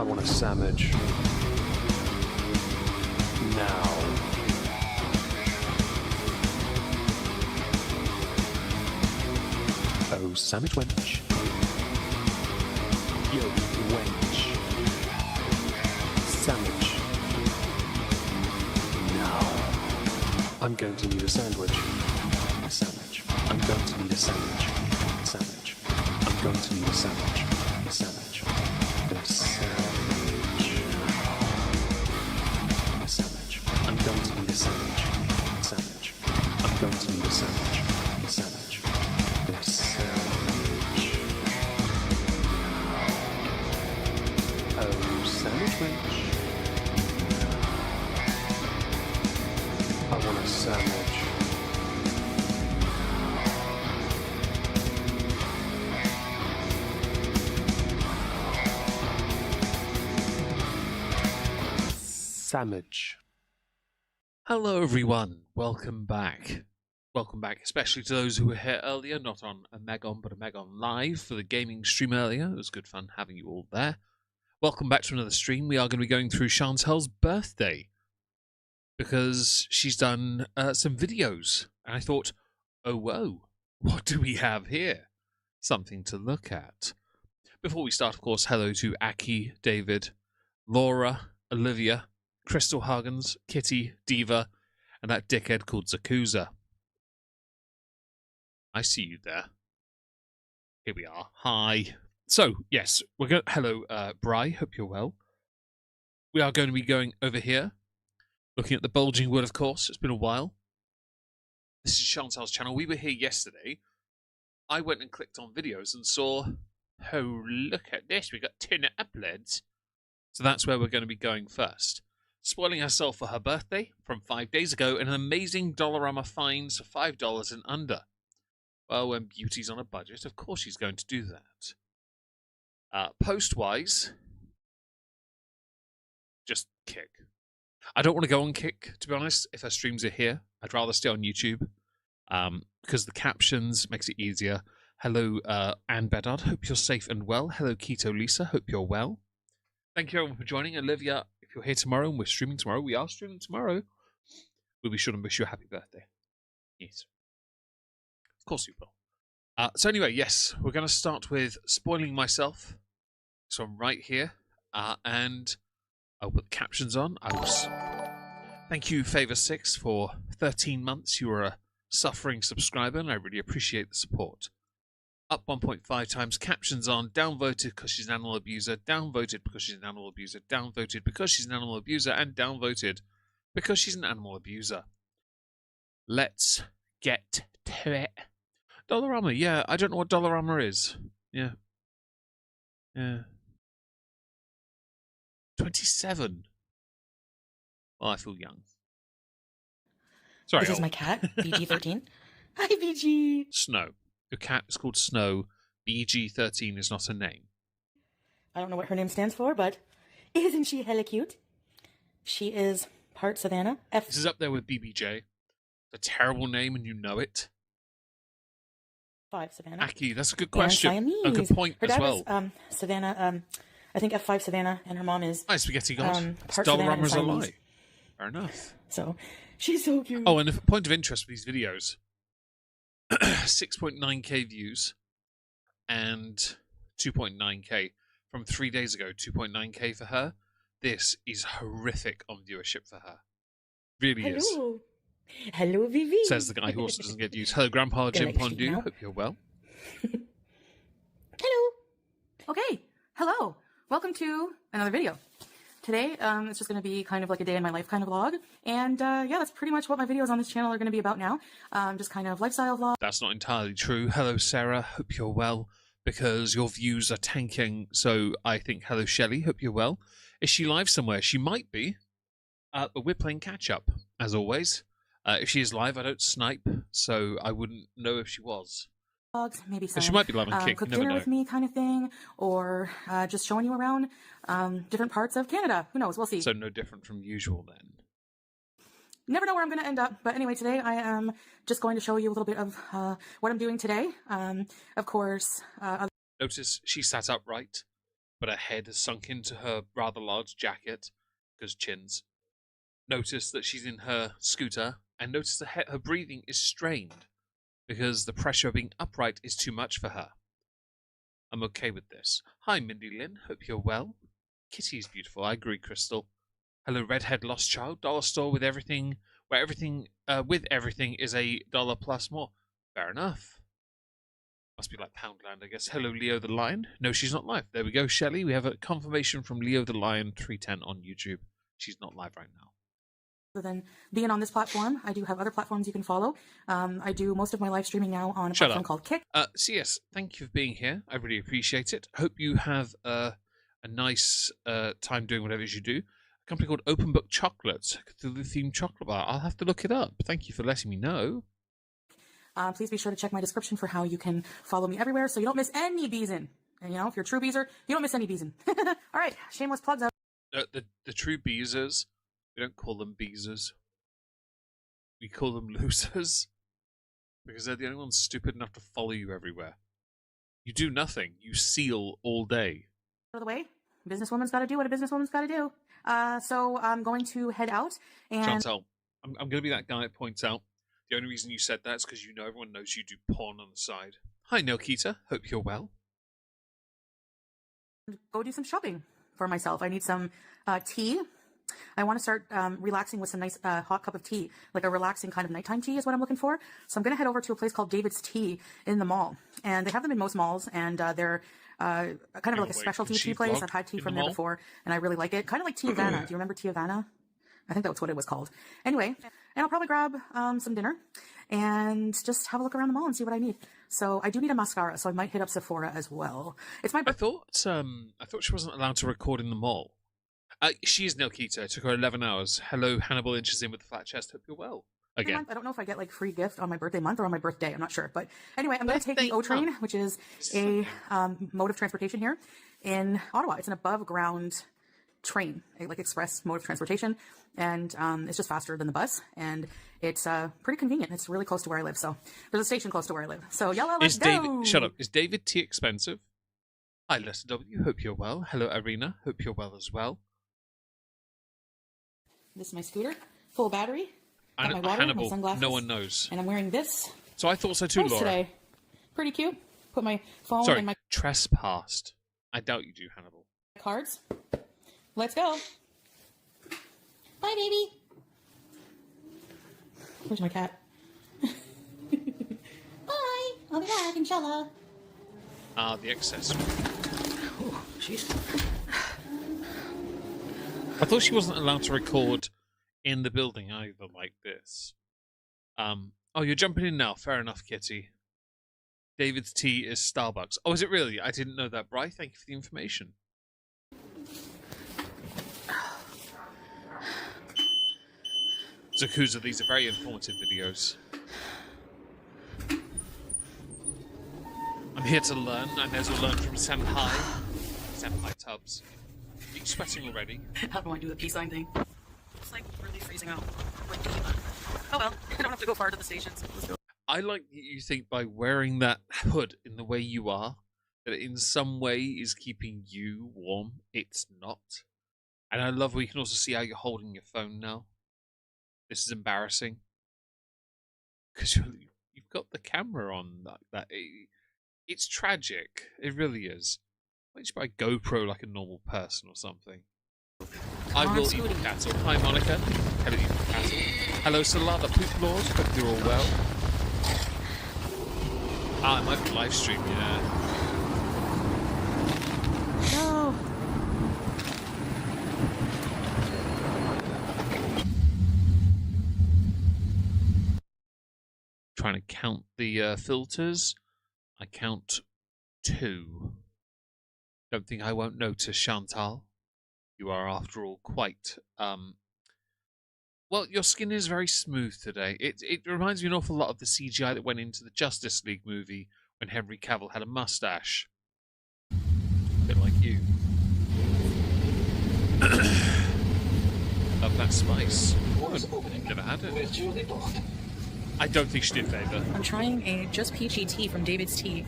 I want a sandwich. Now. Oh, sandwich wench. Yo, wench. Sandwich. Now. I'm going to need a sandwich. A sandwich. I'm going to need a sandwich. Sandwich. I'm going to need a sandwich. A sandwich. A sandwich. A sandwich. I'm going to need a sandwich. Sandwich. I'm going to need a sandwich. A sandwich. A sandwich. Oh, sandwich wench. I want a sandwich. Sandwich. Hello everyone, welcome back. Welcome back, especially to those who were here earlier, not on a Megon, but a Megon Live for the gaming stream earlier. It was good fun having you all there. Welcome back to another stream. We are going to be going through Chantel's birthday because she's done some videos. And I thought, oh whoa, what do we have here? Something to look at. Before we start, of course, hello to Aki, David, Laura, Olivia, Crystal Huggins, Kitty, Diva, and that dickhead called Zakuza. I see you there. Here we are. Hi. So, yes, we're going. Hello, Bri. Hope you're well. We are going to be going over here, looking at the bulging wood, of course. It's been a while. This is Chantel's channel. We were here yesterday. I went and clicked on videos and saw, oh, look at this. We got 10 uploads. So that's where we're going to be going first. Spoiling herself for her birthday from 5 days ago and an amazing Dollarama finds for $5 and under. Well, when beauty's on a budget, of course she's going to do that. Post-wise, just Kick. I don't want to go on Kick, to be honest, if her streams are here. I'd rather stay on YouTube because the captions makes it easier. Hello, Anne Bedard. Hope you're safe and well. Hello, Keto Lisa. Hope you're well. Thank you everyone for joining. Olivia, if you're here tomorrow and we're streaming tomorrow, we are streaming tomorrow. We'll be sure to wish you a happy birthday. Yes. Of course you will. So anyway, yes, we're going to start with spoiling myself. So I'm right here. And I'll put the captions on. Thank you, Favor6, for 13 months. You are a suffering subscriber, and I really appreciate the support. Up 1.5 times, captions on, downvoted because she's an animal abuser, downvoted because she's an animal abuser, downvoted because she's an animal abuser, and downvoted because she's an animal abuser. Let's get to it. Dollarama, yeah, I don't know what Dollarama is. Yeah. 27. Well, I feel young. Sorry. This is my cat, BG13. Hi, BG. Snow. Your cat is called Snow. BG13 is not a name. I don't know what her name stands for, but isn't she hella cute? She is part Savannah. This is up there with BBJ. A terrible name, and you know it. 5 Savannah. Aki, that's a good question. And a good point her as dad well. is Savannah. I think F5 Savannah, and her mom is. Hi, Spaghetti God. part Savannah and Dollarama's a Siamese. lie. Fair enough. So she's so cute. Oh, and a point of interest with these videos: 6.9k views and 2.9k from 3 days ago. 2.9k for her. This is horrific on viewership for her. Really is. Hello, Vivi. Says the guy who also doesn't get views. Hello, Grandpa Jim Pondu. Hope you're well. Hello. Okay. Hello. Welcome to another video. Today, it's just going to be kind of like a day in my life kind of vlog. And yeah, that's pretty much what my videos on this channel are going to be about now. Just kind of lifestyle vlog. That's not entirely true. Hello, Sarah. Hope you're well, because your views are tanking. So I think, hello, Shelley. Hope you're well. Is she live somewhere? She might be. But we're playing catch up, as always. If she is live, I don't snipe, so I wouldn't know if she was. Maybe some She might be live on Kick. cook Never dinner know. with me kind of thing, or just showing you around different parts of Canada. Who knows? We'll see. So no different from usual then. Never know where I'm going to end up. But anyway, today I am just going to show you a little bit of what I'm doing today. Of course. Notice she sat upright. but her head has sunk into her rather large jacket, because chins. Notice that she's in her scooter, and notice her breathing is strained, because the pressure of being upright is too much for her. I'm okay with this. Hi, Mindy Lynn. Hope you're well. Kitty's beautiful. I agree, Crystal. Hello, redhead lost child. Dollar store with everything, where everything is $1 plus more. Fair enough. Must be like Poundland, I guess. Hello, Leo the Lion. No, she's not live. There we go, Shelley. We have a confirmation from Leo the Lion 310 on YouTube. She's not live right now. Other than being on this platform, I do have other platforms you can follow. I do most of my live streaming now on a platform called Kick. CS, thank you for being here. I really appreciate it. Hope you have a nice time doing whatever it is you do. A company called Open Book Chocolates, Cthulhu-themed chocolate bar. I'll have to look it up. Thank you for letting me know. Please be sure to check my description for how you can follow me everywhere so you don't miss any beezing. And, you know, if you're a true beezer, you don't miss any beezing. All right, shameless plugs out. The true beezers, we don't call them beezers. We call them losers. Because they're the only ones stupid enough to follow you everywhere. You do nothing. You seal all day. Out of the way. Businesswoman's got to do what a businesswoman's got to do. So I'm going to head out and... Chantal, I'm going to be that guy that points out the only reason you said that is because you know everyone knows you do porn on the side. Hi, Nilkita. Hope you're well. Go do some shopping for myself. I need some tea. I want to start relaxing with some nice hot cup of tea. Like a relaxing kind of nighttime tea is what I'm looking for. So I'm going to head over to a place called David's Tea in the mall. And they have them in most malls. And they're kind of like a specialty tea place. I've had tea from there before. And I really like it. Kind of like Tea Havana. Do you remember Tea Havana? I think that's what it was called. Anyway, and I'll probably grab some dinner and just have a look around the mall and see what I need. So I do need a mascara, so I might hit up Sephora as well. It's my birthday. I thought she wasn't allowed to record in the mall. She is Nilkita. It took her 11 hours. Hello, Hannibal Inches in with the flat chest. Hope you're well. Again. I don't know if I get like free gift on my birthday month or on my birthday. I'm not sure. But anyway, I'm going to take the O train, which is a mode of transportation here in Ottawa. It's an above ground train, like express mode of transportation. And it's just faster than the bus. And it's pretty convenient. It's really close to where I live. So there's a station close to where I live. So yalla, let's go. Shut up. Is David Tea expensive? Hi, Lester W. Hope you're well. Hello, Irina. Hope you're well as well. This is my scooter, full battery. Got my water, Hannibal, my sunglasses. no one knows. And I'm wearing this. So I thought so too, Laura. Today. Pretty cute. Put my phone Sorry, and my trespassed. I doubt you do, Hannibal. cards. Let's go. Bye, baby. Where's my cat? Bye. I'll be back, inshallah. The accessory. Oh, jeez. I thought she wasn't allowed to record in the building either, like this. Oh, you're jumping in now. Fair enough, Kitty. David's Tea is Starbucks. Oh, is it really? I didn't know that, Bri. Thank you for the information. Zakuza, these are very informative videos. I'm here to learn. I may as well learn from Senpai. Senpai Tubbs. Are you sweating already? How do I do the peace sign thing? It's like really freezing out. Oh well, I don't have to go far to the stations. Let's go. I like that you think by wearing that hood in the way you are, that it in some way is keeping you warm. It's not. And I love we can also see how you're holding your phone now. This is embarrassing. Because you've got the camera on like that. It's tragic. It really is. Why don't you buy a GoPro like a normal person or something? I will eat the cattle. Hi, Monica. Hello, eat the cattle. Hello, Salada Poop Lord. Hope you're all well. Ah, it might be live stream, yeah. No. Trying to count the filters. I count 2. Don't think I won't notice, Chantal. You are, after all, quite... Well, your skin is very smooth today. It reminds me an awful lot of the CGI that went into the Justice League movie when Henry Cavill had a mustache. A bit like you. Love that spice. Never had it. I don't think she did either. I'm trying a Just Peachy tea from David's Tea.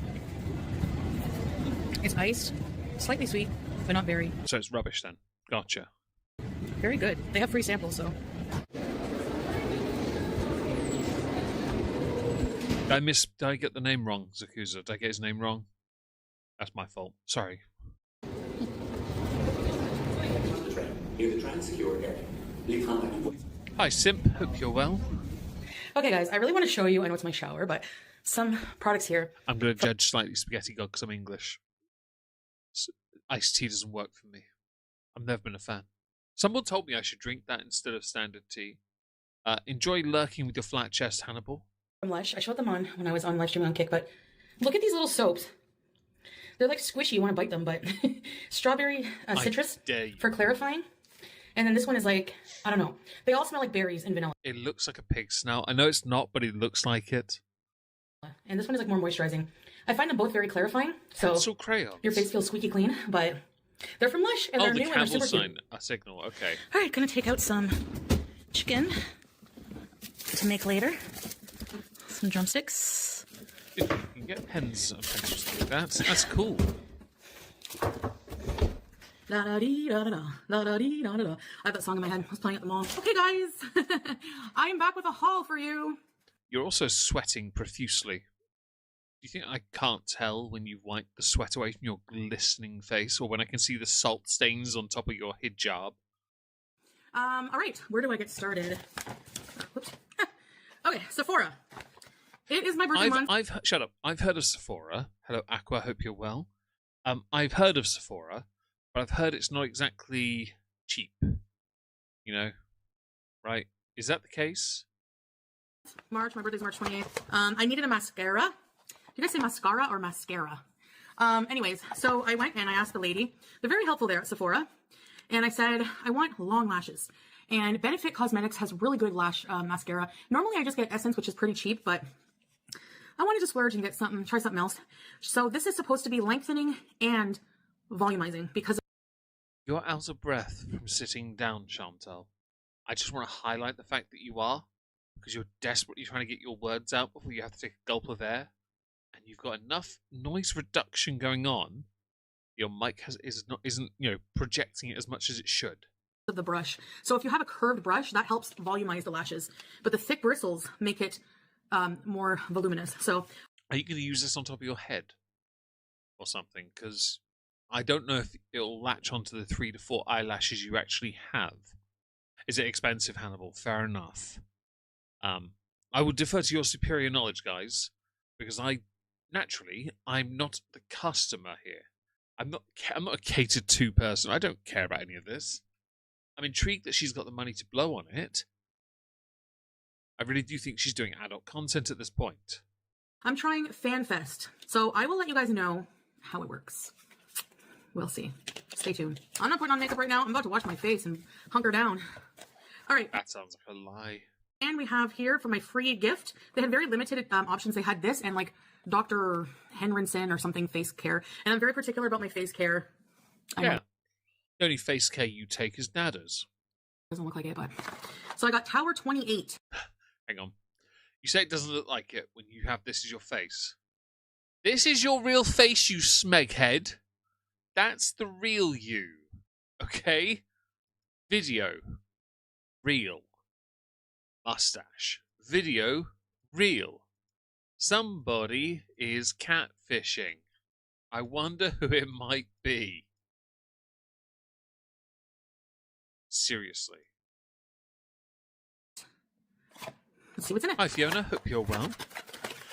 It's iced, slightly sweet, but not very. So it's rubbish then. Gotcha. Very good. They have free samples, so. Did I get the name wrong, Zakuza? Did I get his name wrong? That's my fault. Sorry. Hi, Simp. Hope you're well. Okay, guys, I really want to show you, I know it's my shower, but some products here. I'm going to judge slightly Spaghetti God because I'm English. Iced tea doesn't work for me. I've never been a fan. Someone told me I should drink that instead of standard tea. Enjoy lurking with your flat chest, Hannibal. From Lush. I showed them on when I was on live streaming on Kick, but look at these little soaps. They're like squishy, you want to bite them, but strawberry citrus for clarifying. And then this one is like, I don't know. They all smell like berries and vanilla. It looks like a pig snout. I know it's not, but it looks like it. And this one is like more moisturizing. I find them both very clarifying. So pencil crayons. Your face feels squeaky clean, but they're from Lush and they're new and they're super cute. A signal, okay. All right, gonna take out some chicken to make later. Some drumsticks. You can get pens and pencils like that. That's cool. La da dee da da da, la da dee da da da. I have that song in my head. I was playing at the mall. Okay, guys, I am back with a haul for you. You're also sweating profusely. Do you think I can't tell when you've wiped the sweat away from your glistening face, or when I can see the salt stains on top of your hijab? All right, where do I get started? Whoops. Okay, Sephora. It is my birthday month. Shut up. I've heard of Sephora. Hello, Aqua. Hope you're well. I've heard of Sephora, but I've heard it's not exactly cheap. You know, right? Is that the case? March. My birthday's March 28th. I needed a mascara. Do you guys say mascara or mascara? Anyways, so I went and I asked the lady. They're very helpful there at Sephora. And I said, I want long lashes. And Benefit Cosmetics has really good lash mascara. Normally I just get Essence, which is pretty cheap, but I wanted to splurge and get something, try something else. So this is supposed to be lengthening and volumizing because you're out of breath from sitting down, Chantal. I just want to highlight the fact that you are, because you're desperately trying to get your words out before you have to take a gulp of air, and you've got enough noise reduction going on. Your mic isn't projecting it as much as it should. Of the brush. So if you have a curved brush, that helps volumize the lashes, but the thick bristles make it more voluminous. So are you going to use this on top of your head or something? Because I don't know if it'll latch onto the 3 to 4 eyelashes you actually have. Is it expensive, Hannibal? Fair enough. I would defer to your superior knowledge, guys, because I'm not the customer here. I'm not a catered to person. I don't care about any of this. I'm intrigued that she's got the money to blow on it. I really do think she's doing adult content at this point. I'm trying FanFest, so I will let you guys know how it works. We'll see. Stay tuned. I'm not putting on makeup right now. I'm about to wash my face and hunker down. All right. That sounds like a lie. And we have here for my free gift, they had very limited options. They had this and like Dr. Henriksen or something face care. And I'm very particular about my face care. Yeah. The only face care you take is Nada's. Doesn't look like it, but... So I got Tower 28. Hang on. You say it doesn't look like it when you have this as your face. This is your real face, you smeghead. That's the real you. Okay? Video. Real. Mustache. Video. Real. Somebody is catfishing. I wonder who it might be. Seriously. Let's see what's in it. Hi Fiona, hope you're well.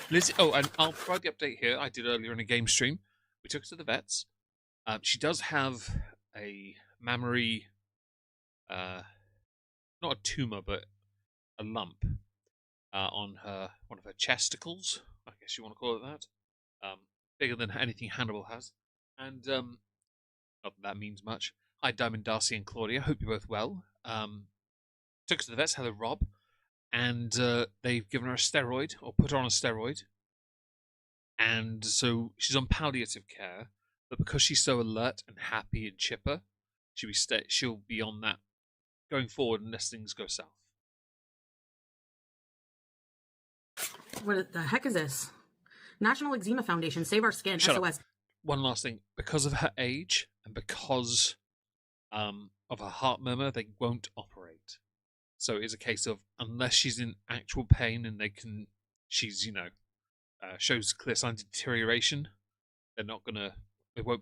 Lizzie, oh, and I'll provide the update here I did earlier in a game stream. We took her to the vets. She does have a mammary, not a tumor, but a lump on one of her chesticles. I guess you want to call it that. Bigger than anything Hannibal has. And not that that means much. Hi, Diamond, Darcy, and Claudia. Hope you're both well. Took her to the vets. Hello, Rob. And they've given her a steroid, or put her on a steroid. And so she's on palliative care. But because she's so alert and happy and chipper, she'll be on that going forward unless things go south. What the heck is this? National Eczema Foundation, Save Our Skin, Shut SOS. Up. one last thing. Because of her age and because of her heart murmur, they won't operate. So it's a case of, unless she's in actual pain and she's, shows clear signs of deterioration, they won't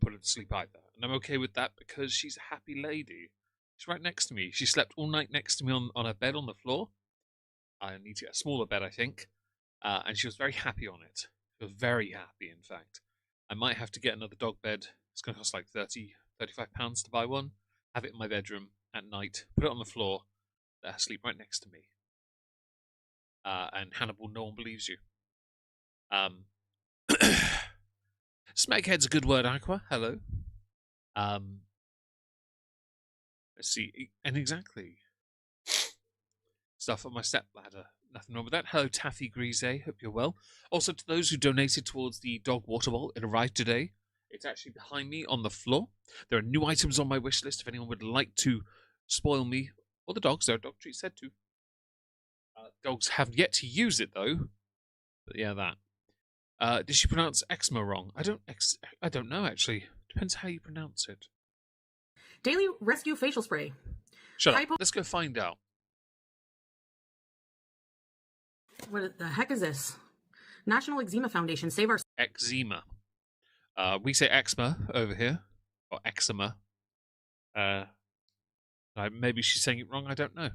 put her to sleep either. And I'm okay with that because she's a happy lady. She's right next to me. She slept all night next to me on her bed on the floor. I need to get a smaller bed, I think. And she was very happy on it. She was very happy, in fact. I might have to get another dog bed. It's going to cost like £35 to buy one. Have it in my bedroom at night. Put it on the floor. Let her sleep right next to me. And Hannibal, no one believes you. Smeghead's a good word, Aqua. Hello. Let's see. And exactly. Stuff on my step ladder. Nothing wrong with that. Hello, Taffy Grise. Hope you're well. Also, to those who donated towards the dog water bowl, it arrived today. It's actually behind me on the floor. There are new items on my wish list if anyone would like to spoil me or the dogs. There are dog treats said to. Dogs have yet to use it though. But yeah, that. Did she pronounce eczema wrong? I don't know actually. Depends how you pronounce it. Daily Rescue Facial Spray. Shut up. Let's go find out. What the heck is this? National Eczema Foundation. Save our Eczema. We say eczema over here. Or eczema. Maybe she's saying it wrong. I don't know.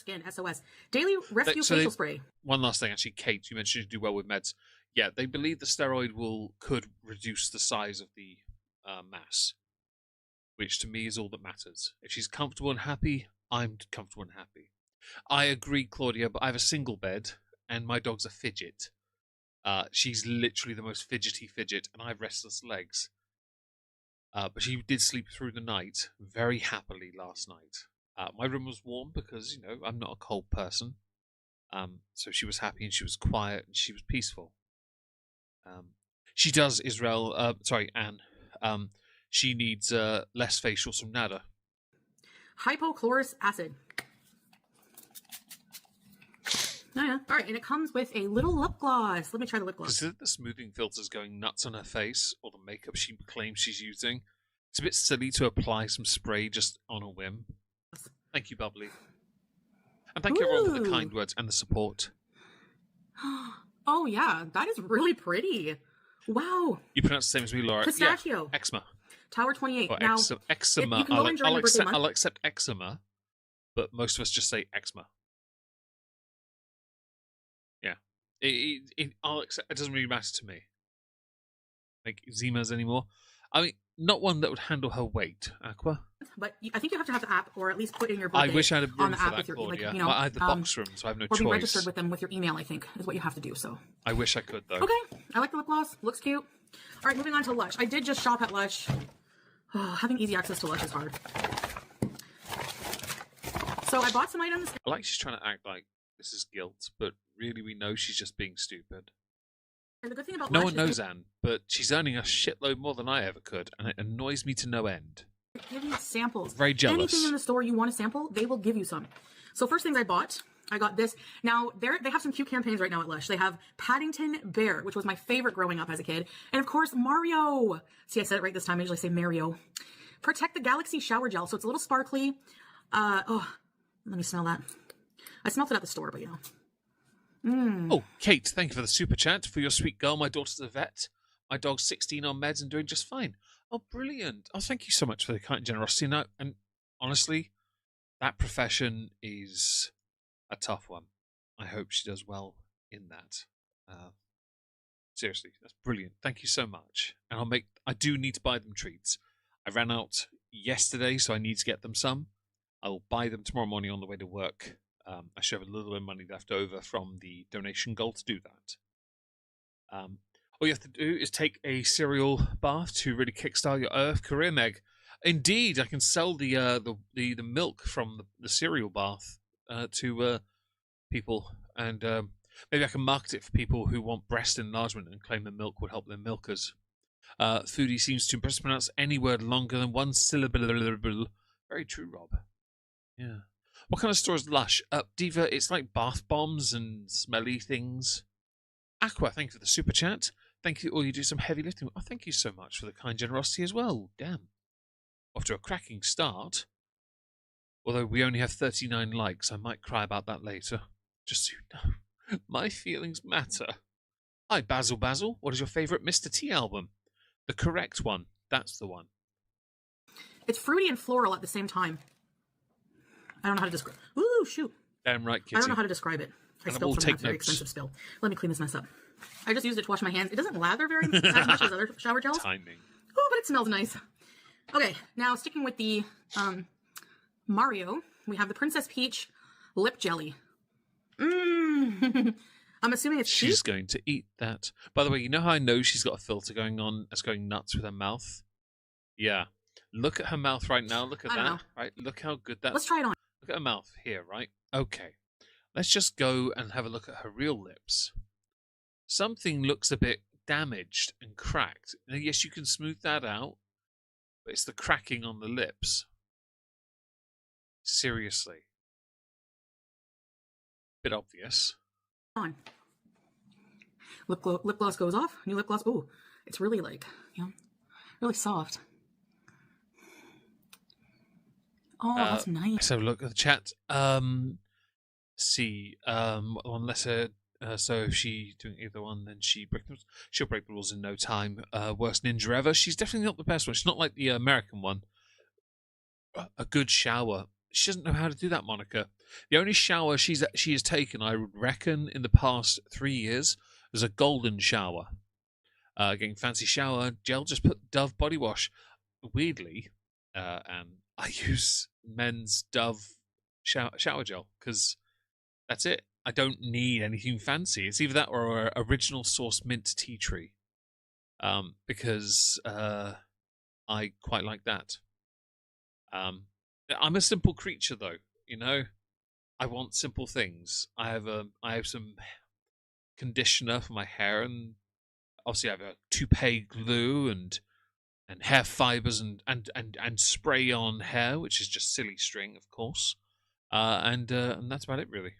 skin. SOS. Daily Rescue Facial Spray. One last thing, actually, Kate, you mentioned you do well with meds. Yeah, they believe the steroid could reduce the size of the mass, which to me is all that matters. If she's comfortable and happy, I'm comfortable and happy. I agree, Claudia, but I have a single bed, and my dog's a fidget. She's literally the most fidgety fidget, and I have restless legs. But she did sleep through the night very happily last night. My room was warm because, I'm not a cold person. So she was happy and she was quiet and she was peaceful. She does, Anne. She needs less facials from Nada. Hypochlorous acid. Oh, yeah. All right, and it comes with a little lip gloss. Let me try the lip gloss. Consider the smoothing filters going nuts on her face, or the makeup she claims she's using. It's a bit silly to apply some spray just on a whim. Thank you, Bubbly. And thank you everyone for the kind words and the support. Oh, yeah, that is really pretty. Wow. You pronounce the same as me, Laura. Pistachio. Yeah, eczema. Tower 28. Or now, eczema. You can go in during your birthday month. I'll accept eczema, but most of us just say eczema. Yeah. I'll accept. It doesn't really matter to me. Like Zimas anymore. I mean, not one that would handle her weight, Aqua. But I think you have to have the app, or at least put in your birthday I wish I had a room on the for app that, with your, Claudia. like, I had the box room, so I have no or choice. be registered with them with your email, I think, is what you have to do. So I wish I could, though. Okay, I like the lip gloss. Looks cute. All right, moving on to Lush. I did just shop at Lush. Oh, having easy access to Lush is hard. So I bought some items. I like she's trying to act like this is guilt, but really we know she's just being stupid. And the good thing about no Lush one knows Anne, but she's earning a shitload more than I ever could, and it annoys me to no end. Give you samples. Very jealous. Anything in the store you want to sample, they will give you some. So first things I bought, I got this. Now, they have some cute campaigns right now at Lush. They have Paddington Bear, which was my favorite growing up as a kid. And of course, Mario. See, I said it right this time. I usually say Mario. Protect the Galaxy Shower Gel. So it's a little sparkly. Let me smell that. I smelled it at the store, but Oh, Kate, thank you for the super chat. For your sweet girl, my daughter's a vet. My dog's 16 on meds and doing just fine. Oh, brilliant. Oh, thank you so much for the kind generosity. Now, and honestly, that profession is a tough one. I hope she does well in that. Seriously, that's brilliant. Thank you so much. And I do need to buy them treats. I ran out yesterday, so I need to get them some. I will buy them tomorrow morning on the way to work. I should have a little bit of money left over from the donation goal to do that. All you have to do is take a cereal bath to really kickstart your Earth career, Meg. Indeed, I can sell the milk from the cereal bath to people, and maybe I can market it for people who want breast enlargement and claim the milk would help their milkers. Foodie seems to pronounce any word longer than one syllable. Very true, Rob. Yeah. What kind of store is Lush? Diva, it's like bath bombs and smelly things. Aqua, thank you for the super chat. Thank you. Or you do some heavy lifting. Oh, thank you so much for the kind generosity as well. Damn. Off to a cracking start. Although we only have 39 likes, I might cry about that later. Just so you know, my feelings matter. Hi, Basil Basil. What is your favourite Mr. T album? The correct one. That's the one. It's fruity and floral at the same time. I don't know how to describe. Ooh, shoot. Damn right, Kitty. I don't know how to describe it. I And I spilled will some take of that very notes. expensive spill. Let me clean this mess up. I just used it to wash my hands. It doesn't lather very as much as other shower gels. Timing. Oh, but it smells nice. Okay, now sticking with the Mario, we have the Princess Peach lip jelly. Mmm. I'm assuming it's She's cheap. going to eat that. By the way, you know how I know she's got a filter going on that's going nuts with her mouth? Yeah. Look at her mouth right now. Look at I don't that. know. Right? Look how good that. Let's try it on. Look at her mouth here, right? Okay. Let's just go and have a look at her real lips. Something looks a bit damaged and cracked. Now, yes, you can smooth that out, but it's the cracking on the lips. Seriously. Bit obvious. On. Lip gloss goes off. New lip gloss. Ooh, it's really like, really soft. Oh, that's nice. Let's have a look at the chat. See, unless so if she's doing either one, then she'll break the rules in no time. Worst ninja ever. She's definitely not the best one. She's not like the American one. A good shower. She doesn't know how to do that, Monica. The only shower she has taken, I would reckon, in the past 3 years was a golden shower. Getting fancy shower gel. Just put Dove body wash. Weirdly, and I use men's Dove shower gel because that's it. I don't need anything fancy. It's either that or original source mint tea tree, because I quite like that. I'm a simple creature, though. You know, I want simple things. I have some conditioner for my hair, and obviously I have a toupee glue and hair fibers and spray on hair, which is just silly string, of course. And that's about it, really.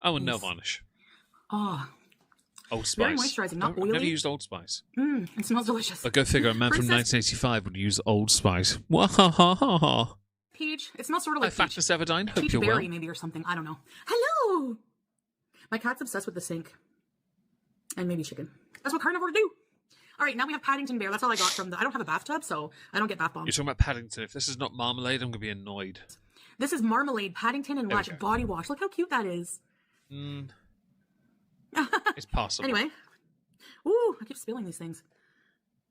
Oh, and nail varnish. Oh, Old very Spice. moisturizing, not I've oily. never used Old Spice. It smells delicious. But go figure, a man from Princess 1985 would use Old Spice. Wahahaha. Peach. It smells sort of Hi, like peach. Fatness Everdine. Hope Peach you're berry, well. maybe, or something. I don't know. Hello! My cat's obsessed with the sink. And maybe chicken. That's what carnivores do. All right, now we have Paddington Bear. That's all I got from the... I don't have a bathtub, so I don't get bath bombs. You're talking about Paddington. If this is not marmalade, I'm going to be annoyed. This is Marmalade, Paddington, and There we Lush go. body wash. Look how cute that is. It's possible. Anyway. Ooh, I keep spilling these things.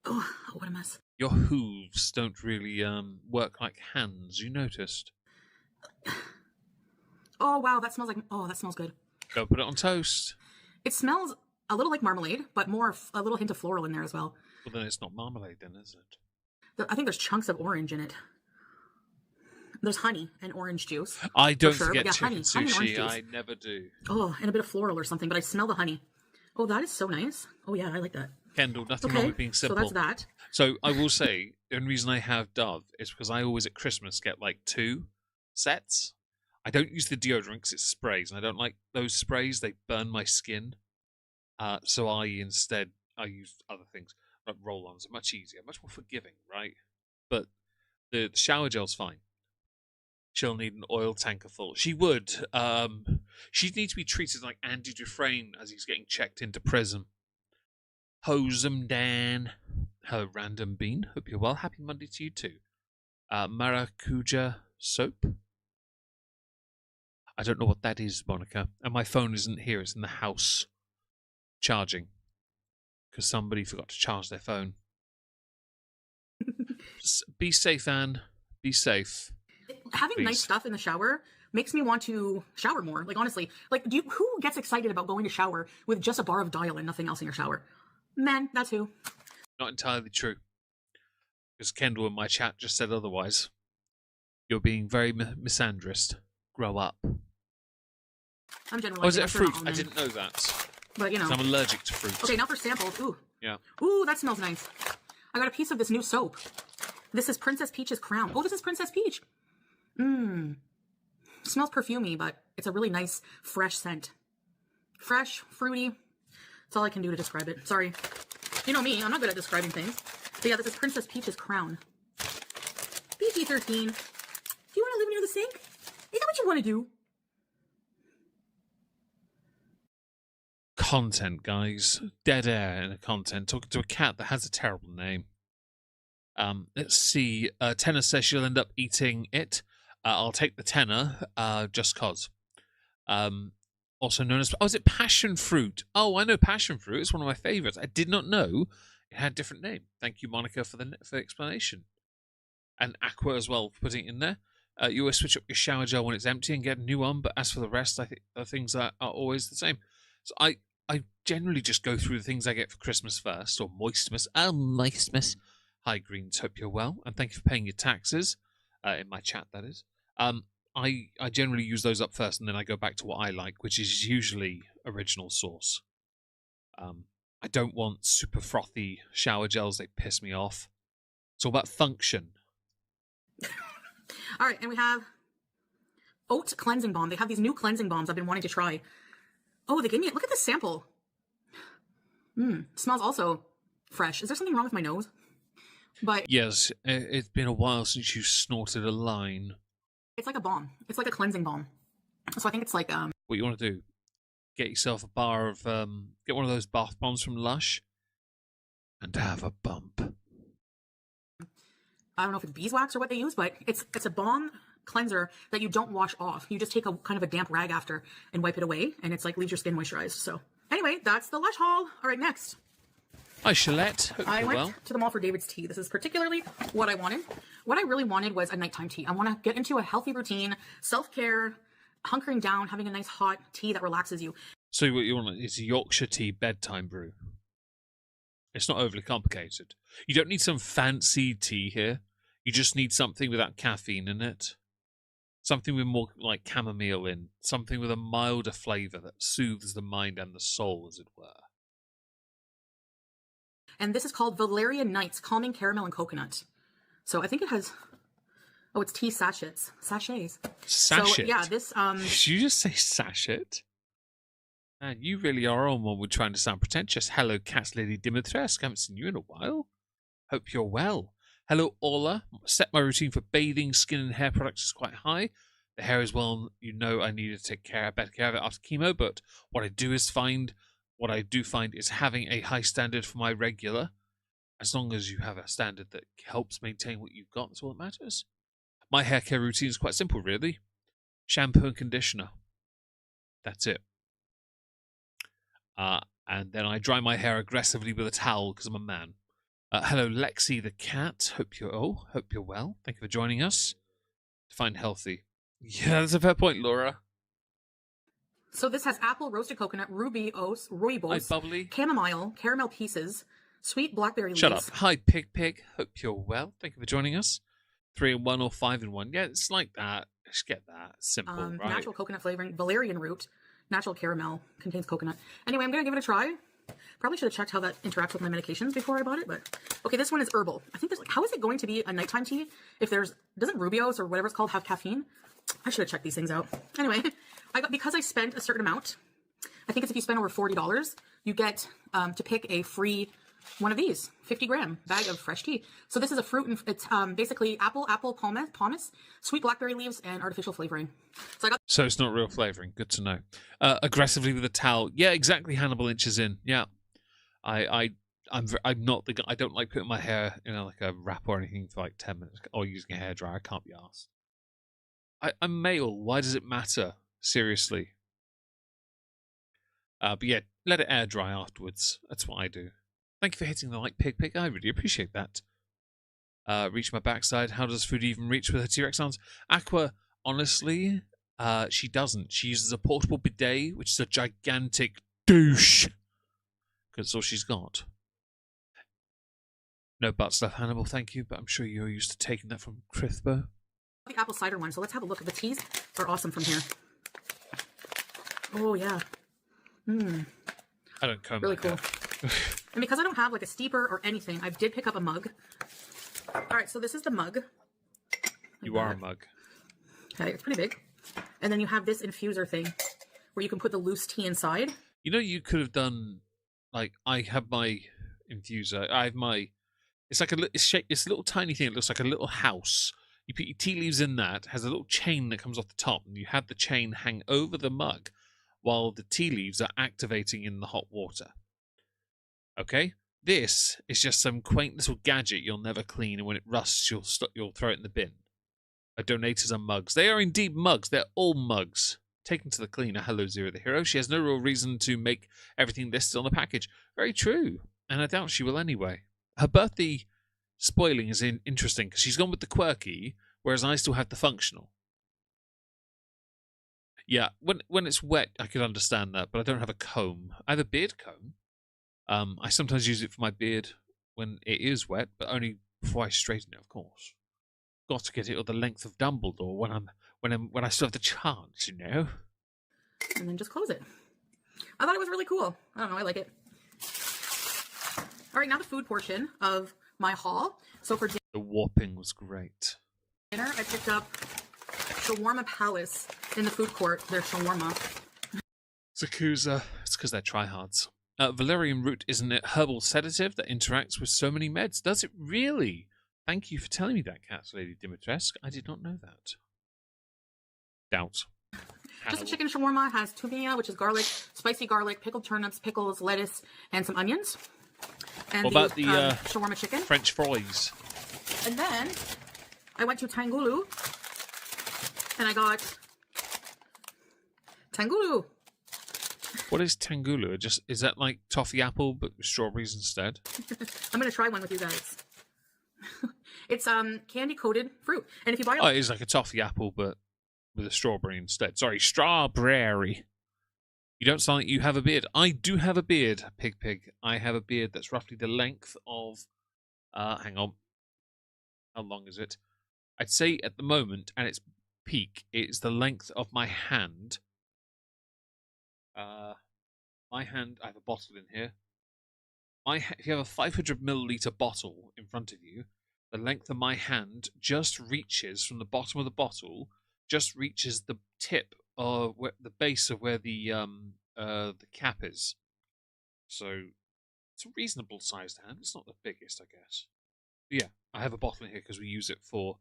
Oh, what a mess. Your hooves don't really work like hands, you noticed. Oh, wow, that smells like... Oh, that smells good. Go put it on toast. It smells a little like marmalade, but a little hint of floral in there as well. Well, then it's not marmalade, then, is it? I think there's chunks of orange in it. There's honey and orange juice. I don't sure, forget but yeah, chicken honey and orange sushi. juice. I never do. Oh, and a bit of floral or something, but I smell the honey. Oh, that is so nice. Oh, yeah, I like that. Kendall, nothing Okay, wrong with being so simple. that's that. So I will say, the only reason I have Dove is because I always at Christmas get like 2 sets. I don't use the deodorant because it's sprays, and I don't like those sprays. They burn my skin. So I use other things. Like roll-ons are much easier, much more forgiving, right? But the shower gel's fine. She'll need an oil tanker full. She would. She'd need to be treated like Andy Dufresne as he's getting checked into prison. Hose 'em, Dan. Hello, Random Bean. Hope you're well. Happy Monday to you too. Maracuja soap. I don't know what that is, Monica. And my phone isn't here. It's in the house. Charging. Because somebody forgot to charge their phone. Be safe, Anne. Be safe. Having Please. nice stuff in the shower makes me want to shower more. Like, honestly, like, who gets excited about going to shower with just a bar of Dial and nothing else in your shower? Men, that's who. Not entirely true. Because Kendall in my chat just said otherwise. You're being very misandrist. Grow up. I'm generally. Oh, is it a I'm sure not fruit? all I men. didn't know that. But, 'Cause I'm allergic to fruit. Okay, now for samples. Ooh. Yeah. Ooh, that smells nice. I got a piece of this new soap. This is Princess Peach's Crown. Oh, this is Princess Peach. Mmm. Smells perfumey, but it's a really nice, fresh scent. Fresh, fruity. That's all I can do to describe it. Sorry. You know me, I'm not good at describing things. But yeah, this is Princess Peach's crown. PG-13. Do you want to live near the sink? Is that what you want to do? Content, guys. Dead air in the content. Talking to a cat that has a terrible name. Let's see. Tenor says she'll end up eating it. I'll take the tenor, just cause. Also known as... Oh, is it passion fruit? Oh, I know passion fruit. It's one of my favourites. I did not know it had a different name. Thank you, Monica, for the explanation. And Aqua as well, for putting it in there. You always switch up your shower gel when it's empty and get a new one, but as for the rest, I think the things are always the same. So I generally just go through the things I get for Christmas first, or Moistmas. Oh, Moistmas. Hi, Greens. Hope you're well, and thank you for paying your taxes. In my chat, that is. I generally use those up first, and then I go back to what I like, which is usually original source. I don't want super frothy shower gels. They piss me off. It's all about function. All right, and we have Oat Cleansing Balm. They have these new cleansing balms I've been wanting to try. Oh, they gave me it. Look at this sample. Smells also fresh. Is there something wrong with my nose? But yes, it's been a while since you snorted a line. it's like a balm. It's like a cleansing balm. So I think it's like What you want to do? Get yourself a bar of get one of those bath bombs from Lush, and have a bump. I don't know if it's beeswax or what they use, but it's a balm cleanser that you don't wash off. You just take a kind of a damp rag after and wipe it away, and it's like leaves your skin moisturized. So anyway, that's the Lush haul. All right, next. Hi, Shalette. Hope I you're went well. to the mall for David's tea. This is particularly what I wanted. What I really wanted was a nighttime tea. I want to get into a healthy routine, self-care, hunkering down, having a nice hot tea that relaxes you. So what you want is a Yorkshire tea bedtime brew. It's not overly complicated. You don't need some fancy tea here. You just need something without caffeine in it. Something with more like chamomile in. Something with a milder flavour that soothes the mind and the soul, as it were. And this is called Valerian Nights Calming Caramel and Coconut. So I think it has... Oh, it's tea sachets. Sachets. Sachet? So, yeah, this... Did you just say sachet? Man, you really are on one with trying to sound pretentious. Hello, Cat Lady Dimitrescu. Haven't seen you in a while. Hope you're well. Hello, Ola. Set my routine for bathing, skin and hair products is quite high. The hair as well, you know I need to take better care of it after chemo, but what I do find is having a high standard for my regular. As long as you have a standard that helps maintain what you've got, that's all that matters. My hair care routine is quite simple, really. Shampoo and conditioner. That's it. And then I dry my hair aggressively with a towel because I'm a man. Hello, Lexi the cat. Hope you're well. Thank you for joining us. Define healthy. Yeah, that's a fair point, Laura. So this has apple, roasted coconut, rooibos, Hi, bubbly. chamomile, caramel pieces, sweet blackberry leaves. Shut up. Hi, Pig. Hope you're well. Thank you for joining us. 3 in 1 or 5 in 1. Yeah, it's like that. Just get that. Simple, right? Natural coconut flavoring, valerian root, natural caramel, contains coconut. Anyway, I'm going to give it a try. Probably should have checked how that interacts with my medications before I bought it, but... Okay, this one is herbal. I think there's like... How is it going to be a nighttime tea if there's... Doesn't Rubios or whatever it's called have caffeine? I should have checked these things out. Anyway, because I spent a certain amount, I think it's if you spend over $40, you get to pick a free one of these 50-gram bag of fresh tea. So this is a fruit, and it's basically apple pomace, sweet blackberry leaves, and artificial flavoring. So it's not real flavoring. Good to know. Aggressively with a towel. Yeah, exactly. Hannibal inches in. Yeah, I'm not the guy. I don't like putting my hair in like a wrap or anything for like 10 minutes or using a hairdryer. I can't be asked. I'm male. Why does it matter? Seriously. But yeah, let it air dry afterwards. That's what I do. Thank you for hitting the like, Pig. I really appreciate that. Reach my backside. How does Foodie even reach with her T-Rex arms? Aqua, honestly, she doesn't. She uses a portable bidet, which is a gigantic douche. Because that's all she's got. No butt stuff, Hannibal, thank you. But I'm sure you're used to taking that from Crithbo. The apple cider one. So let's have a look. The teas are awesome from here. Oh, yeah. I don't comb really my cool. hair. And because I don't have like a steeper or anything, I did pick up a mug. All right, so this is the mug. You are a mug. Okay, it's pretty big. And then you have this infuser thing where you can put the loose tea inside. You know, you could have done like I have my infuser. I have my. It's like it's a little tiny thing. It looks like a little house. You put your tea leaves in that. Has a little chain that comes off the top, and you have the chain hang over the mug while the tea leaves are activating in the hot water. Okay, this is just some quaint little gadget you'll never clean, and when it rusts, you'll throw it in the bin. A donated on mugs. They are indeed mugs. They're all mugs. Taken to the cleaner. Hello, Zero the Hero. She has no real reason to make everything listed on the package. Very true, and I doubt she will anyway. Her birthday spoiling is interesting because she's gone with the quirky, whereas I still have the functional. Yeah, when it's wet, I could understand that, but I don't have a comb. I have a beard comb. I sometimes use it for my beard when it is wet, but only before I straighten it, of course. Got to get it the length of Dumbledore when I still have the chance, you know. And then just close it. I thought it was really cool. I don't know, I like it. All right, now the food portion of my haul. So for the warping was great. Dinner, I picked up Shawarma Palace in the food court. Their shawarma. Zakuza. It's because they're tryhards. Valerian root is an herbal sedative that interacts with so many meds. Does it really? Thank you for telling me that, Cat Lady Dimitrescu. I did not know that. Doubt. Just a chicken shawarma. Has tumia, which is garlic, spicy garlic, pickled turnips, pickles, lettuce, and some onions. And what about the shawarma chicken? French fries. And then I went to Tangulu and I got Tangulu. What is Tangulu? Is that like toffee apple but with strawberries instead? I'm gonna try one with you guys. It's candy coated fruit, and if you buy it is like a toffee apple but with a strawberry instead. Sorry, strawberry. You don't sound like you have a beard. I do have a beard, Pig. I have a beard that's roughly the length of... hang on. How long is it? I'd say at the moment, at its peak, it's the length of my hand. My hand, I have a bottle in here. If you have a 500 milliliter bottle in front of you, the length of my hand just reaches from the bottom of the bottle, just reaches the tip of the base of where the cap is. So it's a reasonable sized hand. It's not the biggest, I guess. But yeah, I have a bottle in here because we use it for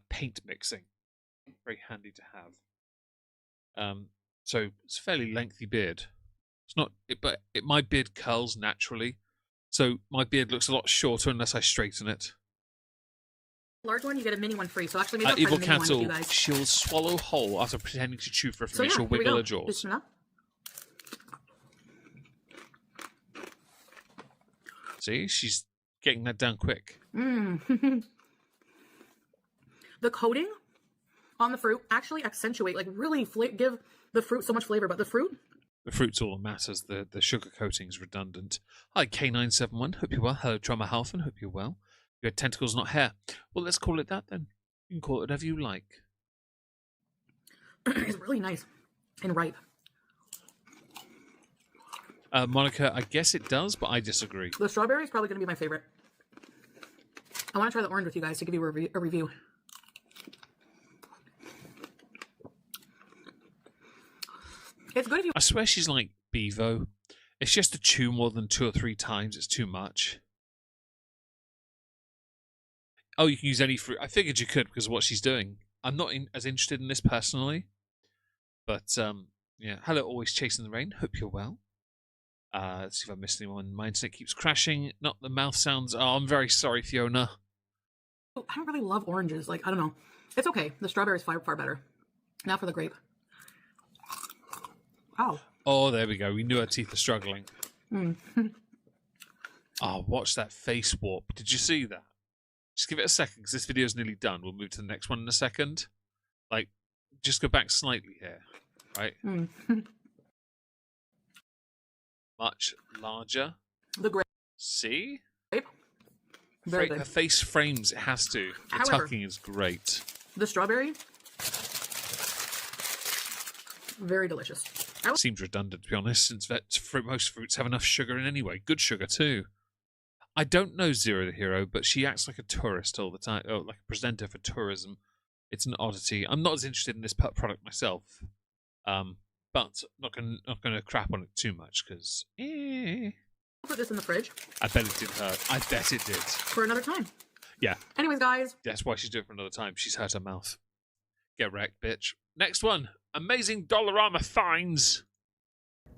paint mixing. Very handy to have. So it's a fairly lengthy beard. It's not, but my beard curls naturally, so my beard looks a lot shorter unless I straighten it. Large one, you get a mini one free. So actually, maybe I'll Evil try the mini one with you Cattle, guys. she'll swallow whole after pretending to chew for a So few. yeah, She'll here we wiggle go. her jaws. Bismillah. See, she's getting that down quick. The coating on the fruit actually accentuate, like really give the fruit so much flavor. But the fruit's all that matters. The sugar coating's redundant. Hi, K971. Hope you're well. Hello, Drummer Halfan. Hope you're well. You had tentacles, not hair. Well, let's call it that then. You can call it whatever you like. It's really nice and ripe. Monica, I guess it does, but I disagree. The strawberry is probably going to be my favorite. I want to try the orange with you guys to give you a review. It's good if you... I swear she's like Bevo. It's just to chew more than 2 or 3 times. It's too much. Oh, you can use any fruit. I figured you could because of what she's doing. I'm not as interested in this personally. But, yeah. Hello, always chasing the rain. Hope you're well. Let's see if I missed anyone. My internet keeps crashing. Not the mouth sounds. Oh, I'm very sorry, Fiona. I don't really love oranges. Like, I don't know. It's okay. The strawberry is far better. Now for the grape. Wow. Oh, there we go. We knew her teeth were struggling. Oh, watch that face warp. Did you see that? Just give it a second because this video is nearly done. We'll move to the next one in a second. Like, just go back slightly here. Right? Much larger. The grape. See? Very good. Her face frames, it has to. The However, tucking is great. The strawberry, very delicious. Seems redundant, to be honest, since most fruits have enough sugar in anyway. Good sugar, too. I don't know Zero the Hero, but she acts like a tourist all the time. Oh, like a presenter for tourism. It's an oddity. I'm not as interested in this product myself. But not gonna crap on it too much, because I'll put this in the fridge. I bet it did hurt. I bet it did. For another time. Yeah. Anyways, guys. That's why she's doing it for another time. She's hurt her mouth. Get wrecked, bitch. Next one. Amazing Dollarama finds.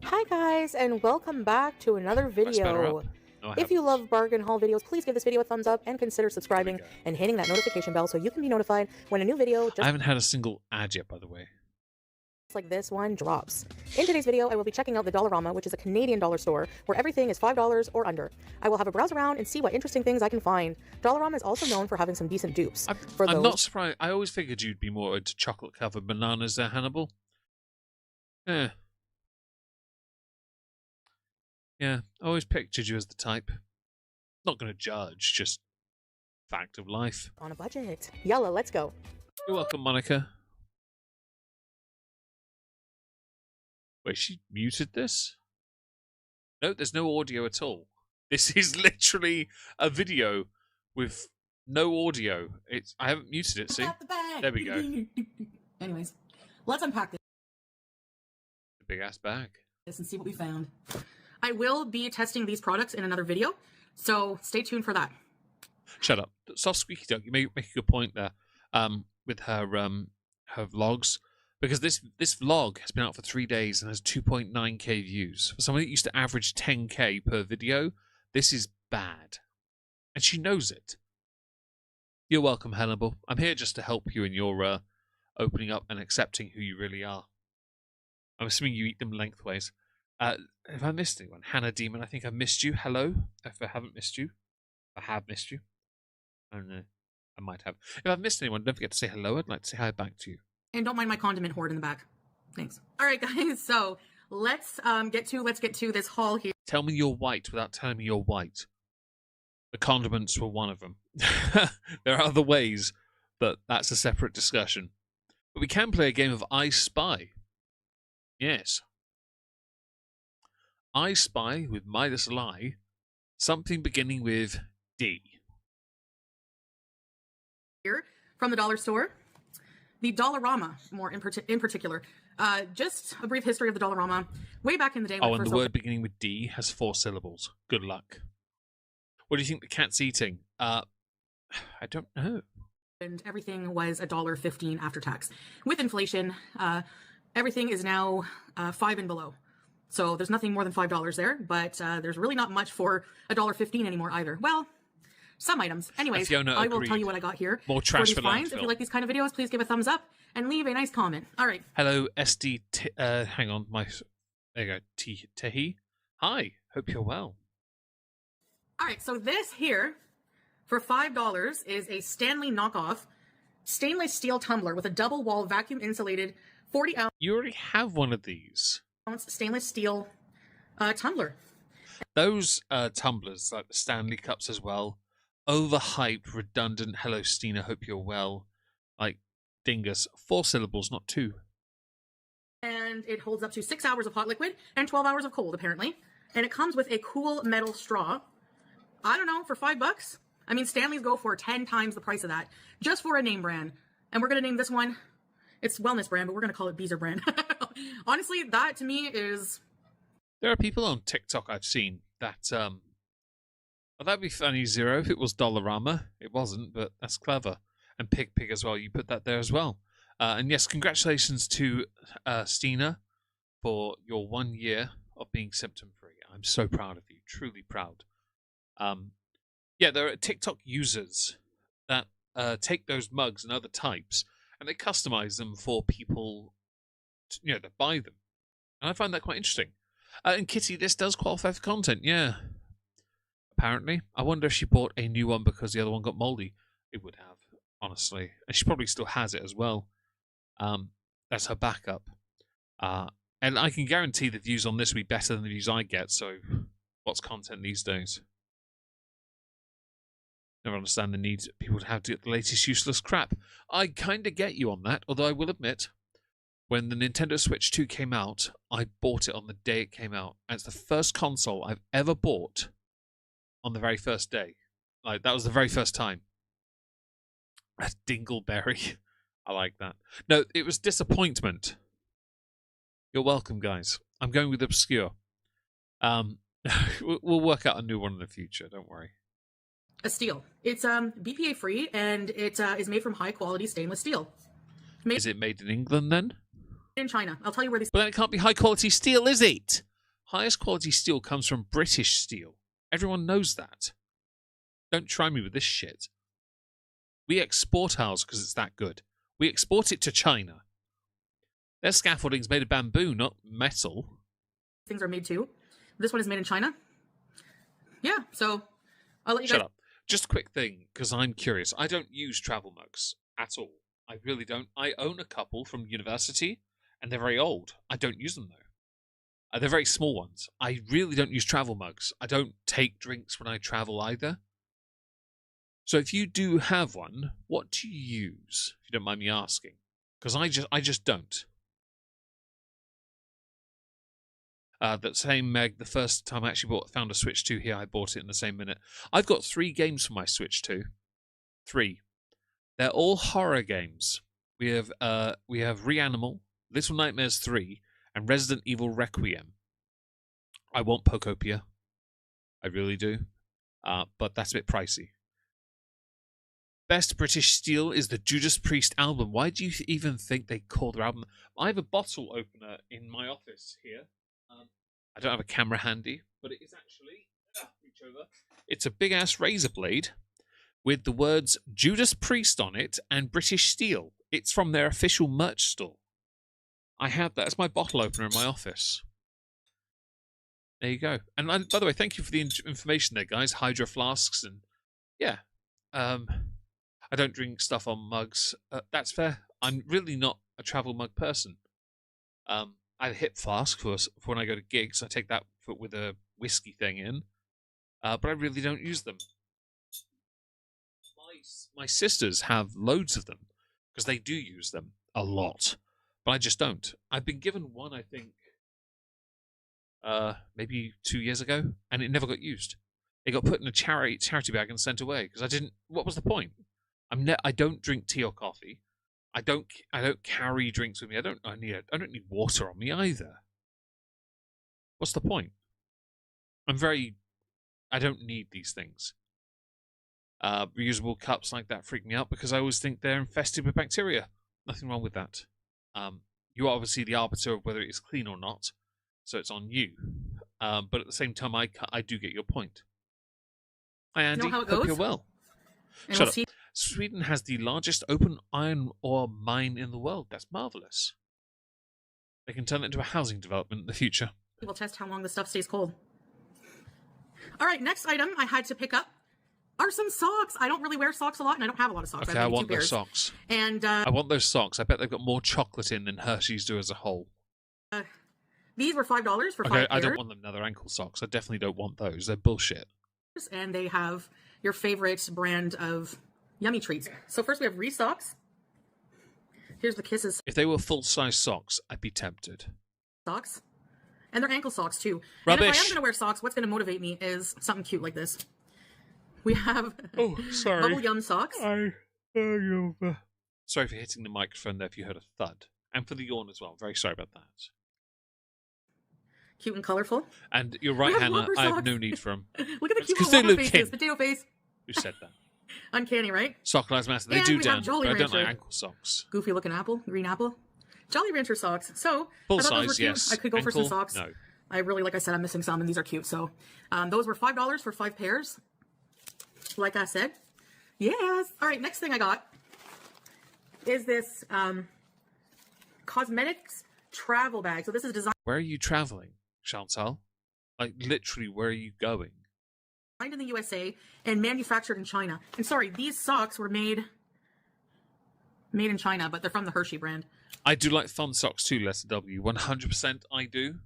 Hi guys, and welcome back to another video. No, if you love bargain haul videos, please give this video a thumbs up and consider subscribing and hitting that notification bell so you can be notified when a new video I haven't had a single ad yet, by the way. just like this one drops. In today's video, I will be checking out the Dollarama, which is a Canadian dollar store where everything is $5 or under. I will have a browse around and see what interesting things I can find. Dollarama is also known for having some decent dupes. I'm not surprised. I always figured you'd be more into chocolate-covered bananas there, Hannibal. Yeah. Yeah, I always pictured you as the type. Not going to judge, just fact of life. On a budget. Yalla, let's go. You're welcome, Monica. Wait, she muted this? No, there's no audio at all. This is literally a video with no audio. I haven't muted it, see? There we go. Anyways, let's unpack this. Big ass bag. And see what we found. I will be testing these products in another video, so stay tuned for that. Shut up. Soft squeaky duck. You make a good point there with her vlogs, because this vlog has been out for 3 days and has 2.9k views. For somebody that used to average 10k per video, this is bad. And she knows it. You're welcome, Hannibal. I'm here just to help you in your opening up and accepting who you really are. I'm assuming you eat them lengthways. If I missed anyone, Hannah Demon, I think I missed you. Hello. If I haven't missed you, I have missed you. I don't know. I might have. If I've missed anyone, don't forget to say hello. I'd like to say hi back to you. And don't mind my condiment hoard in the back. Thanks. All right, guys. So let's get to this haul here. Tell me you're white without telling me you're white. The condiments were one of them. There are other ways, but that's a separate discussion. But we can play a game of I Spy. Yes. I spy with my little eye something beginning with D. Here from the dollar store, the Dollarama, more in particular. Just a brief history of the Dollarama. Way back in the day. Oh, and the word beginning with D has 4 syllables. Good luck. What do you think the cat's eating? I don't know. And everything was $1.15 after tax. With inflation, everything is now 5 and below. So there's nothing more than $5 there, but there's really not much for $1.15 anymore either. Well, some items. Anyways, I will tell you what I got here. More trash for finds. If you like these kind of videos, please give a thumbs up and leave a nice comment. All right. Hello, SD. Hang on, there you go. Tehi. Hi. Hope you're well. All right. So this here for $5 is a Stanley knockoff stainless steel tumbler with a double wall vacuum insulated 40-ounce. You already have one of these. Stainless steel tumbler. Those tumblers, like the Stanley cups as well, overhyped, redundant. Hello, Stina. Hope you're well. Like dingus. 4 syllables, not 2. And it holds up to 6 hours of hot liquid and 12 hours of cold, apparently. And it comes with a cool metal straw. I don't know, for $5. I mean, Stanley's go for 10 times the price of that, just for a name brand. And we're gonna name this one. It's wellness brand, but we're gonna call it Beezer brand. Honestly, that to me is. There are people on TikTok I've seen that. Well, that'd be funny, Zero, if it was Dollarama. It wasn't, but that's clever. And Pig as well. You put that there as well. And yes, congratulations to Stina for your 1 year of being symptom free. I'm so proud of you, truly proud. Yeah, there are TikTok users that take those mugs and other types, and they customize them for people, that buy them. And I find that quite interesting. And Kitty, this does qualify for content, yeah. Apparently. I wonder if she bought a new one because the other one got moldy. It would have, honestly. And she probably still has it as well. That's her backup. And I can guarantee the views on this will be better than the views I get, so what's content these days? Never understand the need people to have to get the latest useless crap. I kind of get you on that, although I will admit, when the Nintendo Switch 2 came out, I bought it on the day it came out. And it's the first console I've ever bought on the very first day. Like, that was the very first time. A dingleberry. I like that. No, it was disappointment. You're welcome, guys. I'm going with obscure. We'll work out a new one in the future. Don't worry. A steel. It's BPA free and it is made from high quality stainless steel. Is it made in England then? In China. I'll tell you where these. But then it can't be high quality steel, is it? Highest quality steel comes from British steel. Everyone knows that. Don't try me with this shit. We export ours because it's that good. We export it to China. Their scaffolding's made of bamboo, not metal. Things are made too. This one is made in China. Yeah, so I'll let you Shut guys. up. Just a quick thing, because I'm curious. I don't use travel mugs at all. I really don't. I own a couple from university, and they're very old. I don't use them, though. They're very small ones. I really don't use travel mugs. I don't take drinks when I travel either. So if you do have one, what do you use, if you don't mind me asking? Because I just don't. That same Meg, the first time I actually found a Switch 2 here, I bought it in the same minute. I've got 3 games for my Switch 2. 3. They're all horror games. We have Reanimal, Little Nightmares 3, and Resident Evil Requiem. I want Pokopia. I really do. But that's a bit pricey. Best British Steel is the Judas Priest album. Why do you even think they call their album? I have a bottle opener in my office here. I don't have a camera handy, but it is actually, reach over. It's a big ass razor blade with the words Judas Priest on it and British Steel. It's from their official merch store. I have that as my bottle opener in my office. There you go. And by the way, thank you for the information there, guys. Hydro flasks and yeah. I don't drink stuff on mugs. That's fair. I'm really not a travel mug person. I have a hip flask for when I go to gigs. I take that with a whiskey thing in. But I really don't use them. My sisters have loads of them because they do use them a lot. But I just don't. I've been given one, I think, maybe 2 years ago, and it never got used. It got put in a charity bag and sent away because I didn't. What was the point? I don't drink tea or coffee. I don't carry drinks with me. I don't need water on me either. What's the point? I don't need these things. Reusable cups like that freak me out because I always think they're infested with bacteria. Nothing wrong with that. You are obviously the arbiter of whether it is clean or not, so it's on you. But at the same time, I do get your point. Hi, Andy. You know how it Hope goes? you're well. And Shut we'll up. see. Sweden has the largest open iron ore mine in the world. That's marvelous. They can turn it into a housing development in the future. We'll test how long the stuff stays cold. All right, next item I had to pick up are some socks. I don't really wear socks a lot, and I don't have a lot of socks. Okay, I I have maybe want 2 those pairs. socks. And I want those socks. I bet they've got more chocolate in than Hershey's do as a whole. these were $5 for 5 Okay, pairs. I don't want them leather ankle socks. I definitely don't want those. They're bullshit. And they have your favorite brand of yummy treats. So first we have Reese socks. Here's the Kisses If they were full-size socks, I'd be tempted. socks. And they're ankle socks too. Rubbish. And if I am going to wear socks, what's going to motivate me is something cute like this. We have Oh, sorry. Bubble Yum socks. Sorry for hitting the microphone there if you heard a thud. And for the yawn as well. Very sorry about that. Cute and colorful. And you're right, have Hannah. rubber I have socks. no need for them. Look at the It's cute 'cause little they rubber look faces. kin. Potato face. Who said that? Uncanny, right? Sock lives matter. They And do, we have Dan. Jolly But I don't like Rancher. ankle socks. Goofy looking apple. Green apple. Jolly Rancher socks. So Full I thought those were size, cute. yes. I could go for some Ankle, socks. no. I really, like I said, I'm missing some, and these are cute. So those were $5 for 5 pairs. Like I said. Yes. All right, next thing I got is this Cosmetics travel bag. So this is designed Where are you traveling, Chantal? Like, literally, where are you going? in the USA and manufactured in China. And sorry, these socks were made in China, but they're from the Hershey brand. I do like thumb socks too, Letter W. 100% I do.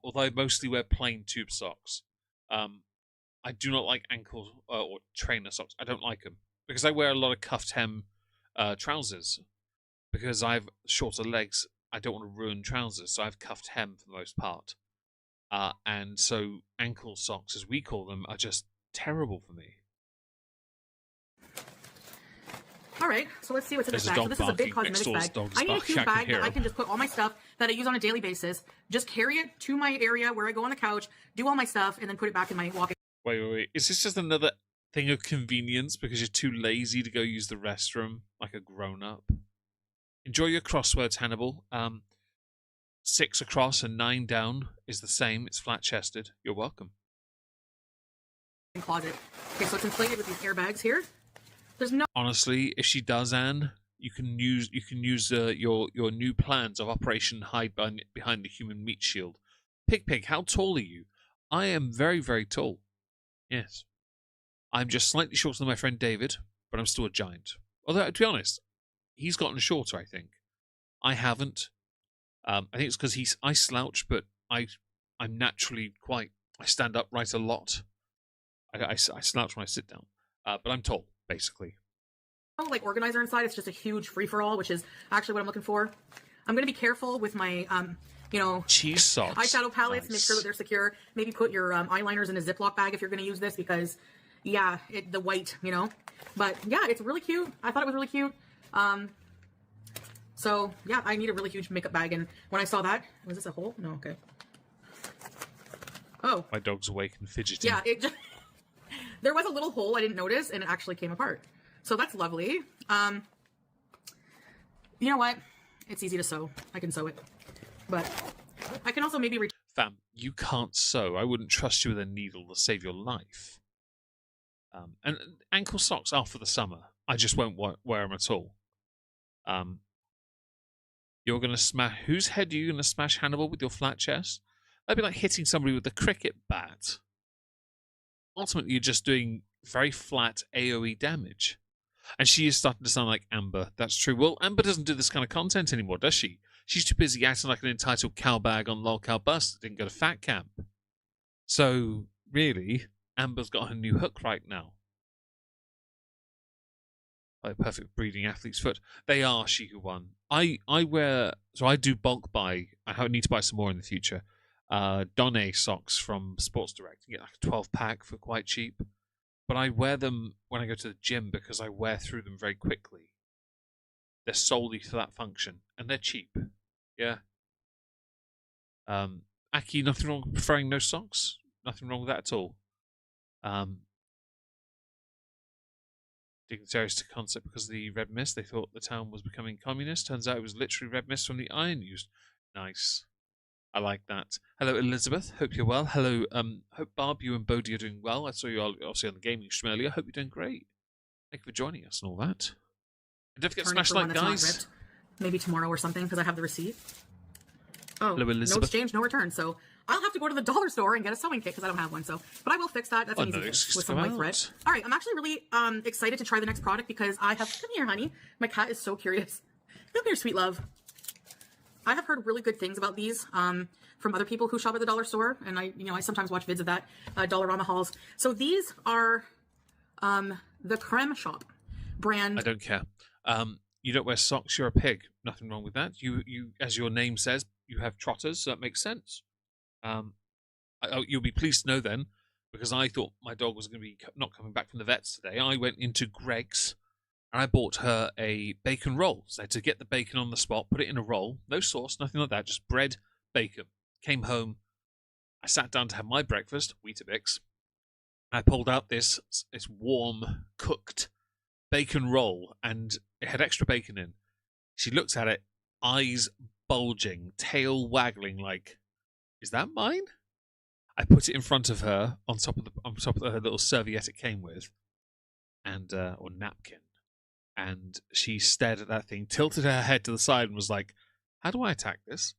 Although I mostly wear plain tube socks. I do not like ankle or trainer socks. I don't like them. Because I wear a lot of cuffed hem trousers. Because I have shorter legs, I don't want to ruin trousers. So I have cuffed hem for the most part. And so ankle socks, as we call them, are just terrible for me. All right, so let's see what's in this There's a bag. So dog this is a big barking next cosmetic door's bag. dog's I need a barking. huge I can bag hear that I him. can just put all my stuff that I use on a daily basis, just carry it to my area where I go on the couch, do all my stuff, and then put it back in my walk-in. Wait. Is this just another thing of convenience because you're too lazy to go use the restroom like a grown-up? Enjoy your crosswords, Hannibal. 6 across and 9 down is the same. It's flat-chested. You're welcome. Closet. Okay, so it's inflated with these airbags here. There's no Honestly, if she does, Anne, you can use your new plans of Operation Hide behind the human meat shield. Pig, how tall are you? I am very, very tall. Yes. I'm just slightly shorter than my friend David, but I'm still a giant. Although, to be honest, he's gotten shorter, I think. I haven't. I think it's because I slouch, but I'm naturally I stand upright a lot. I slouch when I sit down. But I'm tall, basically. like organizer inside. It's just a huge free-for-all, which is actually what I'm looking for. I'm going to be careful with my, cheese socks. eyeshadow palettes. Nice. Make sure that they're secure. Maybe put your eyeliners in a Ziploc bag if you're going to use this because, yeah, the white, But, yeah, it's really cute. I thought it was really cute. So, yeah, I need a really huge makeup bag. And when I saw that, was this a hole? No, okay. Oh. My dog's awake and fidgeting. Yeah, it just... there was a little hole I didn't notice, and it actually came apart. So that's lovely. You know what? It's easy to sew. I can sew it. But I can also maybe... Fam, you can't sew. I wouldn't trust you with a needle to save your life. And ankle socks are for the summer. I just won't wear them at all. You're going to smash... Whose head are you going to smash, Hannibal, with your flat chest? That'd be like hitting somebody with a cricket bat. Ultimately, you're just doing very flat AoE damage. And she is starting to sound like Amber. That's true. Well, Amber doesn't do this kind of content anymore, does she? She's too busy acting like an entitled cowbag on LolCow Bus that didn't go to fat camp. So, really, Amber's got her new hook right now. Like a perfect breeding athlete's foot. They are she who won. I do bulk buy. I need to buy some more in the future. Donne socks from Sports Direct. You get like a 12-pack for quite cheap. But I wear them when I go to the gym because I wear through them very quickly. They're solely for that function. And they're cheap. Yeah. Aki, nothing wrong with preferring no socks? Nothing wrong with that at all. Dignitaries to concept because of the red mist. They thought the town was becoming communist. Turns out it was literally red mist from the iron used. Nice. I like that. Hello, Elizabeth. Hope you're well. Hello, hope Barb, you and Bodhi are doing well. I saw you obviously on the gaming stream earlier. Hope you're doing great. Thank you for joining us and all that. And don't forget to smash like, guys. Maybe tomorrow or something because I have the receipt. Oh, hello, Elizabeth. No exchange, no return. So I'll have to go to the dollar store and get a sewing kit because I don't have one. So, but I will fix that. That's an easy fix with some white thread. All right, I'm actually really excited to try the next product because I have... Come here, honey. My cat is so curious. Come here, sweet love. I have heard really good things about these from other people who shop at the dollar store, and I sometimes watch vids of that Dollarama hauls. So these are the Creme Shop brand. I don't care. You don't wear socks. You're a pig. Nothing wrong with that. You, as your name says, you have trotters. So that makes sense. You'll be pleased to know then, because I thought my dog was going to be not coming back from the vets today. I went into Greg's. And I bought her a bacon roll. So I had to get the bacon on the spot, put it in a roll. No sauce, nothing like that, just bread, bacon. Came home. I sat down to have my breakfast, Weetabix. And I pulled out this warm, cooked bacon roll, and it had extra bacon in. She looks at it, eyes bulging, tail waggling like, is that mine? I put it in front of her on top of her little serviette it came with, and or napkin. And she stared at that thing, tilted her head to the side, and was like, how do I attack this?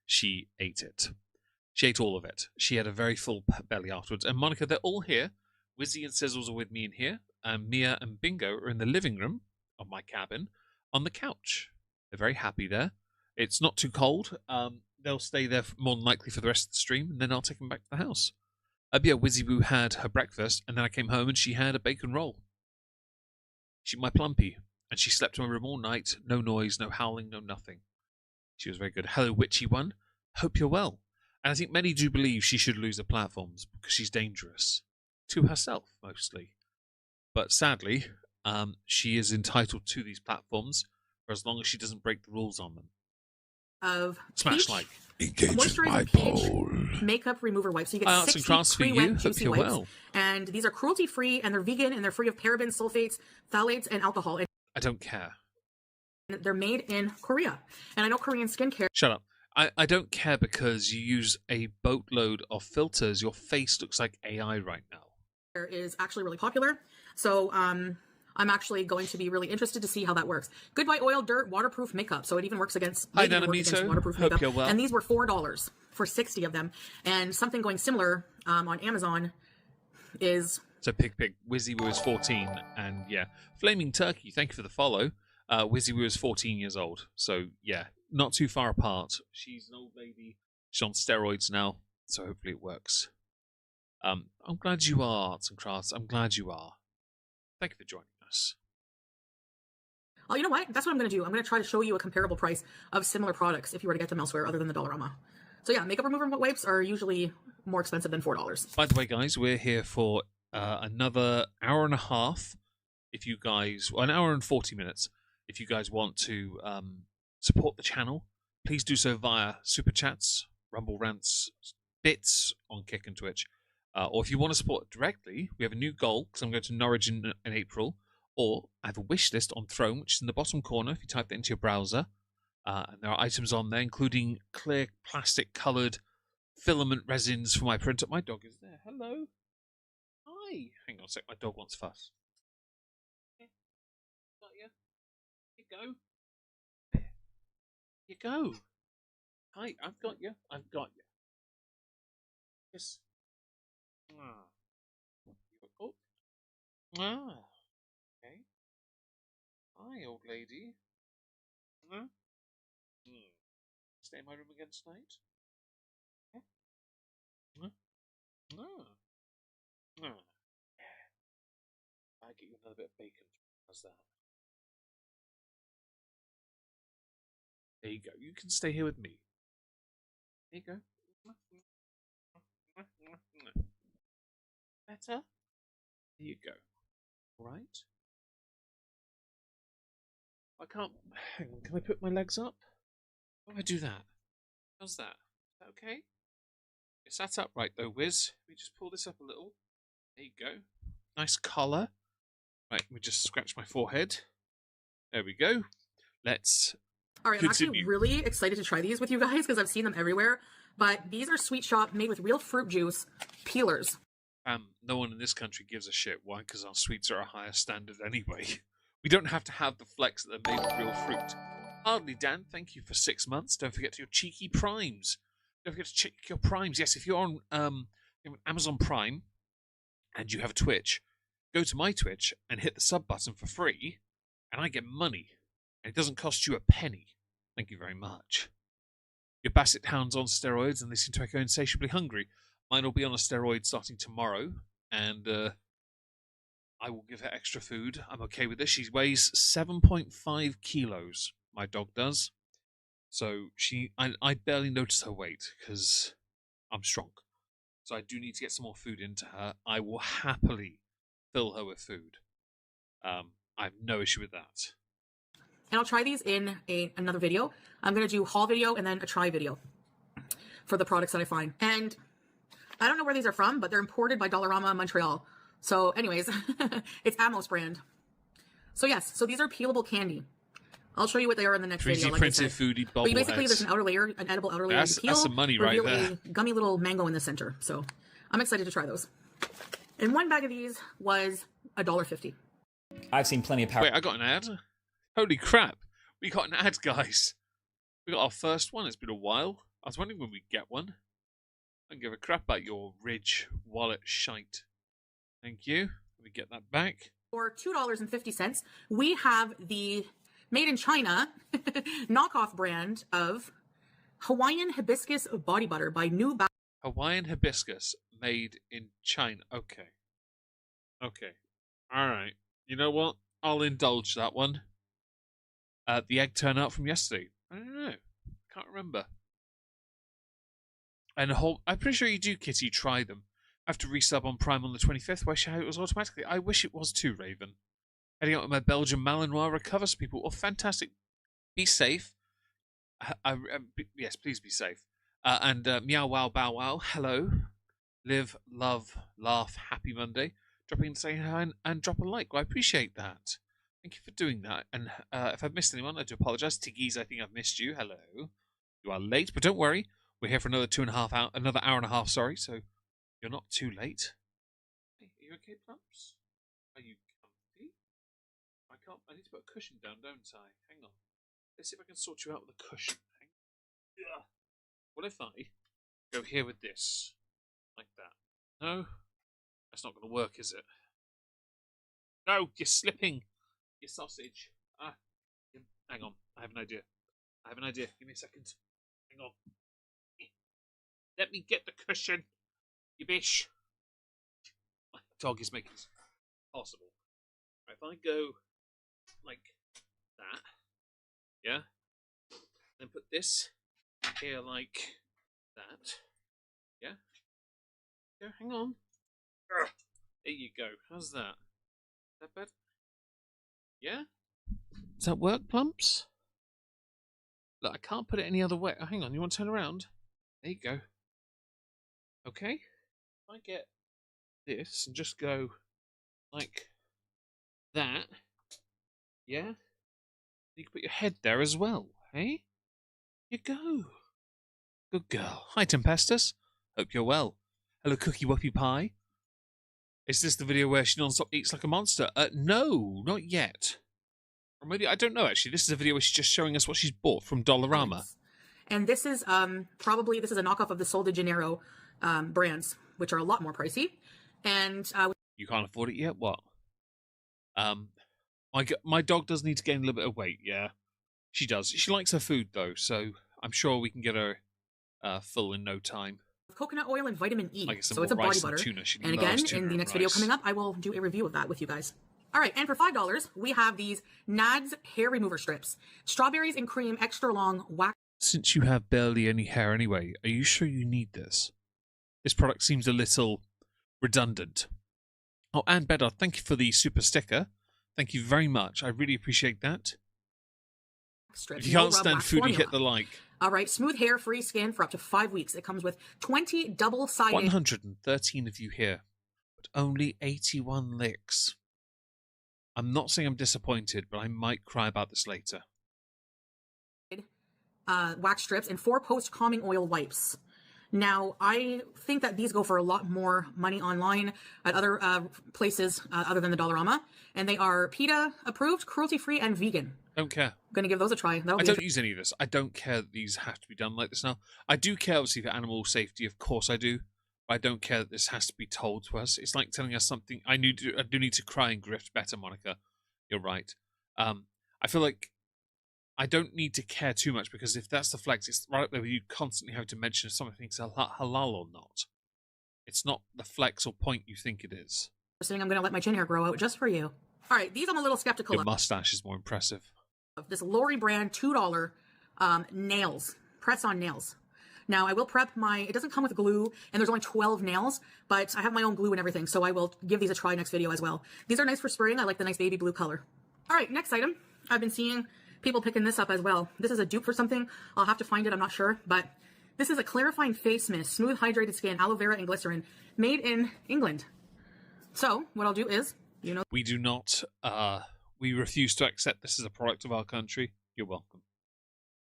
She ate it. She ate all of it. She had a very full belly afterwards. And Monica, they're all here. Wizzy and Sizzles are with me in here. And Mia and Bingo are in the living room of my cabin on the couch. They're very happy there. It's not too cold. They'll stay there more than likely for the rest of the stream, and then I'll take them back to the house. Yeah, Wizzy Boo had her breakfast, and then I came home and she had a bacon roll. She my plumpy, and she slept in my room all night. No noise, no howling, no nothing. She was very good. Hello, witchy one. Hope you're well. And I think many do believe she should lose her platforms because she's dangerous. To herself, mostly. But sadly, she is entitled to these platforms for as long as she doesn't break the rules on them. Of Smash peach, like. moisturizer peach makeup remover wipes. So you get 60 pre-wet juicy wipes. Well. And these are cruelty-free, and they're vegan, and they're free of parabens, sulfates, phthalates, and alcohol. And I don't care. they're made in Korea. And I know Korean skincare Shut up. I don't care because you use a boatload of filters. Your face looks like AI right now. is actually really popular. So I'm actually going to be really interested to see how that works. Goodbye Oil Dirt waterproof makeup. So it even works against, Hi, maybe work against waterproof Hope makeup. you're well. And these were $4 for 60 of them. And something going similar on Amazon is... So Pig Wizzy Woo is 14, and yeah, Flaming Turkey, thank you for the follow. Wizzy Woo is 14 years old, so yeah, not too far apart. She's an old lady, she's on steroids now, so hopefully it works. I'm glad you are, Arts and Crafts, I'm glad you are. Thank you for joining us. Oh, you know what? That's what I'm going to do. I'm going to try to show you a comparable price of similar products if you were to get them elsewhere other than the Dollarama. So yeah, makeup remover wipes are usually more expensive than $4. By the way, guys, we're here for another hour and a half. If you guys, well, an hour and 40 minutes. If you guys want to support the channel, please do so via Super Chats, Rumble Rants, Bits on Kick and Twitch. Or if you want to support directly, we have a new goal, because I'm going to Norwich in April. Or I have a wish list on Throne, which is in the bottom corner if you type that into your browser. And there are items on there, including clear plastic-coloured filament resins for my printer. My dog is there. Hello. Hi. Hang on a sec. My dog wants fuss. Yeah. Got you. Here you go. There. You go. Hi. I've got you. I've got you. Yes. Ah. Oh. Ah. Okay. Hi, old lady. Huh? Stay in my room again tonight? Huh? Huh? Ah. Ah. I get you another bit of bacon. How's that? There you go. You can stay here with me. There you go. Better? There you go. Alright. I can't... Hang on, can I put my legs up? How do I do that? How's that? Is that okay? It's sat up right though, Wiz. Let me just pull this up a little. There you go. Nice collar. Right, let me just scratch my forehead. There we go. Let's All right, I'm continue. actually really excited to try these with you guys because I've seen them everywhere. But these are Sweet Shop made with real fruit juice peelers. No one in this country gives a shit. Why? Because our sweets are a higher standard anyway. We don't have to have the flex that they're made with real fruit. Hardly Dan, thank you for 6 months. Don't forget your cheeky primes. Don't forget to check your primes. Yes, if you're on Amazon Prime and you have a Twitch, go to my Twitch and hit the sub button for free, and I get money. And it doesn't cost you a penny. Thank you very much. Your Basset Hound's on steroids, and they seem to go insatiably hungry. Mine will be on a steroid starting tomorrow, and I will give her extra food. I'm okay with this. She weighs 7.5 kilos. My dog does. So I barely notice her weight because I'm strong. So I do need to get some more food into her. I will happily fill her with food. I have no issue with that. And I'll try these in another video. I'm going to do haul video and then a try video for the products that I find. And I don't know where these are from, but they're imported by Dollarama Montreal. So anyways, it's Amos brand. So yes, so these are peelable candy. I'll show you what they are in the next video. Like printed Foodie but basically, there's an outer layer, an edible outer layer. That's some money right there. A gummy little mango in the center. So I'm excited to try those. And one bag of these was $1.50. I've seen plenty of power. Wait, I got an ad. Holy crap! We got an ad, guys. We got our first one. It's been a while. I was wondering when we'd get one. I don't give a crap about your Ridge wallet shite. Thank you. Let me get that back. For $2.50, we have the made in China knockoff brand of Hawaiian Hibiscus Body Butter by New Balance. Hawaiian Hibiscus made in China. Okay. Okay. Alright. You know what? I'll indulge that one. The egg turnout from yesterday. I don't know. Can't remember. And I'm pretty sure you do, Kitty, try them. I have to resub on Prime on the 25th. Wish it was automatically. I wish it was too, Raven. Heading out with my Belgian Malinois recovers people. Oh, fantastic. Be safe. Yes, please be safe. And meow, wow, bow, wow. Hello. Live, love, laugh. Happy Monday. Drop in, say hi, and drop a like. Well, I appreciate that. Thank you for doing that. And if I've missed anyone, I do apologize. Tiggies, I think I've missed you. Hello. You are late, but don't worry. We're here for another 2.5 hours, another hour and a half, sorry. So you're not too late. Hey, are you okay, Plumps? Are you comfy? I need to put a cushion down, don't I? Hang on. Let's see if I can sort you out with a cushion. Ugh. What if I go here with this? Like that. No? That's not going to work, is it? No, you're slipping. You sausage. Hang on. I have an idea. Give me a second. Hang on. Let me get the cushion. You bish. My dog is making this possible. If I go like that, yeah, then put this here like that, yeah. Yeah, hang on. There you go. How's that? Is that better? Yeah. Does that work, Plumps? Look, I can't put it any other way. Oh, hang on. You want to turn around? There you go. Okay. If I get this and just go like that, yeah. You can put your head there as well, hey? You go. Good girl. Hi, Tempestus. Hope you're well. Hello, Cookie Whoopie Pie. Is this the video where she non-stop eats like a monster? No, not yet. Or maybe, I don't know, actually. This is a video where she's just showing us what she's bought from Dollarama. And this is probably, this is a knockoff of the Sol de Janeiro brands, which are a lot more pricey. And you can't afford it yet? What? My dog does need to gain a little bit of weight, yeah. She does. She likes her food, though, so I'm sure we can get her full in no time. Coconut oil and vitamin E. So it's a body butter. Tuna. And again, in the next video coming up, I will do a review of that with you guys. All right, and for $5, we have these Nads hair remover strips. Strawberries and cream, extra long, wax. Since you have barely any hair anyway, are you sure you need this? This product seems a little redundant. Oh, and Bedard, thank you for the super sticker. Thank you very much. I really appreciate that. If you can't stand Foodie, hit the like. All right, smooth hair, free skin for up to 5 weeks. It comes with 20 double-sided... 113 of you here, but only 81 licks. I'm not saying I'm disappointed, but I might cry about this later. Wax strips and 4 post-calming oil wipes. Now, I think that these go for a lot more money online at other places other than the Dollarama. And they are PETA approved, cruelty-free, and vegan. Don't care. I'm going to give those a try. I don't use any of this. I don't care that these have to be done like this now. I do care, obviously, for animal safety. Of course I do. But I don't care that this has to be told to us. It's like telling us something. I do need to cry and grift better, Monica. You're right. I feel like I don't need to care too much, because if that's the flex, it's right up there where you constantly have to mention if something's halal or not. It's not the flex or point you think it is. I'm going to let my chin hair grow out just for you. All right, these I'm a little skeptical Your of. mustache is more impressive. This Lori brand $2 nails, press-on nails. Now, I will prep it doesn't come with glue, and there's only 12 nails, but I have my own glue and everything, so I will give these a try next video as well. These are nice for spring. I like the nice baby blue color. All right, next item. I've been seeing people picking this up as well. This is a dupe for something. I'll have to find it. I'm not sure, but this is a clarifying face mist, smooth hydrated skin, aloe vera and glycerin, made in England. So what I'll do is, we do not, we refuse to accept this as a product of our country. You're welcome.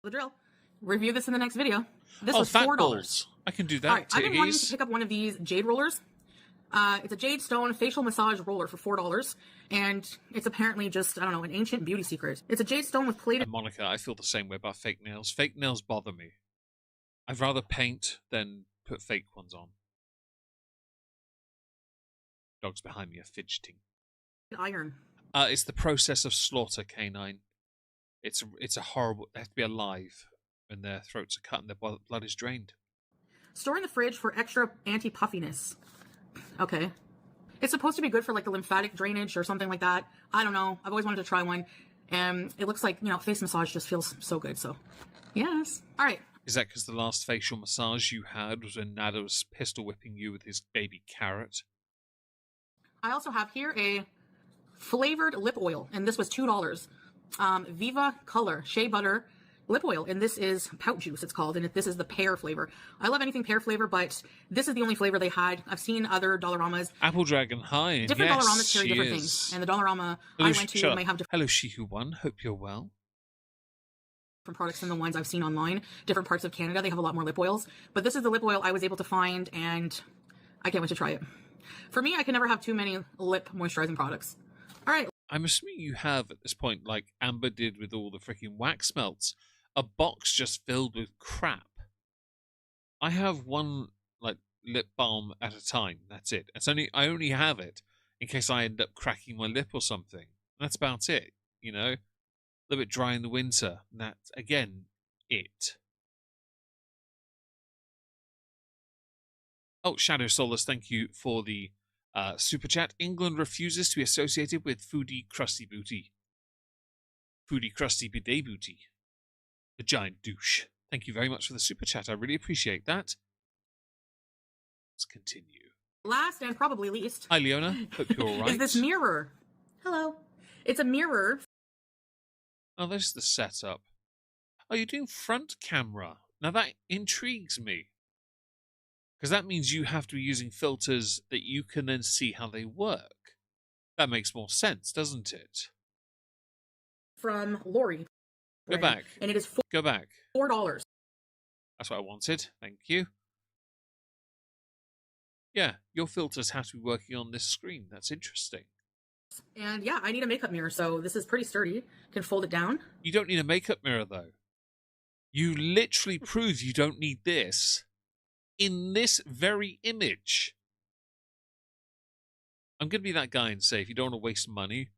The drill. Review this in the next video. This was fat $4. balls. I can do that. All right, I've been wanting to pick up one of these jade rollers. It's a jade stone facial massage roller for $4, and it's apparently just, I don't know, an ancient beauty secret. It's a jade stone with plated... Monica, I feel the same way about fake nails. Fake nails bother me. I'd rather paint than put fake ones on. Dogs behind me are fidgeting. Iron. It's the process of slaughter, canine. It's a horrible... They have to be alive when their throats are cut and their blood is drained. Store in the fridge for extra anti-puffiness. Okay. It's supposed to be good for like the lymphatic drainage or something like that. I don't know. I've always wanted to try one. And it looks like, face massage just feels so good. So, yes. All right. Is that because the last facial massage you had was when Nada was pistol whipping you with his baby carrot? I also have here a flavored lip oil, and this was $2. Viva Color Shea Butter lip oil, and this is Pout Juice, it's called, and this is the pear flavor. I love anything pear flavor, but this is the only flavor they had. I've seen other Dollaramas. Apple Dragon, hi. Different Yes, Dollaramas carry she different is. things, and the Dollarama Hello, I went shut to up. may have Hello, she who won. Hope you're well. different products than the ones I've seen online. Different parts of Canada, they have a lot more lip oils, but this is the lip oil I was able to find, and I can't wait to try it. For me, I can never have too many lip moisturizing products. All right. I'm assuming you have at this point, like Amber did with all the freaking wax melts, a box just filled with crap. I have one like lip balm at a time. That's it. I only have it in case I end up cracking my lip or something. That's about it. You know, a little bit dry in the winter. And that's again it. Oh, Shadow Solace, thank you for the super chat. England refuses to be associated with Foodie Crusty Booty. Foodie Crusty Bidet Booty. The giant douche. Thank you very much for the super chat. I really appreciate that. Let's continue. Last and probably least. Hi, Leona. Hope you're all right. Is this mirror. Hello. It's a mirror. Oh, there's the setup. Oh, you're doing front camera. Now that intrigues me. Because that means you have to be using filters that you can then see how they work. That makes more sense, doesn't it? From Lori. Go back. And it is Go back. $4. That's what I wanted. Thank you. Yeah, your filters have to be working on this screen. That's interesting. And yeah, I need a makeup mirror, so this is pretty sturdy. Can fold it down. You don't need a makeup mirror, though. You literally prove you don't need this in this very image. I'm going to be that guy and say, if you don't want to waste money,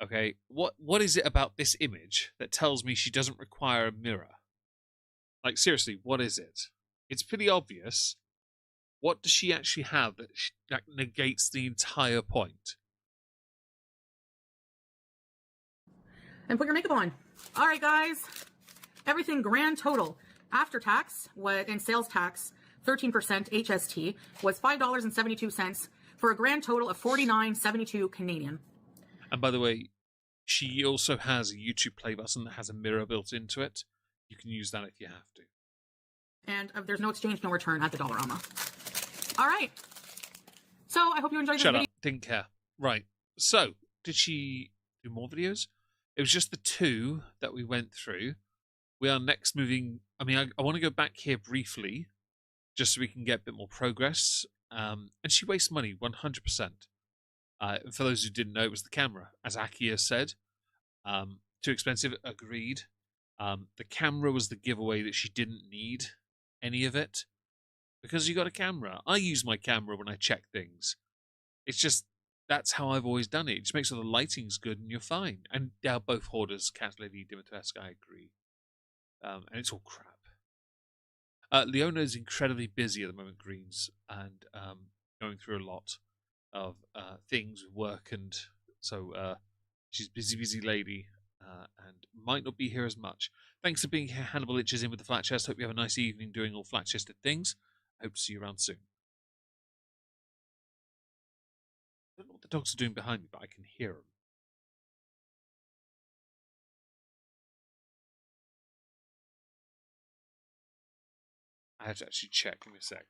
okay, what is it about this image that tells me she doesn't require a mirror? Like, seriously, what is it? It's pretty obvious. What does she actually have that negates the entire point? And put your makeup on. All right, guys. Everything grand total after tax and sales tax, 13% HST, was $5.72 for a grand total of $49.72 Canadian. And by the way, she also has a YouTube play button that has a mirror built into it. You can use that if you have to. And there's no exchange, no return at the Dollarama. All right. So I hope you enjoyed this Shut video. up. Didn't care. Right. So, did she do more videos? It was just the two that we went through. We are next moving. I mean, I want to go back here briefly, just so we can get a bit more progress. And she wastes money, 100%. For those who didn't know, it was the camera. As Akia said, too expensive, agreed. The camera was the giveaway that she didn't need any of it. Because you got a camera. I use my camera when I check things. It's just, that's how I've always done it. It just makes sure the lighting's good and you're fine. And they are both hoarders, Cat Lady, Dimitrescu, I agree. And it's all crap. Leona is incredibly busy at the moment, Greens, and going through a lot of things with work, and so she's a busy lady and might not be here as much. Thanks for being here. Hannibal Itches in with the flat chest. Hope you have a nice evening doing all flat chested things. Hope to see you around soon. I don't know what the dogs are doing behind me, but I can hear them. I have to actually check. Give me a sec.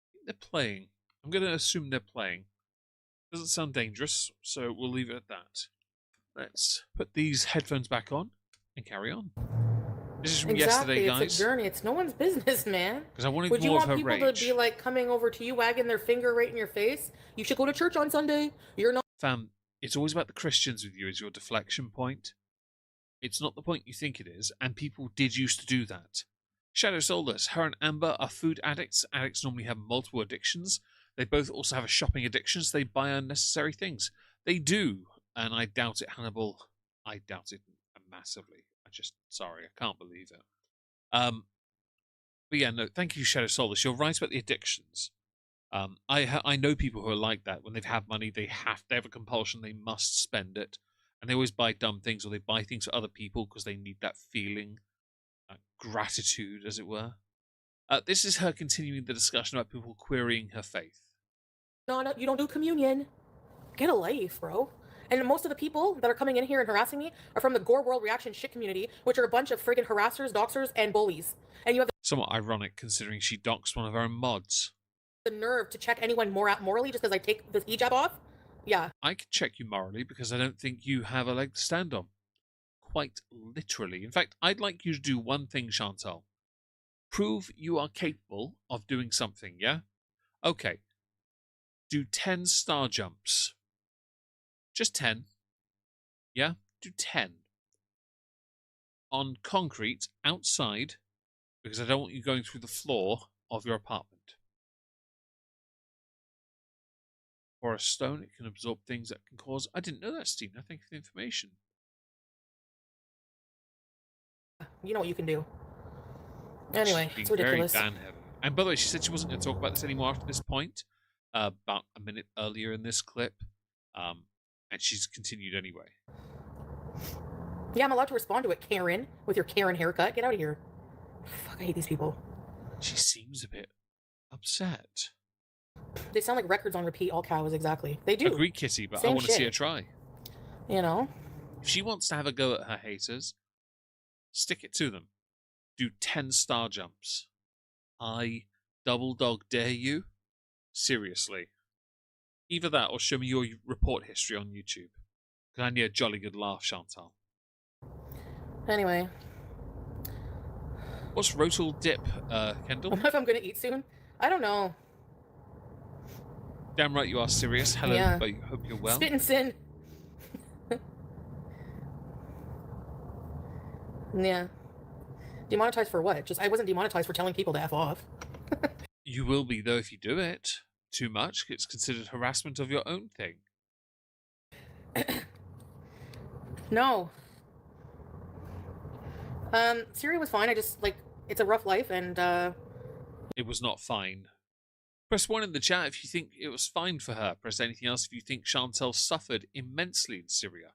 I think they're playing. I'm going to assume they're playing. Doesn't sound dangerous, so we'll leave it at that. Let's put these headphones back on and carry on. This is from yesterday, guys. It's a journey. It's no one's business, man. Because I wanted Would you more want of her people rage. to be like coming over to you, wagging their finger right in your face? You should go to church on Sunday. You're not. Fam, it's always about the Christians with you as your deflection point. It's not the point you think it is, and people did used to do that. Shadow Soulless, her and Amber are food addicts. Addicts normally have multiple addictions. They both also have a shopping addiction, so they buy unnecessary things. They do, and I doubt it, Hannibal. I doubt it massively. Sorry, I can't believe it. But yeah, no, thank you, Shadow Soulless. You're right about the addictions. I know people who are like that. When they've had money, they have a compulsion. They must spend it. And they always buy dumb things, or they buy things for other people because they need that feeling, gratitude, as it were. This is her continuing the discussion about people querying her faith. No, you don't do communion. Get a life, bro. And most of the people that are coming in here and harassing me are from the Gore World Reaction shit community, which are a bunch of friggin' harassers, doxers, and bullies. And you have Somewhat ironic considering she doxed one of her own mods. the nerve to check anyone morally just because I take the hijab off? Yeah. I can check you morally because I don't think you have a leg to stand on. Quite literally. In fact, I'd like you to do one thing, Chantal. Prove you are capable of doing something, yeah? Okay. Do 10 star jumps. Just 10. Yeah? Do 10. On concrete, outside, because I don't want you going through the floor of your apartment. For a stone, it can absorb things that can cause... I didn't know that, Stina. Thank you for the information. You know what you can do. Anyway, She's it's being ridiculous. very ban-heavy. And by the way, she said she wasn't going to talk about this anymore after this point. About a minute earlier in this clip. And she's continued anyway. Yeah, I'm allowed to respond to it, Karen, with your Karen haircut. Get out of here. Fuck, I hate these people. She seems a bit upset. They sound like records on repeat, all cows, exactly. They do. Agree, Kitty, but I Same want to see shit. her try. You know? If she wants to have a go at her haters, stick it to them. Do 10 star jumps. I double dog dare you. Seriously. Either that or show me your report history on YouTube. Because I need a jolly good laugh, Chantal. Anyway. What's Rotal Dip, Kendall? If I'm gonna eat soon? I don't know. Damn right you are serious. Hello, Yeah. but hope you're well. Spit and sin. Yeah. Demonetized for what? Just I wasn't demonetized for telling people to F off. You will be, though, if you do it too much. It's considered harassment of your own thing. No. Syria was fine. I just, like, it's a rough life, and, It was not fine. Press 1 in the chat if you think it was fine for her. Press anything else if you think Chantal suffered immensely in Syria.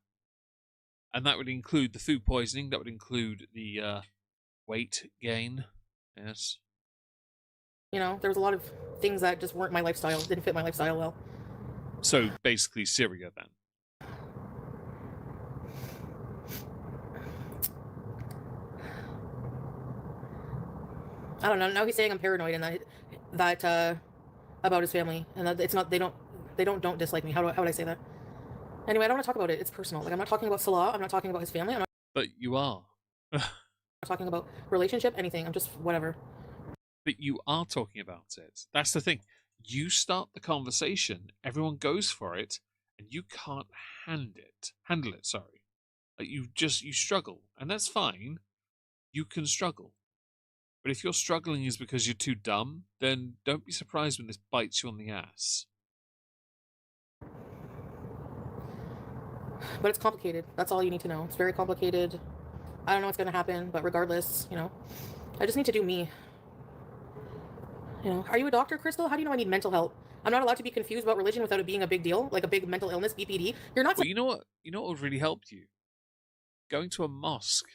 And that would include the food poisoning. That would include the weight gain. Yes. you know, there was a lot of things that just weren't my lifestyle, didn't fit my lifestyle well. So basically Syria then. I don't know. Now he's saying I'm paranoid and that about his family, and that it's not. They don't dislike me. How would I say that? Anyway, I don't want to talk about it. It's personal. Like I'm not talking about Salah. I'm not talking about his family. I'm not But you are. talking about relationship. Anything. I'm just whatever. But you are talking about it. That's the thing. You start the conversation, everyone goes for it, and you can't handle it, sorry. Like you struggle, and that's fine. You can struggle. But if your struggling is because you're too dumb, then don't be surprised when this bites you on the ass. But it's complicated. That's all you need to know. It's very complicated. I don't know what's going to happen, but regardless, you know, I just need to do me. You know, are you a doctor, Crystal? How do you know I need mental help? I'm not allowed to be confused about religion without it being a big deal, like a big mental illness, BPD. You're not. Well, you know what? You know what would really help you? Going to a mosque,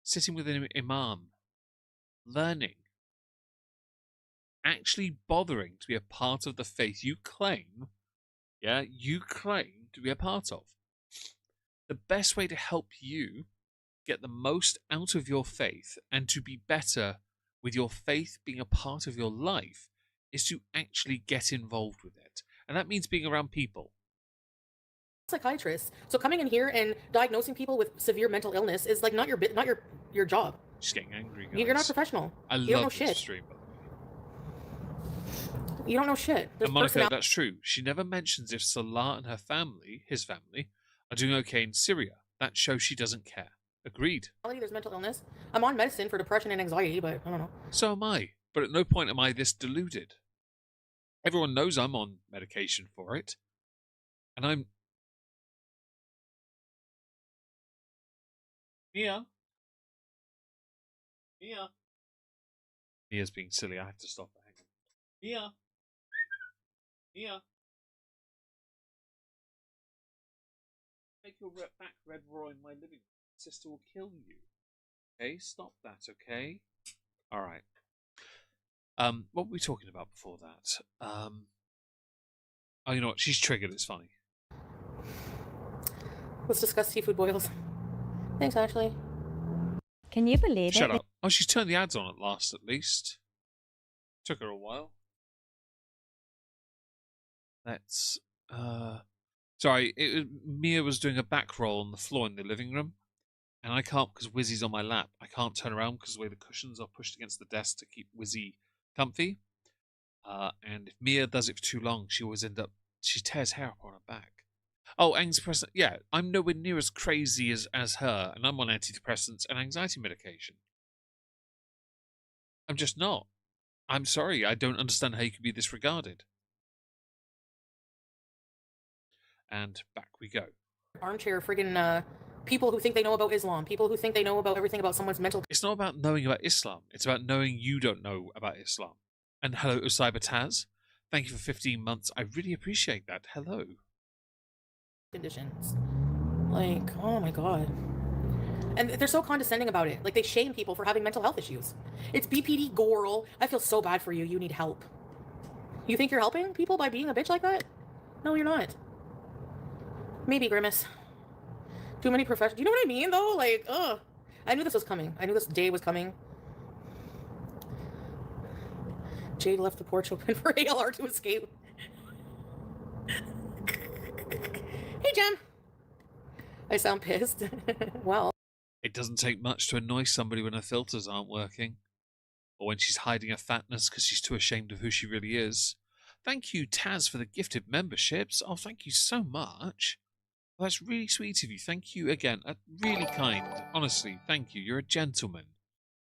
sitting with an imam, learning, actually bothering to be a part of the faith you claim, you claim to be a part of. The best way to help you get the most out of your faith and to be better with your faith being a part of your life is to actually get involved with it. And that means being around people. Psychiatrist. So coming in here and diagnosing people with severe mental illness is like not your job. Just getting angry, guys. You're not professional. I You don't know love this shit. stream, by the way. You don't know shit. There's And Monica, personality. that's true. She never mentions if Salah and her family, his family, are doing okay in Syria. That shows she doesn't care. Agreed. There's mental illness. I'm on medicine for depression and anxiety, but I don't know. So am I. But at no point am I this deluded. Everyone knows I'm on medication for it. And I'm... Mia? Mia's being silly. I have to stop her. Hang on. Mia? Make your back red raw in my living room. Sister will kill you. Okay, stop that, okay? Alright. What were we talking about before that? Oh, you know what? She's triggered. It's funny. Let's discuss seafood boils. Thanks, Ashley. Can you believe Shut it? up. Oh, she's turned the ads on at last, at least. Took her a while. Let's, sorry, Mia was doing a back roll on the floor in the living room, and I can't, because Wizzy's on my lap. I can't turn around because the way the cushions are pushed against the desk to keep Wizzy comfy. And if Mia does it for too long, she tears hair up on her back. Oh, antidepressant. Yeah, I'm nowhere near as crazy as her, and I'm on antidepressants and anxiety medication. I'm just not. I'm sorry, I don't understand how you can be disregarded. And back we go. Armchair friggin' people who think they know about Islam, people who think they know about everything about someone's mental. It's not about knowing about Islam. It's about knowing you don't know about Islam. And hello, Usaiba Taz. Thank you for 15 months. I really appreciate that. Hello. Conditions. Like, oh my god. And they're so condescending about it. Like, they shame people for having mental health issues. It's BPD, girl. I feel so bad for you. You need help. You think you're helping people by being a bitch like that? No, you're not. Maybe, Grimace. Too many professionals. Do you know what I mean, though? Like, ugh. I knew this was coming. I knew this day was coming. Jade left the porch open for ALR to escape. Hey, Jen. I sound pissed. Well. It doesn't take much to annoy somebody when her filters aren't working. Or when she's hiding her fatness because she's too ashamed of who she really is. Thank you, Taz, for the gifted memberships. Oh, thank you so much. Well, that's really sweet of you. Thank you again. Really kind. Honestly, thank you. You're a gentleman.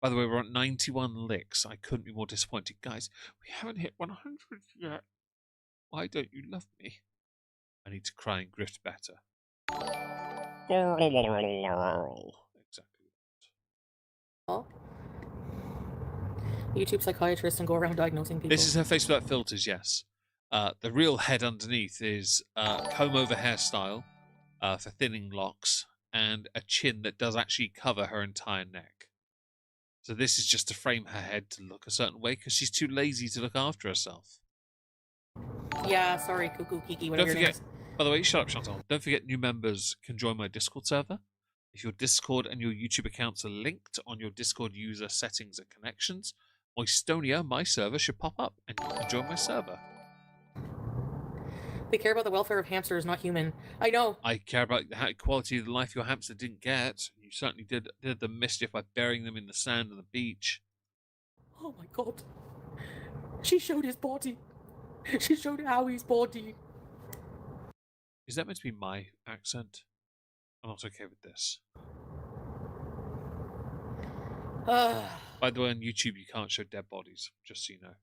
By the way, we're at 91 licks. I couldn't be more disappointed. Guys, we haven't hit 100 yet. Why don't you love me? I need to cry and grift better. Exactly. YouTube psychiatrist and go around diagnosing people. This is her face without filters, yes. The real head underneath is comb over hairstyle for thinning locks and a chin that does actually cover her entire neck. So this is just to frame her head to look a certain way because she's too lazy to look after herself. Yeah, sorry, Cuckoo Kiki, whatever Don't your name forget, is. by the way, shut up, Chantal. Don't forget new members can join my Discord server. If your Discord and your YouTube accounts are linked on your Discord user settings and connections, Moistonia, my server, should pop up and you can join my server. They care about the welfare of hamsters, not human. I know. I care about the quality of the life your hamster didn't get. You certainly did the mischief by burying them in the sand on the beach. Oh my god. She showed his body. She showed Howie's body. Is that meant to be my accent? I'm not okay with this. By the way, on YouTube, you can't show dead bodies, just so you know.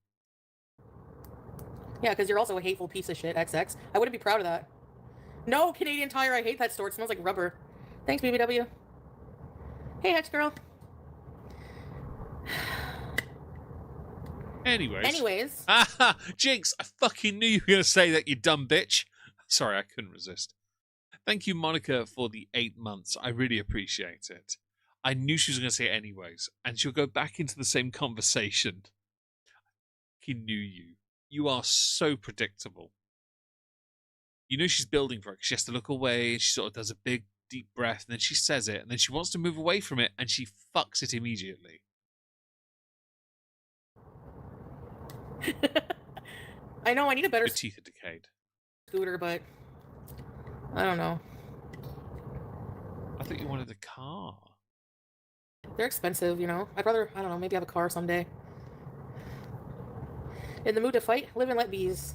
Yeah, because you're also a hateful piece of shit, XX. I wouldn't be proud of that. No, Canadian Tire, I hate that store. It smells like rubber. Thanks, BBW. Hey, Hex Girl. Anyways. Aha! Jinx, I fucking knew you were going to say that, you dumb bitch. Sorry, I couldn't resist. Thank you, Monica, for the 8 months. I really appreciate it. I knew she was going to say it anyways, and she'll go back into the same conversation. He knew you. You are so predictable. You know she's building for it. She has to look away, and she sort of does a big, deep breath, and then she says it, and then she wants to move away from it, and she fucks it immediately. I know, I need a better Your teeth are decayed. scooter, but I don't know. I thought you wanted a car. They're expensive, you know. I'd rather, I don't know, maybe have a car someday. In the mood to fight? Live and let bees.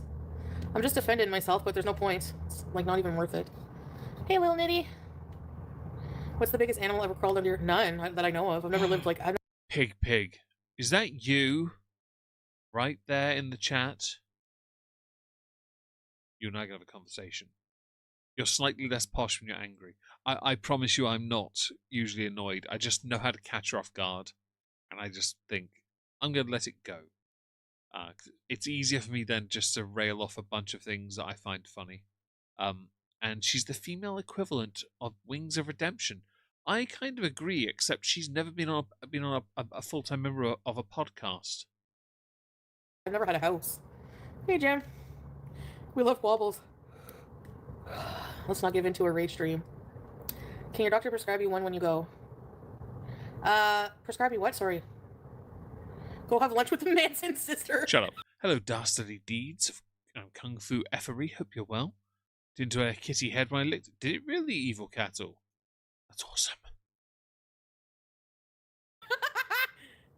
I'm just defending myself, but there's no point. It's, like, not even worth it. Hey, little nitty. What's the biggest animal ever crawled under your... None that I know of. I've never lived, like... Pig. Is that you? Right there in the chat? You and I can have a conversation. You're slightly less posh when you're angry. I promise you I'm not usually annoyed. I just know how to catch her off guard. And I just think, I'm going to let it go. It's easier for me then just to rail off a bunch of things that I find funny. And she's the female equivalent of Wings of Redemption. I kind of agree, except she's never been on a full-time member of a podcast. I've never had a house. Hey, Jim. We love wobbles. Let's not give into a rage stream. Can your doctor prescribe you one when you go? Prescribe you what? Sorry. Go have lunch with the Manson sister. Shut up. Hello, dastardly deeds of Kung Fu effery. Hope you're well. Didn't wear a kitty head when I licked it. Did it really, evil cattle? That's awesome.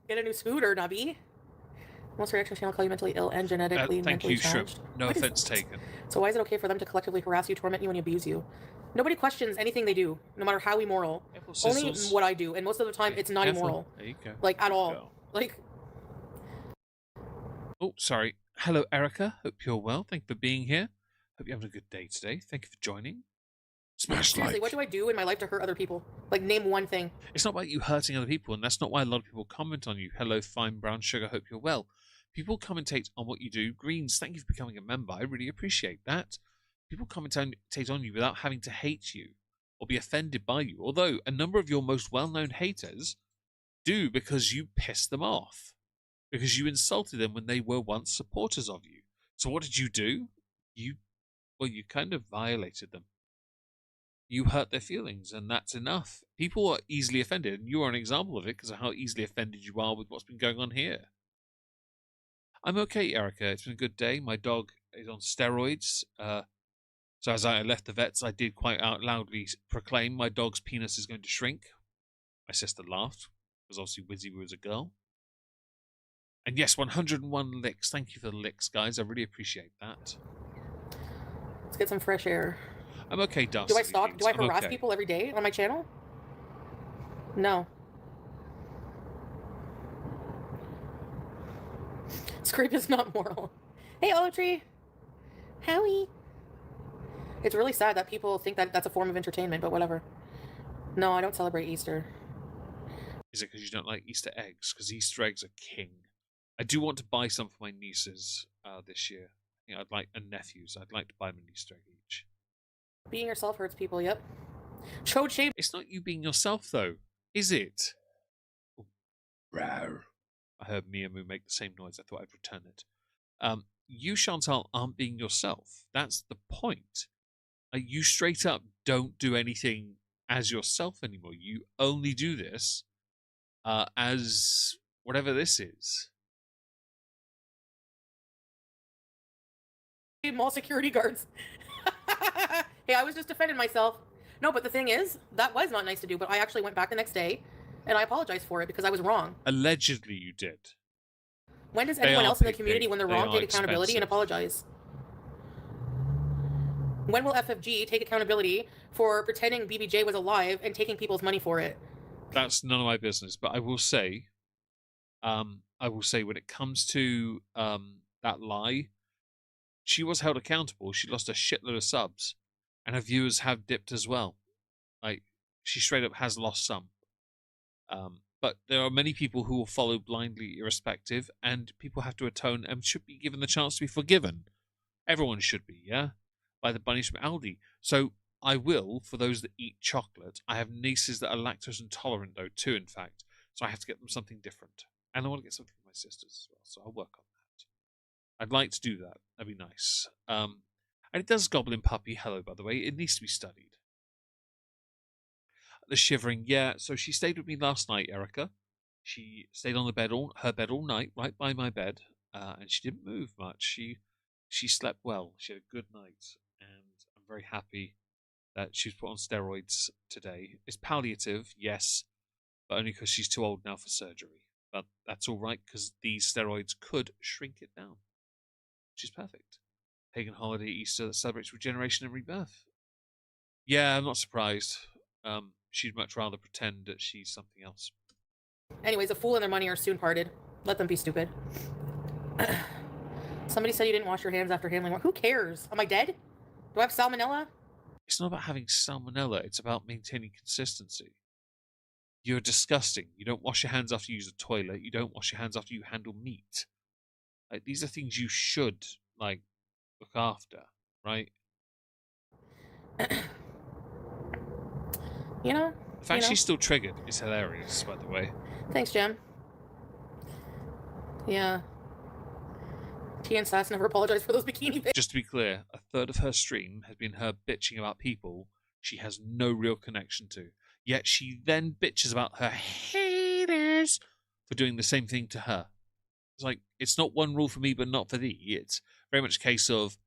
Get a new scooter, Nubby. Most reaction channel call you mentally ill and genetically Thank mentally you, Shrimp. challenged. No What is offense that? taken. So why is it okay for them to collectively harass you, torment you, and abuse you? Nobody questions anything they do, no matter how immoral. Careful, Only Sissels. what I do, and most of the time it's not Careful. immoral. There you go. Like, at Good all. girl. Like, Oh, sorry. Hello, Erica. Hope you're well. Thank you for being here. Hope you're having a good day today. Thank you for joining. Smash seriously, like. what do I do in my life to hurt other people? Like, name one thing. It's not about you hurting other people, and that's not why a lot of people comment on you. Hello, fine brown sugar. Hope you're well. People commentate on what you do. Greens, thank you for becoming a member. I really appreciate that. People commentate on you without having to hate you or be offended by you, although a number of your most well-known haters do because you pissed them off, because you insulted them when they were once supporters of you. So what did you do? You kind of violated them. You hurt their feelings, and that's enough. People are easily offended, and you are an example of it because of how easily offended you are with what's been going on here. I'm okay, Erica. It's been a good day. My dog is on steroids. So as I left the vets, I did quite out loudly proclaim my dog's penis is going to shrink. My sister laughed, because obviously Wizzy was a girl. And yes, 101 licks. Thank you for the licks, guys. I really appreciate that. Let's get some fresh air. I'm okay, Dusty. Do I stalk? Do I I'm harass okay. people every day on my channel? No. Scrape is not moral. Hey, Olive Tree. Howie. It's really sad that people think that that's a form of entertainment, but whatever. No, I don't celebrate Easter. Is it because you don't like Easter eggs? Because Easter eggs are king. I do want to buy some for my nieces this year. You know, I'd like, and nephews. I'd like to buy them an Easter egg each. Being yourself hurts people, yep. Chode shame. It's not you being yourself, though, is it? Oh, rawr. I heard Mia Moo make the same noise. I thought I'd return it. You, Chantal, aren't being yourself. That's the point. You straight up don't do anything as yourself anymore. You only do this as whatever this is. Mall security guards. Hey, I was just defending myself. No, but the thing is, that was not nice to do, but I actually went back the next day and I apologized for it because I was wrong. Allegedly, you did. When does They anyone are else in the big, community, big. when they're They wrong, are take accountability and expensive. apologize? When will FFG take accountability for pretending BBJ was alive and taking people's money for it? That's none of my business. But I will say, when it comes to that lie, she was held accountable. She lost a shitload of subs, and her viewers have dipped as well. Like, she straight up has lost some. But there are many people who will follow blindly irrespective, and people have to atone and should be given the chance to be forgiven. Everyone should be, yeah? By the bunnies from Aldi. So I will, for those that eat chocolate, I have nieces that are lactose intolerant, though, too, in fact. So I have to get them something different. And I want to get something for my sisters as well, so I'll work on that. I'd like to do that. That'd be nice. And it does Goblin Puppy. Hello, by the way. It needs to be studied. The shivering, yeah. So she stayed with me last night, Erica. She stayed on her bed all night, right by my bed, and she didn't move much. She slept well. She had a good night, and I'm very happy that she was put on steroids today. It's palliative, yes, but only because she's too old now for surgery. But that's all right, because these steroids could shrink it down, which is perfect. Pagan holiday Easter that celebrates regeneration and rebirth. Yeah, I'm not surprised. She'd much rather pretend that she's something else. Anyways, a fool and their money are soon parted. Let them be stupid. Somebody said you didn't wash your hands after handling. Who cares? Am I dead? Do I have salmonella? It's not about having salmonella. It's about maintaining consistency. You're disgusting. You don't wash your hands after you use the toilet. You don't wash your hands after you handle meat. Like, these are things you should, like, look after, right? You know? The fact she's still triggered is hilarious, by the way. Thanks, Jem. Yeah. Tian Sass never apologized for those bikini pics. Just to be clear, a third of her stream has been her bitching about people she has no real connection to. Yet she then bitches about her haters for doing the same thing to her. It's like, it's not one rule for me, but not for thee. It's very much a case of,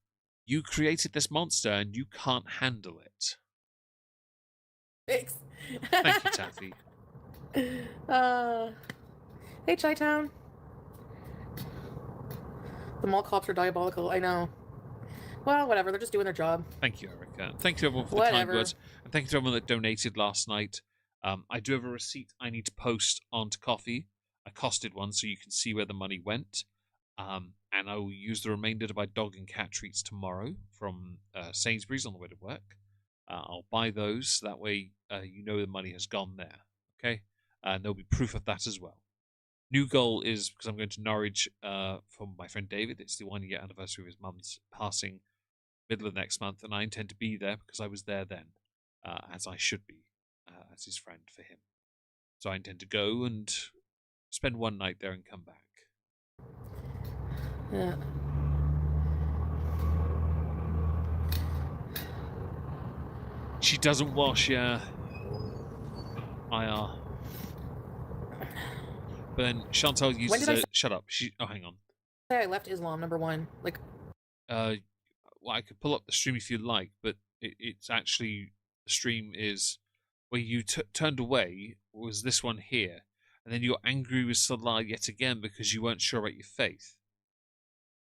you created this monster and you can't handle it. Thanks. Thank you, Taffy. Hey, Chi-Town. The mall cops are diabolical, I know. Well, whatever, they're just doing their job. Thank you, Erica. Thank you, everyone, for the kind words. And thank you to everyone that donated last night. I do have a receipt I need to post onto Coffee, a costed one, so you can see where the money went. And I will use the remainder to buy dog and cat treats tomorrow from Sainsbury's on the way to work. I'll buy those, so that way you know the money has gone there. Okay? And there'll be proof of that as well. New goal is, because I'm going to Norwich for my friend David, it's the 1-year anniversary of his mum's passing middle of next month, and I intend to be there because I was there then, as I should be, as his friend for him. So I intend to go and spend one night there and come back. Yeah. She doesn't wash, yeah. IR. But then Chantal uses it. Shut up. Oh, hang on. Say I left Islam, number one. Like, well, I could pull up the stream if you like, but it's actually, the stream is where you turned away was this one here, and then you're angry with Salah yet again because you weren't sure about your faith.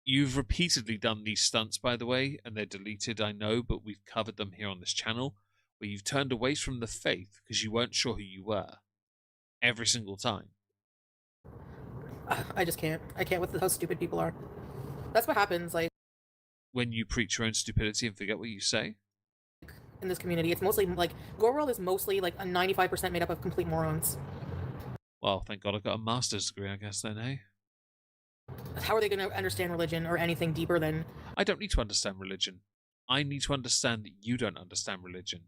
You've repeatedly done these stunts, by the way, and they're deleted, I know, but we've covered them here on this channel, where you've turned away from the faith because you weren't sure who you were. Every single time. I just can't. I can't with how stupid people are. That's what happens, like, when you preach your own stupidity and forget what you say? in this community. It's mostly, like, Gore World is mostly, like, a 95% made up of complete morons. Well, thank God I got a master's degree, I guess, then, eh? How are they going to understand religion or anything deeper than... I don't need to understand religion. I need to understand that you don't understand religion.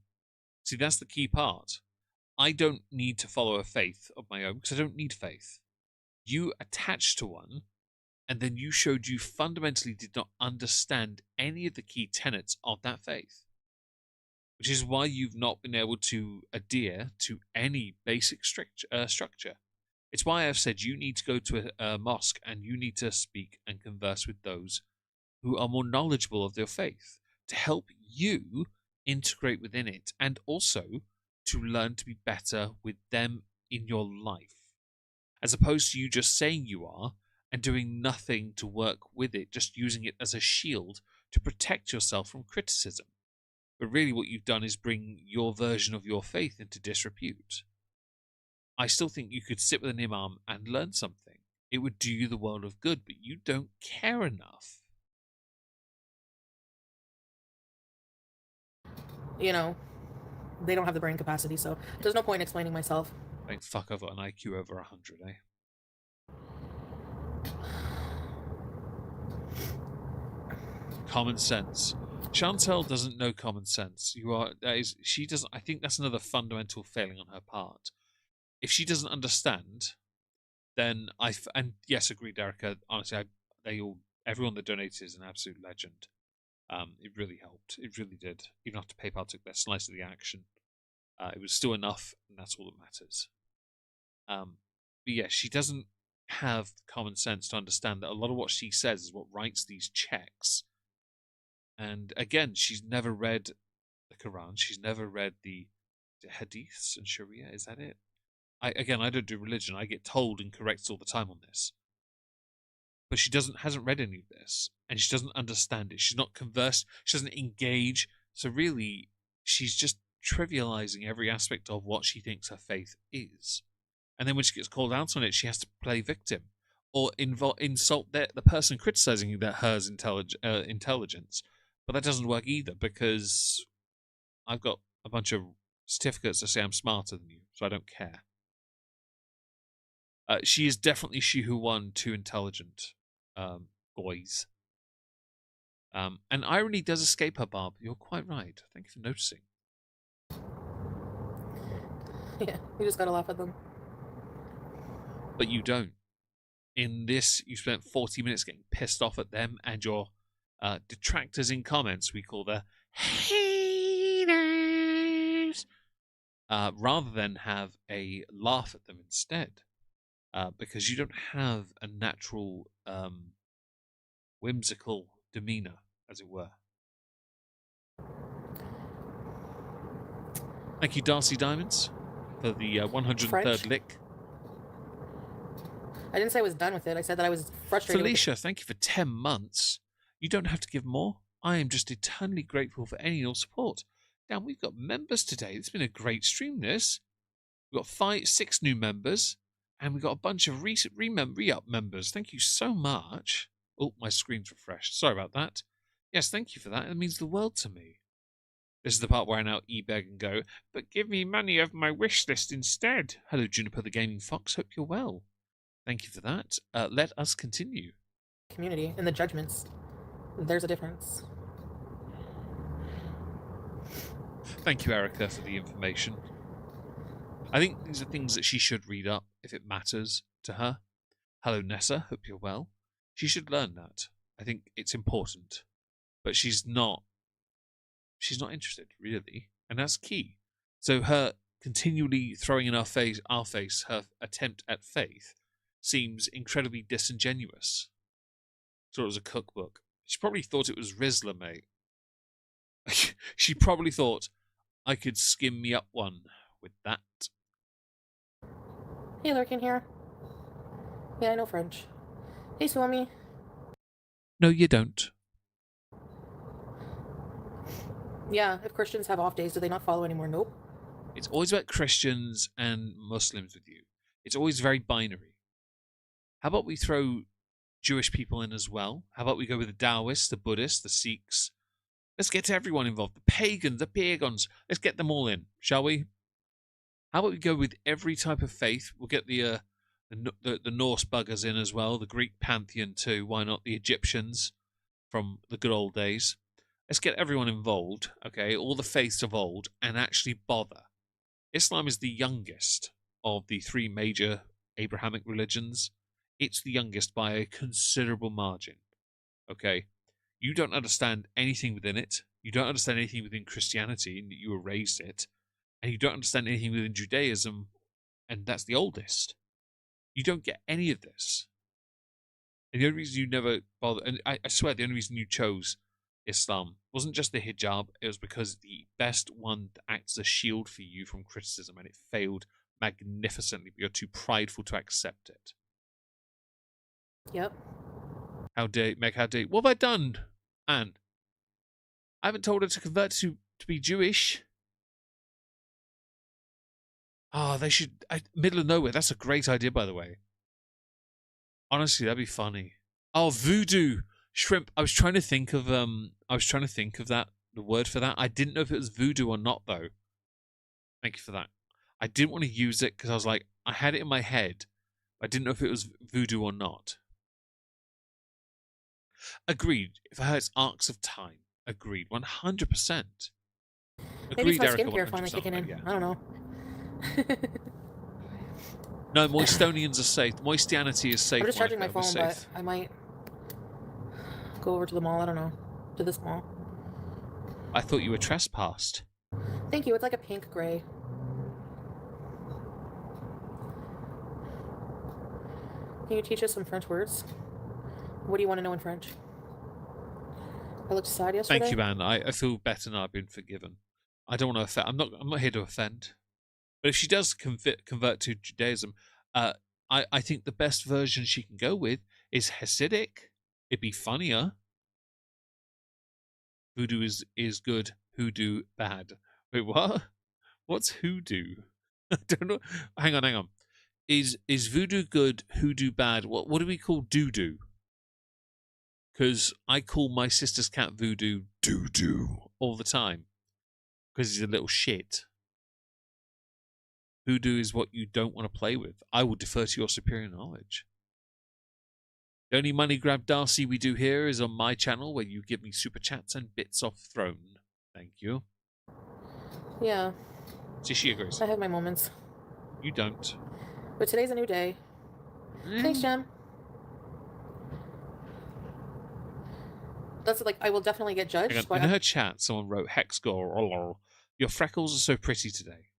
See, that's the key part. I don't need to follow a faith of my own, because I don't need faith. You attached to one, and then you showed you fundamentally did not understand any of the key tenets of that faith. Which is why you've not been able to adhere to any basic structure. It's why I've said you need to go to a mosque and you need to speak and converse with those who are more knowledgeable of their faith to help you integrate within it and also to learn to be better with them in your life. As opposed to you just saying you are and doing nothing to work with it, just using it as a shield to protect yourself from criticism. But really what you've done is bring your version of your faith into disrepute. I still think you could sit with an imam and learn something. It would do you the world of good, but you don't care enough. You know, they don't have the brain capacity, so there's no point in explaining myself. Thank fuck I've got an IQ over 100, eh? Common sense. Chantel doesn't know common sense. She doesn't. I think that's another fundamental failing on her part. If she doesn't understand, then and yes, agreed, Erica. Honestly, everyone that donated is an absolute legend. It really helped. It really did. Even after PayPal took their slice of the action, it was still enough, and that's all that matters. But yeah, she doesn't have common sense to understand that a lot of what she says is what writes these checks. And again, she's never read the Quran. She's never read the Hadiths and Sharia. Is that it? I don't do religion. I get told and corrected all the time on this. But she hasn't read any of this, and she doesn't understand it. She's not conversed. She doesn't engage. So really, she's just trivializing every aspect of what she thinks her faith is. And then when she gets called out on it, she has to play victim or insult the person criticizing hers intelligence. But that doesn't work either, because I've got a bunch of certificates that say I'm smarter than you, so I don't care. She is definitely she who won too intelligent, boys. And irony does escape her, Barb. You're quite right. Thank you for noticing. Yeah, you just gotta laugh at them. But you don't. In this, you spent 40 minutes getting pissed off at them and your detractors in comments. We call the haters. Rather than have a laugh at them instead. Because you don't have a natural whimsical demeanor, as it were. Thank you, Darcy Diamonds, for the 103rd French? lick. I didn't say I was done with it. I said that I was frustrated. Felicia, thank you for 10 months. You don't have to give more. I am just eternally grateful for any and all support. Damn, we've got members today. It's been a great stream, this. We've got 6 new members, and we've got a bunch of re-up members. Thank you so much. Oh, my screen's refreshed. Sorry about that. Yes, thank you for that. It means the world to me. This is the part where I now e-beg and go, but give me money of my wish list instead. Hello, Juniper the Gaming Fox. Hope you're well. Thank you for that. Let us continue. Community and the judgments. There's a difference. Thank you, Erica, for the information. I think these are things that she should read up if it matters to her. Hello, Nessa. Hope you're well. She should learn that. I think it's important. But she's not interested, really. And that's key. So her continually throwing in our face her attempt at faith seems incredibly disingenuous. So it was a cookbook. She probably thought it was Rizzler, mate. She probably thought I could skim me up one with that. Hey, Lurkin here. Yeah, I know French. Hey, Swami. No, you don't. Yeah, if Christians have off days, do they not follow anymore? Nope. It's always about Christians and Muslims with you. It's always very binary. How about we throw Jewish people in as well? How about we go with the Taoists, the Buddhists, the Sikhs? Let's get everyone involved. The pagans, the pagans. Let's get them all in, shall we? How about we go with every type of faith? We'll get the Norse buggers in as well, the Greek pantheon too. Why not the Egyptians from the good old days? Let's get everyone involved, okay, all the faiths of old, and actually bother. Islam is the youngest of the 3 major Abrahamic religions. It's the youngest by a considerable margin, okay? You don't understand anything within it. You don't understand anything within Christianity, and you were raised it. And you don't understand anything within Judaism, and that's the oldest. You don't get any of this. And the only reason you never bother, and I swear the only reason you chose Islam wasn't just the hijab, it was because the best one that acts as a shield for you from criticism, and it failed magnificently, but you're too prideful to accept it. Yep. How dare what have I done, Anne? I haven't told her to convert to be Jewish. Oh, they should, middle of nowhere. That's a great idea, by the way. Honestly, that'd be funny. Oh, voodoo shrimp. I was trying to think of that, the word for that. I didn't know if it was voodoo or not, though. Thank you for that. I didn't want to use it because I was like, I had it in my head. I didn't know if it was voodoo or not. Agreed. If I heard it's arcs of time. Agreed. 100%. Maybe it's my Erica, skincare finally 100%. kicking in. Yeah. I don't know. No, Moistonians are safe. Moistianity is safe. I'm just charging my Monica. phone, We're but safe. I might go over to the mall. I don't know. To this mall. I thought you were trespassed. Thank you. It's like a pink gray. Can you teach us some French words? What do you want to know in French? I looked sad yesterday. Thank you, man. I feel better now. I've been forgiven. I don't want to offend. I'm not here to offend. But if she does convert to Judaism, I think the best version she can go with is Hasidic. It'd be funnier. Voodoo is good. Hoodoo bad. Wait, what? What's hoodoo? I don't know. Hang on. Is voodoo good? Hoodoo bad? What do we call doo-doo? Because I call my sister's cat Voodoo doo-doo all the time. Because he's a little shit. Hoodoo is what you don't want to play with. I will defer to your superior knowledge. The only money grab Darcy we do here is on my channel, where you give me super chats and bits off throne. Thank you. Yeah. See, she agrees. I have my moments. You don't. But today's a new day. Thanks, Jem. that's like, I will definitely get Hang judged. on. In her chat, someone wrote, Hexgore, your freckles are so pretty today.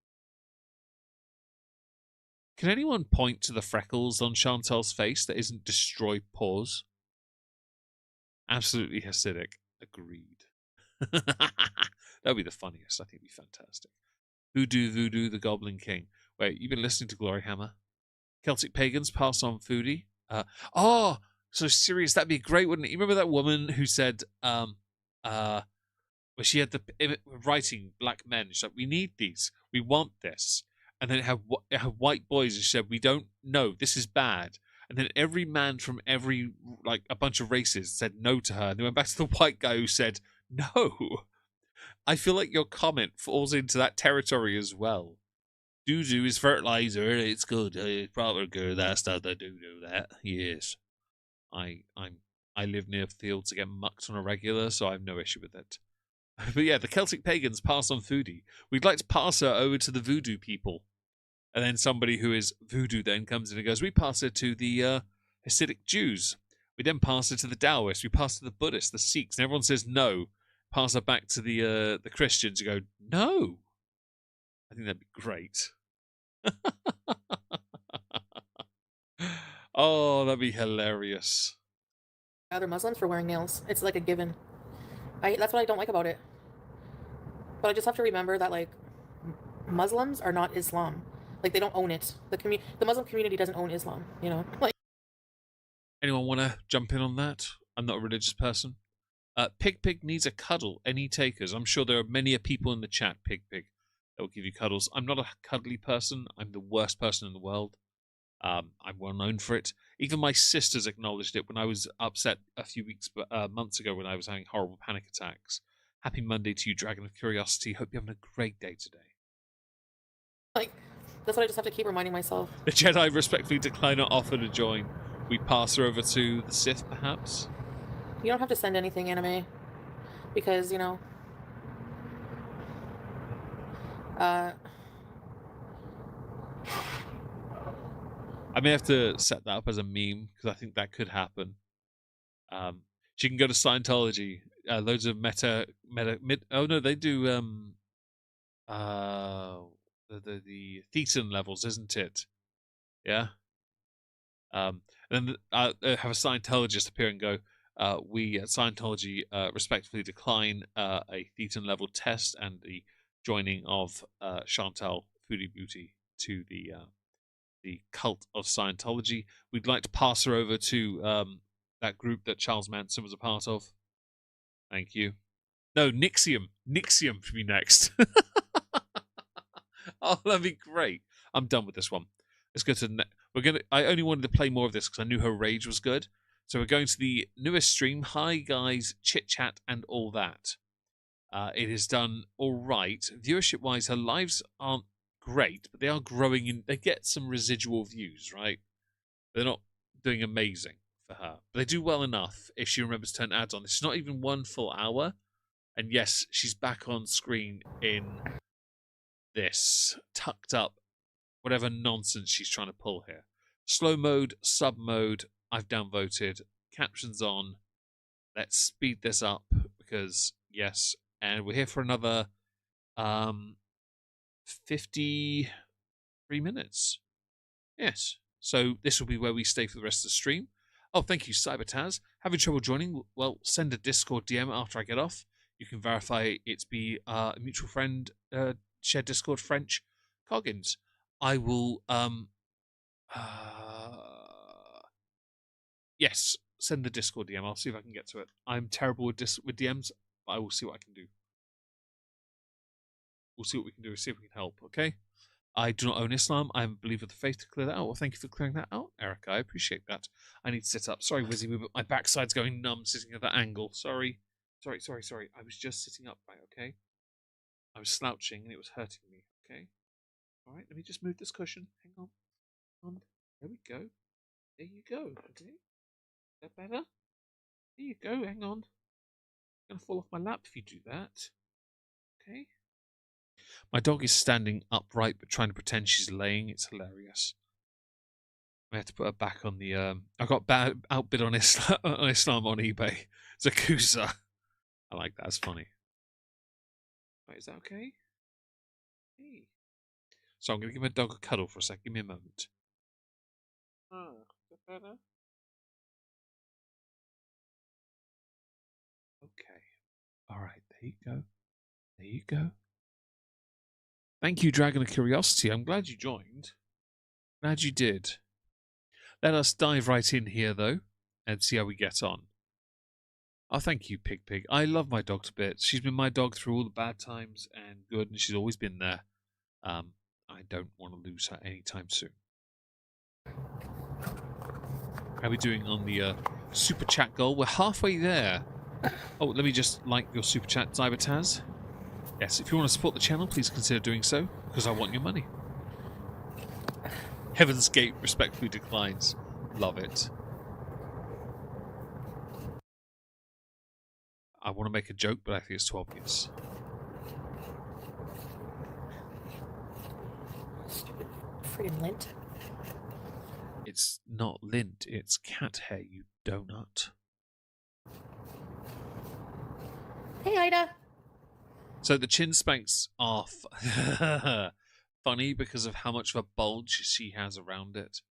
Can anyone point to the freckles on Chantal's face that isn't destroyed pores? Absolutely Hasidic. Agreed. That'd be the funniest. I think it'd be fantastic. Voodoo, the Goblin King. Wait, you've been listening to Glory Hammer? Celtic pagans pass on Foodie. So serious. That'd be great, wouldn't it? You remember that woman who said, where she had the writing black men. She's like, we need these. We want this. And then it had white boys and she said, we don't know. This is bad. And then every man from every, like, a bunch of races said no to her. And they went back to the white guy who said, no. I feel like your comment falls into that territory as well. Doo-doo is fertilizer. It's good. It's proper good. That stuff, the doo-doo, that. Yes. I live near fields to get mucked on a regular, so I have no issue with it. But yeah, the Celtic pagans pass on Foodie. We'd like to pass her over to the voodoo people. And then somebody who is voodoo then comes in and goes, we pass her to the Hasidic Jews. We then pass her to the Taoists. We pass her to the Buddhists, the Sikhs. And everyone says no. Pass her back to the Christians who go, no. I think that'd be great. Oh, that'd be hilarious. Other Muslims for wearing nails. It's like a given. That's what I don't like about it. But I just have to remember that, like, Muslims are not Islam. Like, they don't own it. The Muslim community doesn't own Islam, you know? Like, anyone want to jump in on that? I'm not a religious person. Pig needs a cuddle. Any takers? I'm sure there are many people in the chat, Pig, that will give you cuddles. I'm not a cuddly person. I'm the worst person in the world. I'm well known for it. Even my sisters acknowledged it when I was upset a few months ago when I was having horrible panic attacks. Happy Monday to you, Dragon of Curiosity. Hope you're having a great day today. like, that's what I just have to keep reminding myself. The Jedi respectfully decline our offer to join. We pass her over to the Sith, perhaps? You don't have to send anything, anime. Because, you know... I may have to set that up as a meme because I think that could happen. She can go to Scientology. Loads of oh no, they do the Thetan levels, isn't it? Yeah. And then have a Scientologist appear and go, we at Scientology respectfully decline a Thetan level test and the joining of Chantal Foodie Beauty to the cult of Scientology. We'd like to pass her over to that group that Charles Manson was a part of. Thank you. No, Nixium. Nixium should be next. Oh, that'd be great. I'm done with this one. Let's go to I only wanted to play more of this because I knew her rage was good. So we're going to the newest stream. Hi guys, chit chat and all that. It is done all right. Viewership wise, her lives aren't great, but they are growing in. They get some residual views, right? They're not doing amazing for her, but they do well enough if she remembers to turn ads on. It's not even 1 full hour, and yes, she's back on screen in this tucked up, whatever nonsense she's trying to pull here. Slow mode, sub mode. I've downvoted. Captions on. Let's speed this up because yes, and we're here for another 53 minutes. Yes. So this will be where we stay for the rest of the stream. Oh, thank you, Cybertaz. Having trouble joining? Well, send a Discord DM after I get off. You can verify it's a mutual friend, shared Discord, French, Coggins. I will, yes, send the Discord DM. I'll see if I can get to it. I'm terrible with DMs, but I will see what I can do. We'll see what we can do. See if we can help, okay? I do not own Islam. I'm a believer of the faith to clear that out. Well, thank you for clearing that out, Erica. I appreciate that. I need to sit up. Sorry, Wizzy, but my backside's going numb sitting at that angle. Sorry. I was just sitting upright, okay? I was slouching and it was hurting me, okay? All right, let me just move this cushion. Hang on. There we go. There you go, okay? Is that better? There you go, hang on. I'm going to fall off my lap if you do that. Okay? My dog is standing upright but trying to pretend she's laying. It's hilarious. I have to put her back on the. I got outbid on Islam on eBay. Zakuza. I like that. It's funny. Wait, is that okay? Hey. So I'm going to give my dog a cuddle for a sec. Give me a moment. Oh, is that better? Okay. All right. There you go. There you go. Thank you, Dragon of Curiosity. I'm glad you joined. Glad you did. Let us dive right in here, though, and see how we get on. Oh, thank you, Pig Pig. I love my dog to bits. She's been my dog through all the bad times and good, and she's always been there. I don't want to lose her anytime soon. How are we doing on the super chat goal? We're halfway there. Oh, let me just like your super chat, Zybertaz. Yes, if you want to support the channel, please consider doing so, because I want your money. Heaven's Gate respectfully declines. Love it. I want to make a joke, but I think it's too obvious. Stupid friggin' lint. It's not lint, it's cat hair, you donut. Hey, Ida. So the chin spanks are funny because of how much of a bulge she has around it.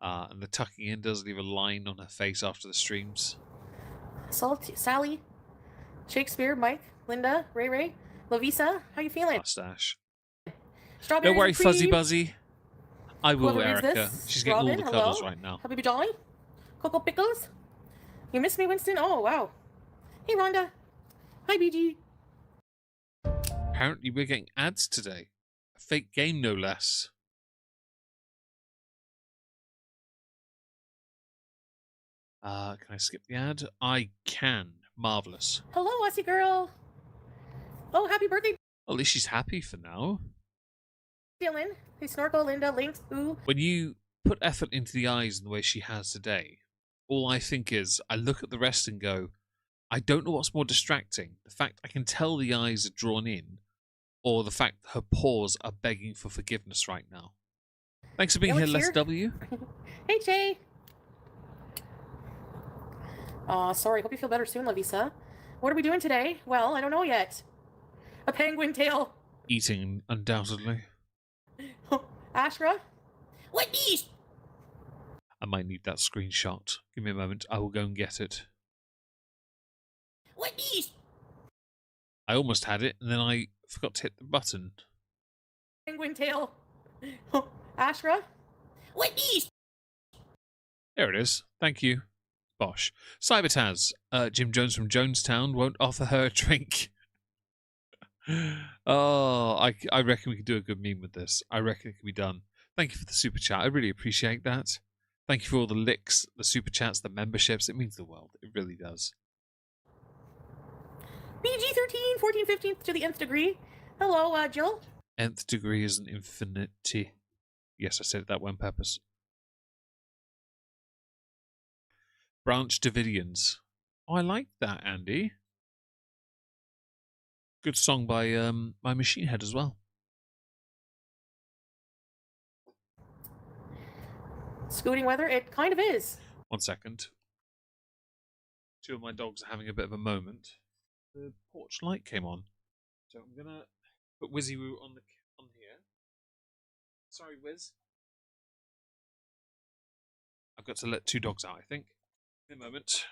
And the tucking in does leave a line on her face after the streams. Sally, Shakespeare, Mike, Linda, Ray, Lavisa, how you feeling? Mustache. Strawberries Don't worry, and cream. Fuzzy Buzzy. I will, Whoever reads Erica. this, She's getting all Robin, the cuddles hello. right now. Happy Jolly, Cocoa Pickles. You miss me, Winston? Oh, wow. Hey, Rhonda. Hi, BG. Apparently we're getting ads today. A fake game, no less. Can I skip the ad? I can. Marvellous. Hello, Aussie girl. Oh, happy birthday, At least she's happy for now. Dylan. Hey, Snorkel, Linda, Lynx, Ooh. When you put effort into the eyes in the way she has today, all I think is, I look at the rest and go, I don't know what's more distracting. The fact I can tell the eyes are drawn in, or the fact that her paws are begging for forgiveness right now. Thanks for being here, Les W. Hey, Jay. Sorry. Hope you feel better soon, Lavisa. What are we doing today? Well, I don't know yet. A penguin tail. Eating, undoubtedly. Ashra? What these? I might need that screenshot. Give me a moment. I will go and get it. What these? I almost had it, and then I forgot to hit the button. Penguin tail. Ashra? What these? There it is. Thank you. Bosh. Cybertaz. Jim Jones from Jonestown won't offer her a drink. Oh, I reckon we could do a good meme with this. I reckon it can be done. Thank you for the super chat. I really appreciate that. Thank you for all the licks, the super chats, the memberships. It means the world. It really does. BG13, 14, 15 to the nth degree. Hello, Jill. Nth degree is an infinity. Yes, I said it that way on purpose. Branch Davidians. Oh, I like that, Andy. Good song by Machine Head as well. Scooting weather, it kind of is. 1 second. Two of my dogs are having a bit of a moment. The porch light came on, so I'm gonna put Wizzy Woo on here. Sorry, Wiz. I've got to let two dogs out, I think. In a moment.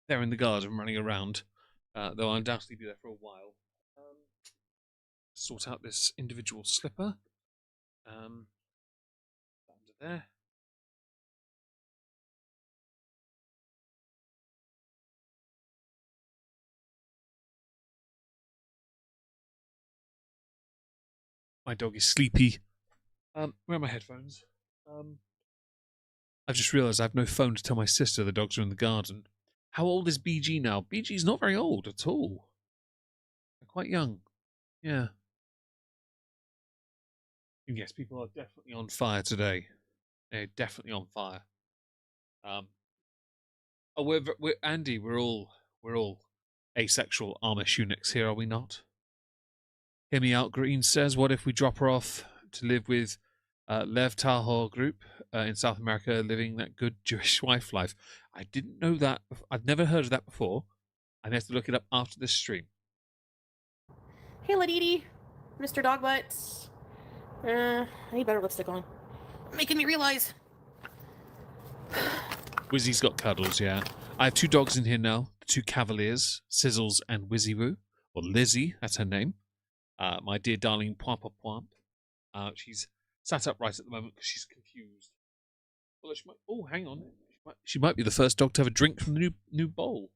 They're in the garden running around, though I'll undoubtedly be there for a while. Sort out this individual slipper. Under there. My dog is sleepy. Where are my headphones? I've just realised I have no phone to tell my sister the dogs are in the garden. How old is BG now? BG's not very old at all. They're quite young. Yeah. And yes, people are definitely on fire today. They're definitely on fire. Oh, we're Andy. We're all asexual Amish eunuchs here, are we not? Hear me out. Green says, "What if we drop her off to live with Lev Tahor group in South America, living that good Jewish wife life?" I didn't know that. I've never heard of that before. I may have to look it up after this stream. Hey, Ladidi, Mr. Dogbutt. I need better lipstick on. Making me realize. Wizzy's got cuddles, yeah. I have 2 dogs in here now. The 2 Cavaliers, Sizzles and Wizzy Woo, or Lizzie, that's her name. My dear darling Pwamp Pwamp. She's sat upright at the moment because she's confused. Well, hang on. She might be the first dog to have a drink from the new bowl.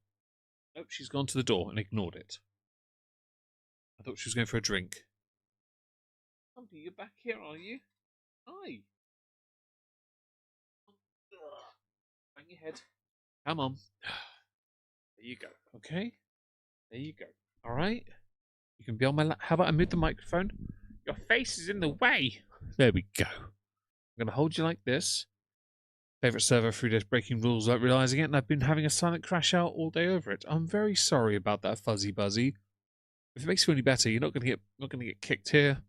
Nope, she's gone to the door and ignored it. I thought she was going for a drink. Humpy, you're back here, are you? Hi. Bang your head. Come on. There you go. Okay? There you go. All right? You can be on my lap. How about I move the microphone? Your face is in the way. There we go. I'm going to hold you like this. Favorite server, 3 days breaking rules without realizing it, and I've been having a silent crash out all day over it. I'm very sorry about that, Fuzzy Buzzy. If it makes you feel any better, you're not going to get kicked here.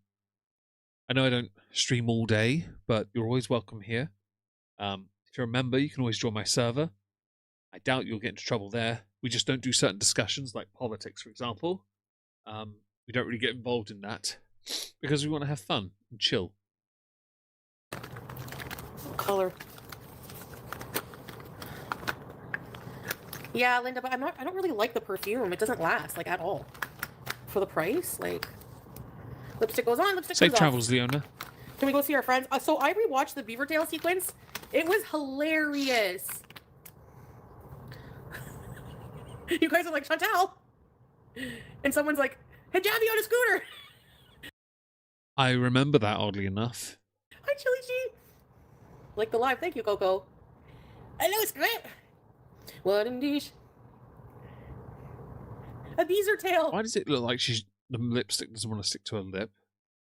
I know I don't stream all day, but you're always welcome here. If you're a member, you can always join my server. I doubt you'll get into trouble there. We just don't do certain discussions, like politics, for example. We don't really get involved in that because we want to have fun and chill. Color. Yeah, Linda, but I don't really like the perfume. It doesn't last, like, at all. For the price, like, lipstick goes on, lipstick Safe goes travels, off. Leona. Can we go see our friends? So I rewatched the Beavertail sequence. It was hilarious. You guys are like, Chantal. And someone's like, hijabi on a scooter. I remember that, oddly enough. Hi, Chili G. Like the live. Thank you, Coco. Hello, Script. What indeed? A beezer tail. Why does it look like the lipstick doesn't want to stick to her lip?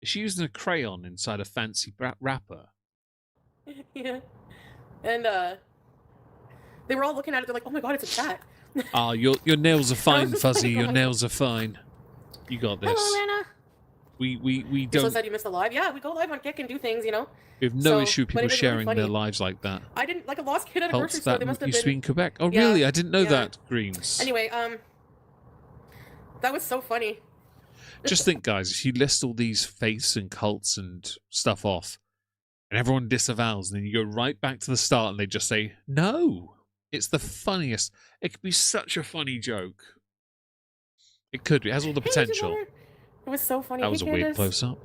Is she using a crayon inside a fancy wrapper? Yeah. And they were all looking at it. They're like, "Oh my god, it's a cat." Ah, your nails are fine, just Fuzzy. like, Your nails are fine. You got this. Hello, Lana. We You so don't. sad you missed the live. Yeah, we go live on Kick and do things, you know. We have no So, issue but people it was really sharing their funny. lives like that. I didn't like a lost kid at a grocery Helps store. that They must have used to be been. in Quebec. Oh, Yeah, really? I didn't know yeah. that, Greens. Anyway, that was so funny. Just think, guys, if you list all these faiths and cults and stuff off, and everyone disavows, and then you go right back to the start and they just say, no, it's the funniest. It could be such a funny joke. It could be. It has all the Hey, potential. Ginger. It was so funny. That was a Hey, weird Candace. close-up.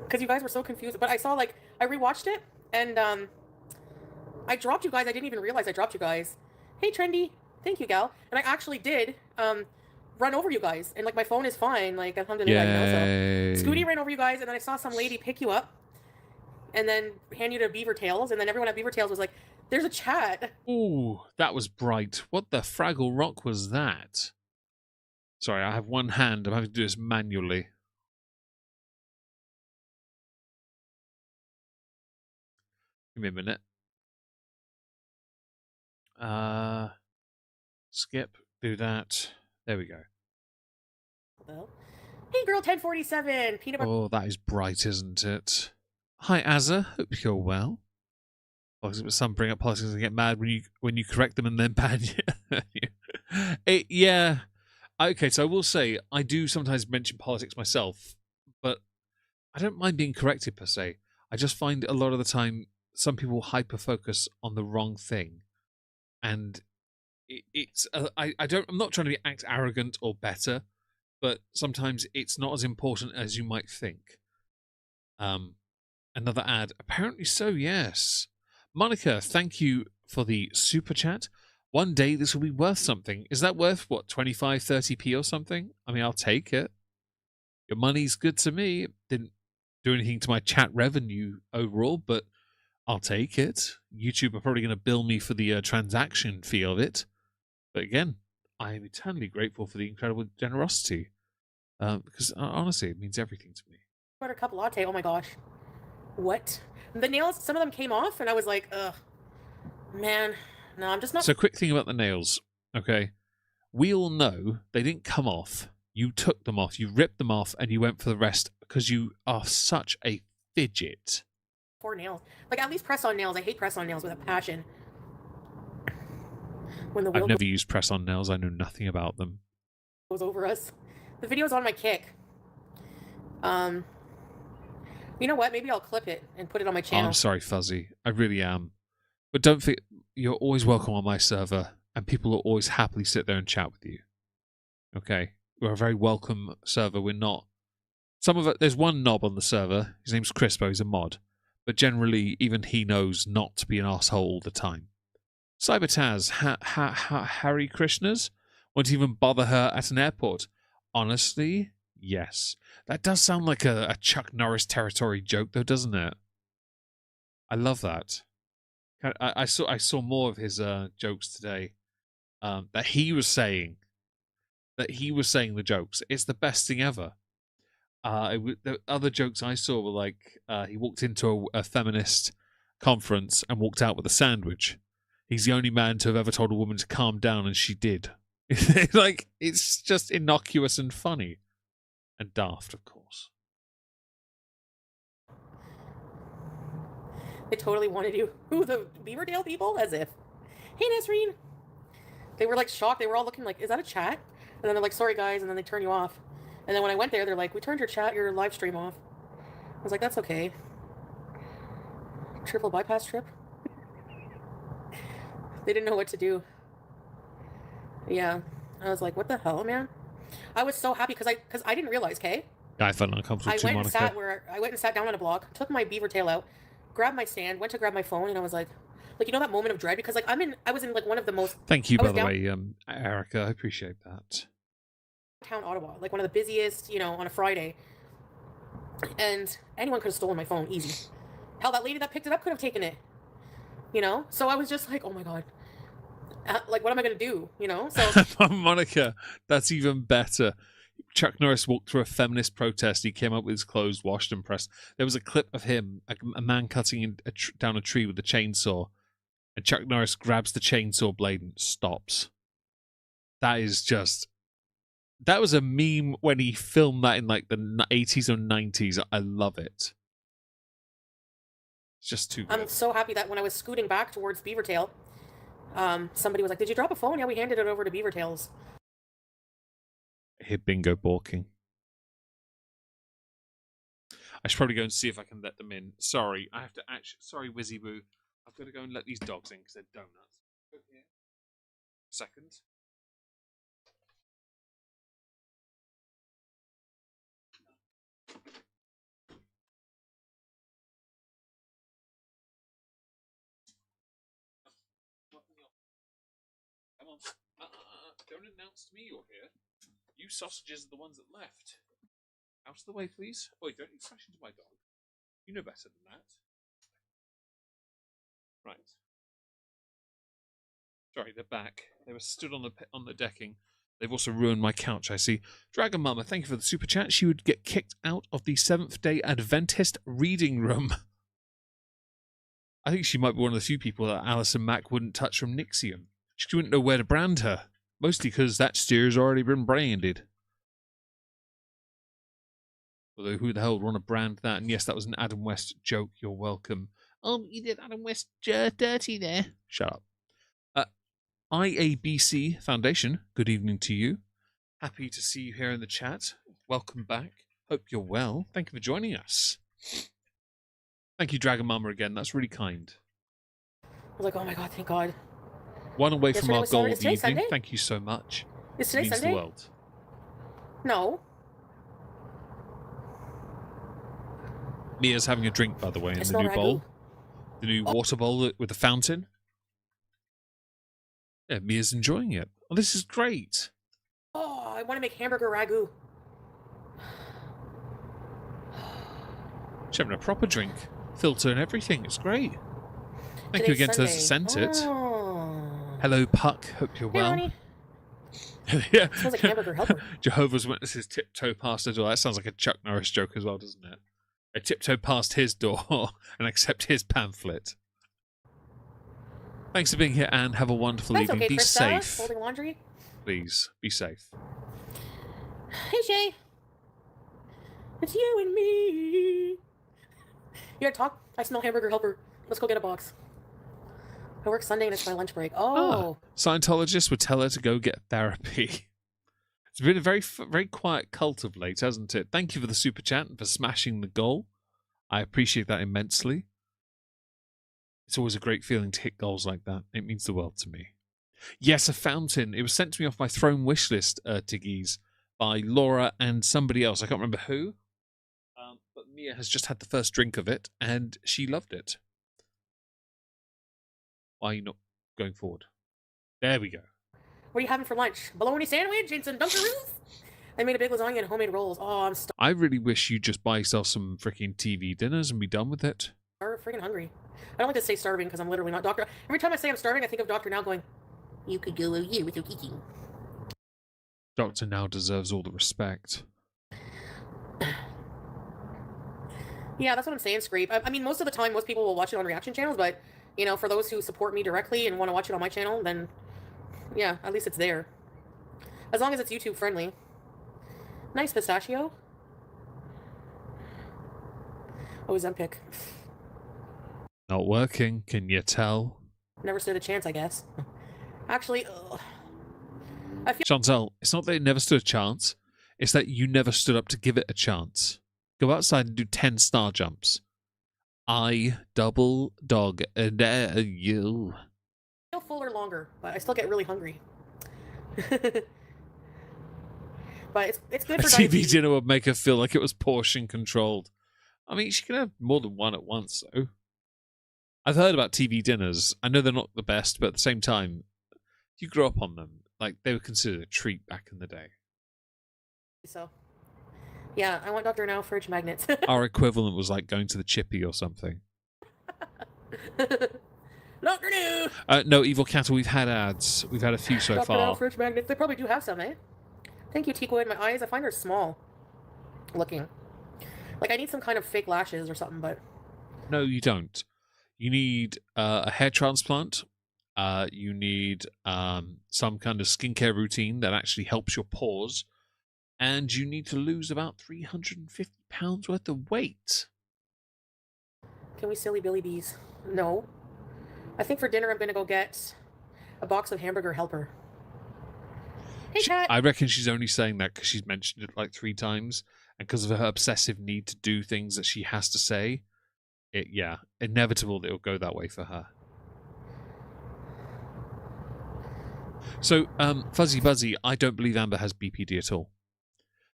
Because you guys were so confused. But I saw, like, I rewatched it, and I dropped you guys. I didn't even realize I dropped you guys. Hey, Trendy. Thank you, gal. And I actually did run over you guys. And, like, my phone is fine. Like, alhamdulillah, you know, so. Scooty ran over you guys, and then I saw some lady pick you up and then hand you to Beaver Tails. And then everyone at Beaver Tails was like, there's a chat. Ooh, that was bright. What the Fraggle Rock was that? Sorry, I have one hand. I'm having to do this manually. Give me a minute. Skip. Do that. There we go. Well, hey, girl, 1047. Peanut butter. Oh, that is bright, isn't it? Hi, Azza. Hope you're well. Some bring up politics and get mad when you correct them and then ban you. Yeah. Okay, so I will say I do sometimes mention politics myself, but I don't mind being corrected per se. I just find a lot of the time some people hyper focus on the wrong thing, and I'm not trying to act arrogant or better, but sometimes it's not as important as you might think. Another ad. Apparently so, yes. Monica, thank you for the super chat. One day this will be worth something. Is that worth, what, 25, 30p or something? I mean, I'll take it. Your money's good to me. It didn't do anything to my chat revenue overall, but I'll take it. YouTube are probably going to bill me for the transaction fee of it. But again, I am eternally grateful for the incredible generosity. Because honestly, it means everything to me. Buttercup latte. Oh my gosh. What? The nails, some of them came off, and I was like, ugh. Man, no, I'm just not. So, quick thing about the nails, okay? We all know they didn't come off. You took them off, you ripped them off, and you went for the rest because you are such a fidget. Poor nails. Like, at least press-on nails. I hate press-on nails with a passion. When the wheel I've never used press-on nails. I know nothing about them. goes over us. The video's on my Kick. You know what? Maybe I'll clip it and put it on my Oh, channel. I'm sorry, Fuzzy. I really am. But don't forget, you're always welcome on my server, and people will always happily sit there and chat with you. Okay? We're a very welcome server. We're not... Some of it... There's one knob on the server. His name's Crispo. He's a mod. But generally, even he knows not to be an asshole all the time. Cybertaz, Harry Krishnas? Won't even bother her at an airport. Honestly, yes. That does sound like a Chuck Norris territory joke, though, doesn't it? I love that. I saw more of his jokes today. That he was saying the jokes. It's the best thing ever. The other jokes I saw were like he walked into a feminist conference and walked out with a sandwich. He's the only man to have ever told a woman to calm down, and she did. Like, it's just innocuous and funny. And daft, of course. They totally wanted you. Who, the Beaverdale people? As if. Hey, Nasreen. They were like shocked. They were all looking like, is that a chat? And then they're like, sorry, guys. And then they turn you off. And then when I went there, they're like, we turned your live stream off. I was like, that's okay. Triple bypass trip? They didn't know what to do. Yeah. I was like, what the hell, man? I was so happy because I didn't realize, okay? I felt uncomfortable I too, went Monica. I went and sat down on a block, took my beaver tail out, grabbed my stand, went to grab my phone, and I was like, you know that moment of dread? Because like I was in like one of the most Thank you, by the way, Erica. I appreciate that. Downtown Ottawa, like one of the busiest, on a Friday. And anyone could have stolen my phone, easy. Hell, that lady that picked it up could have taken it. So I was just like, oh my god. Like, what am I going to do? So Monica, that's even better. Chuck Norris walked through a feminist protest. He came up with his clothes washed and pressed. There was a clip of him, a man cutting down a tree with a chainsaw, and Chuck Norris grabs the chainsaw blade and stops. That was a meme when he filmed that in like the 80s or 90s. I love it. It's just too good. I'm so happy that when I was scooting back towards Beavertail, somebody was like, did you drop a phone? Yeah, we handed it over to Beavertails. I hear Bingo balking. I should probably go and see if I can let them in. Sorry, I have to actually... Sorry, Wizzy Boo. I've got to go and let these dogs in because they're donuts. Go here. Second. Come on. Don't announce to me you're here. You sausages are the ones that left. Out of the way, please. Wait, don't you crash into my dog. You know better than that. Right. Sorry, they're back. They were stood on the decking. They've also ruined my couch, I see. Dragon Mama, thank you for the super chat. She would get kicked out of the Seventh-day Adventist reading room. I think she might be one of the few people that Alison Mack wouldn't touch from Nixium. She wouldn't know where to brand her. Mostly because that steer's already been branded. Although who the hell would want to brand that? And yes, that was an Adam West joke. You're welcome. Oh, you did Adam West dirty there. Shut up. IABC Foundation, good evening to you. Happy to see you here in the chat. Welcome back. Hope you're well. Thank you for joining us. Thank you, Dragon Mama, again. That's really kind. I was like, oh my god, thank god. One away from our goal of the evening. Sunday? Thank you so much. Is today it means Sunday? the world. No. Mia's having a drink, by the way, in It's the new not bowl. ragu? The new water bowl with the fountain. Yeah, Mia's enjoying it. Oh, this is great. Oh, I want to make hamburger ragu. She's having a proper drink. Filter and everything. It's great. Thank you Today's again to those that Sunday. sent it. Oh. Hello, Puck. Hope you're Hey, well. Ronnie. Yeah. Smells like hamburger helper. Jehovah's Witnesses tiptoe past the door. That sounds like a Chuck Norris joke as well, doesn't it? I tiptoe past his door and accept his pamphlet. Thanks for being here, Anne. Have a wonderful That's evening. okay, Be Krista. safe. Folding laundry. Please, be safe. Hey, Shay. It's you and me. You gotta talk? I smell hamburger helper. Let's go get a box. I work Sunday and it's my lunch break. Oh. Scientologists would tell her to go get therapy. It's been a very quiet cult of late, hasn't it? Thank you for the super chat and for smashing the goal. I appreciate that immensely. It's always a great feeling to hit goals like that. It means the world to me. Yes, a fountain. It was sent to me off my throne wish list, Tiggies, by Laura and somebody else. I can't remember who. But Mia has just had the first drink of it, and she loved it. Why are you not going forward? There we go. What are you having for lunch? Bologna sandwich and some Dunkaroos? I made a big lasagna and homemade rolls. Oh, I'm I really wish you'd just buy yourself some freaking TV dinners and be done with it. freaking hungry. I don't like to say starving because I'm literally not Doctor. Every time I say I'm starving, I think of Doctor Now going, "You could go a year without eating." Doctor Now deserves all the respect. Yeah, that's what I'm saying, Scrape. I mean, most of the time, most people will watch it on reaction channels, but, you know, for those who support me directly and want to watch it on my channel, then, yeah, at least it's there. As long as it's YouTube friendly. Nice pistachio. Oh, Zempic. Not working, can you tell? Never stood a chance, I guess. Actually, I feel Chantal, it's not that it never stood a chance. It's that you never stood up to give it a chance. Go outside and do 10 star jumps. I double dog dare you. fuller longer, but I still get really hungry. But it's good A for TV diabetes. dinner would make her feel like it was portion controlled. I mean, she can have more than one at once, though. I've heard about TV dinners. I know they're not the best, but at the same time, if you grew up on them, like, they were considered a treat back in the day. So, yeah, I want Dr. Now fridge magnets. Our equivalent was like going to the Chippy or something. Dr. Now! No, Evil Cattle, we've had ads. We've had a few so Dr. far. Now fridge magnets. They probably do have some, eh? Thank you, Tikwood. My eyes, I find they're small looking. Like, I need some kind of fake lashes or something, but... No, you don't. You need a hair transplant. You need some kind of skincare routine that actually helps your pores. And you need to lose about 350 pounds worth of weight. Can we silly Billy Bees? No. I think for dinner I'm going to go get a box of hamburger helper. Hey, chat! I reckon she's only saying that because she's mentioned it like 3 times. And because of her obsessive need to do things that she has to say. Yeah, inevitable that it'll go that way for her. So, Fuzzy Buzzy, I don't believe Amber has BPD at all.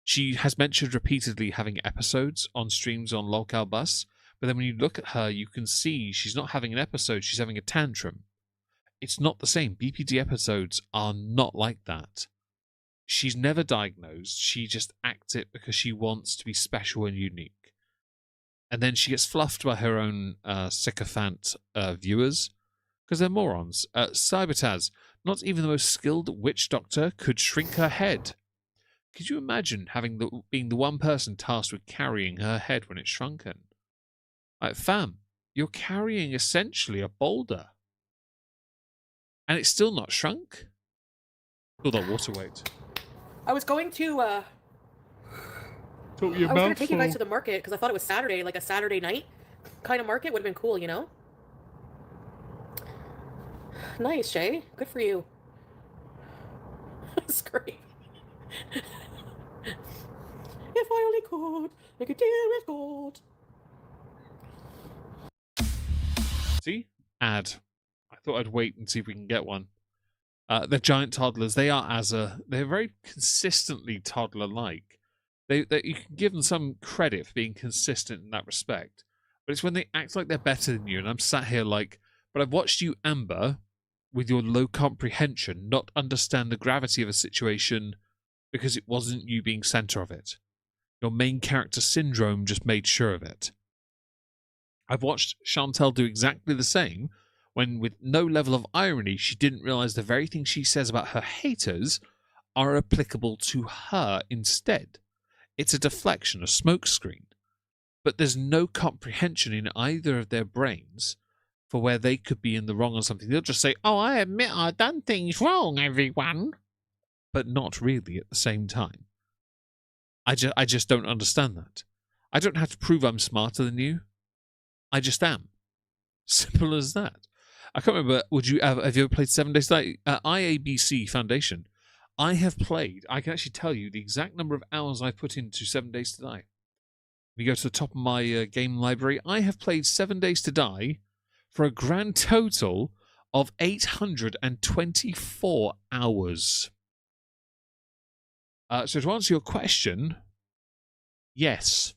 She has mentioned repeatedly having episodes on streams on Lolcow Bus, but then when you look at her, you can see she's not having an episode, she's having a tantrum. It's not the same. BPD episodes are not like that. She's never diagnosed, she just acts it because she wants to be special and unique. And then she gets fluffed by her own sycophant viewers because they're morons. Cybertaz, not even the most skilled witch doctor could shrink her head. Could you imagine being the one person tasked with carrying her head when it's shrunken? Like, fam, you're carrying essentially a boulder. And it's still not shrunk? All that water weight. I was going to, I was going to take you guys to the market because I thought it was Saturday, like a Saturday night kind of market would have been cool, you know? Nice, Shay. Good for you. That's great. If I only could, I could deal with gold. See? Ad. I thought I'd wait and see if we can get one. They're giant toddlers. They are they're very consistently toddler-like. You can give them some credit for being consistent in that respect. But it's when they act like they're better than you, and I'm sat here like, but I've watched you, Amber, with your low comprehension, not understand the gravity of a situation because it wasn't you being center of it. Your main character syndrome just made sure of it. I've watched Chantal do exactly the same when, with no level of irony, she didn't realize the very things she says about her haters are applicable to her instead. It's a deflection, a smokescreen. but there's no comprehension in either of their brains for where they could be in the wrong on something. They'll just say, "Oh, I admit I've done things wrong, everyone," but not really at the same time. I just don't understand that. I don't have to prove I'm smarter than you. I just am. Simple as that. I can't remember. Have you ever played 7 Days to Die? IABC Foundation. I have played. I can actually tell you the exact number of hours I put into 7 Days to Die. We go to the top of my game library. I have played 7 Days to Die for a grand total of 824 hours. So to answer your question, yes,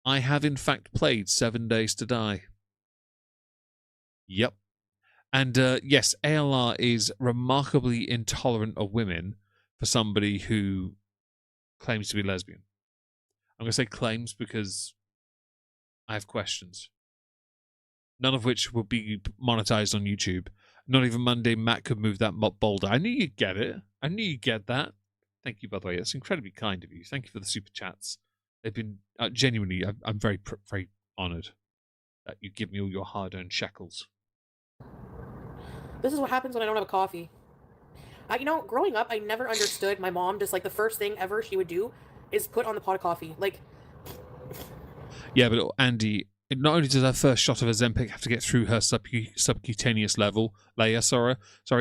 I have in fact played 7 Days to Die. Yep. And yes, ALR is remarkably intolerant of women for somebody who claims to be lesbian. I'm going to say claims because I have questions. None of which will be monetized on YouTube. Not even Monday Matt could move that boulder. I knew you'd get it. I knew you'd get that. Thank you, by the way. That's incredibly kind of you. Thank you for the super chats. They've been genuinely, I'm very, very honored that you give me all your hard-earned shekels. This is what happens when I don't have a coffee. You know, growing up, I never understood my mom. Just like the first thing ever she would do is put on the pot of coffee. Like, yeah, but Andy, not only does her first shot of Ozempic have to get through her subcutaneous layer, also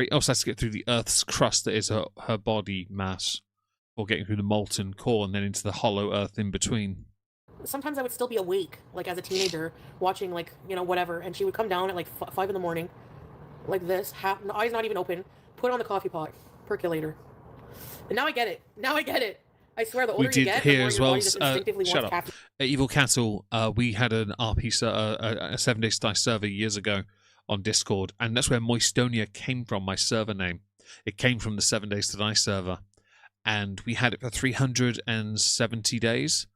has to get through the Earth's crust that is her body mass, or getting through the molten core and then into the hollow Earth in between. sometimes I would still be awake, like as a teenager, watching like, you know, whatever, and she would come down at like 5 in the morning, like this, eyes not even open, put on the coffee pot, percolator. And now I get it. Now I get it. I swear, the older you get, the more your body just instinctively wants caffeine. At Evil Cattle, we had an RP, a 7 Days to Die server years ago on Discord, and that's where Moistonia came from, my server name. It came from the 7 Days to Die server, and we had it for 370 days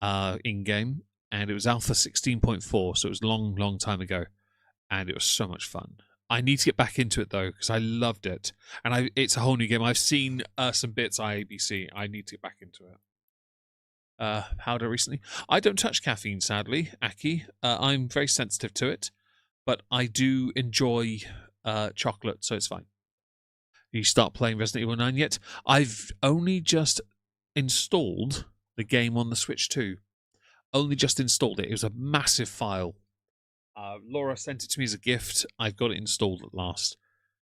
in-game, and it was Alpha 16.4, so it was a long, long time ago, and it was so much fun. I need to get back into it, though, because I loved it, and it's a whole new game. I've seen some bits IABC. I need to get back into it. Powder recently. I don't touch caffeine, sadly, Aki. I'm very sensitive to it, but I do enjoy chocolate, so it's fine. You start playing Resident Evil 9 yet? I've only just installed the game on the Switch 2. Only just installed it. It was a massive file. Laura sent it to me as a gift. I've got it installed at last.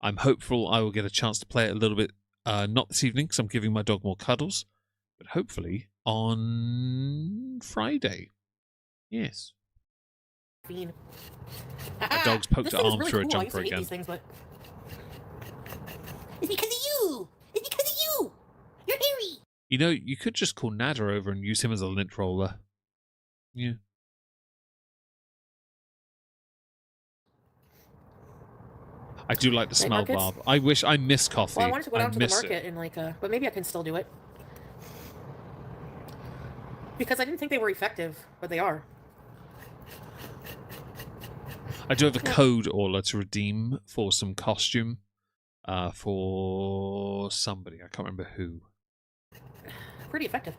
I'm hopeful I will get a chance to play it a little bit, not this evening because I'm giving my dog more cuddles, but hopefully on Friday. Yes. My dog's poked her arm really through cool. a jumper I used to hate again. These things, but... It's because of you! It's because of you! You're hairy! You know, you could just call Nader over and use him as a lint roller. Yeah. I do like the smell, markets? Bob. I miss coffee. Well, I wanted to go down to the miss market and like, but maybe I can still do it. Because I didn't think they were effective, but they are. I do have a code, Orla, to redeem for some costume for somebody. I can't remember who. Pretty effective.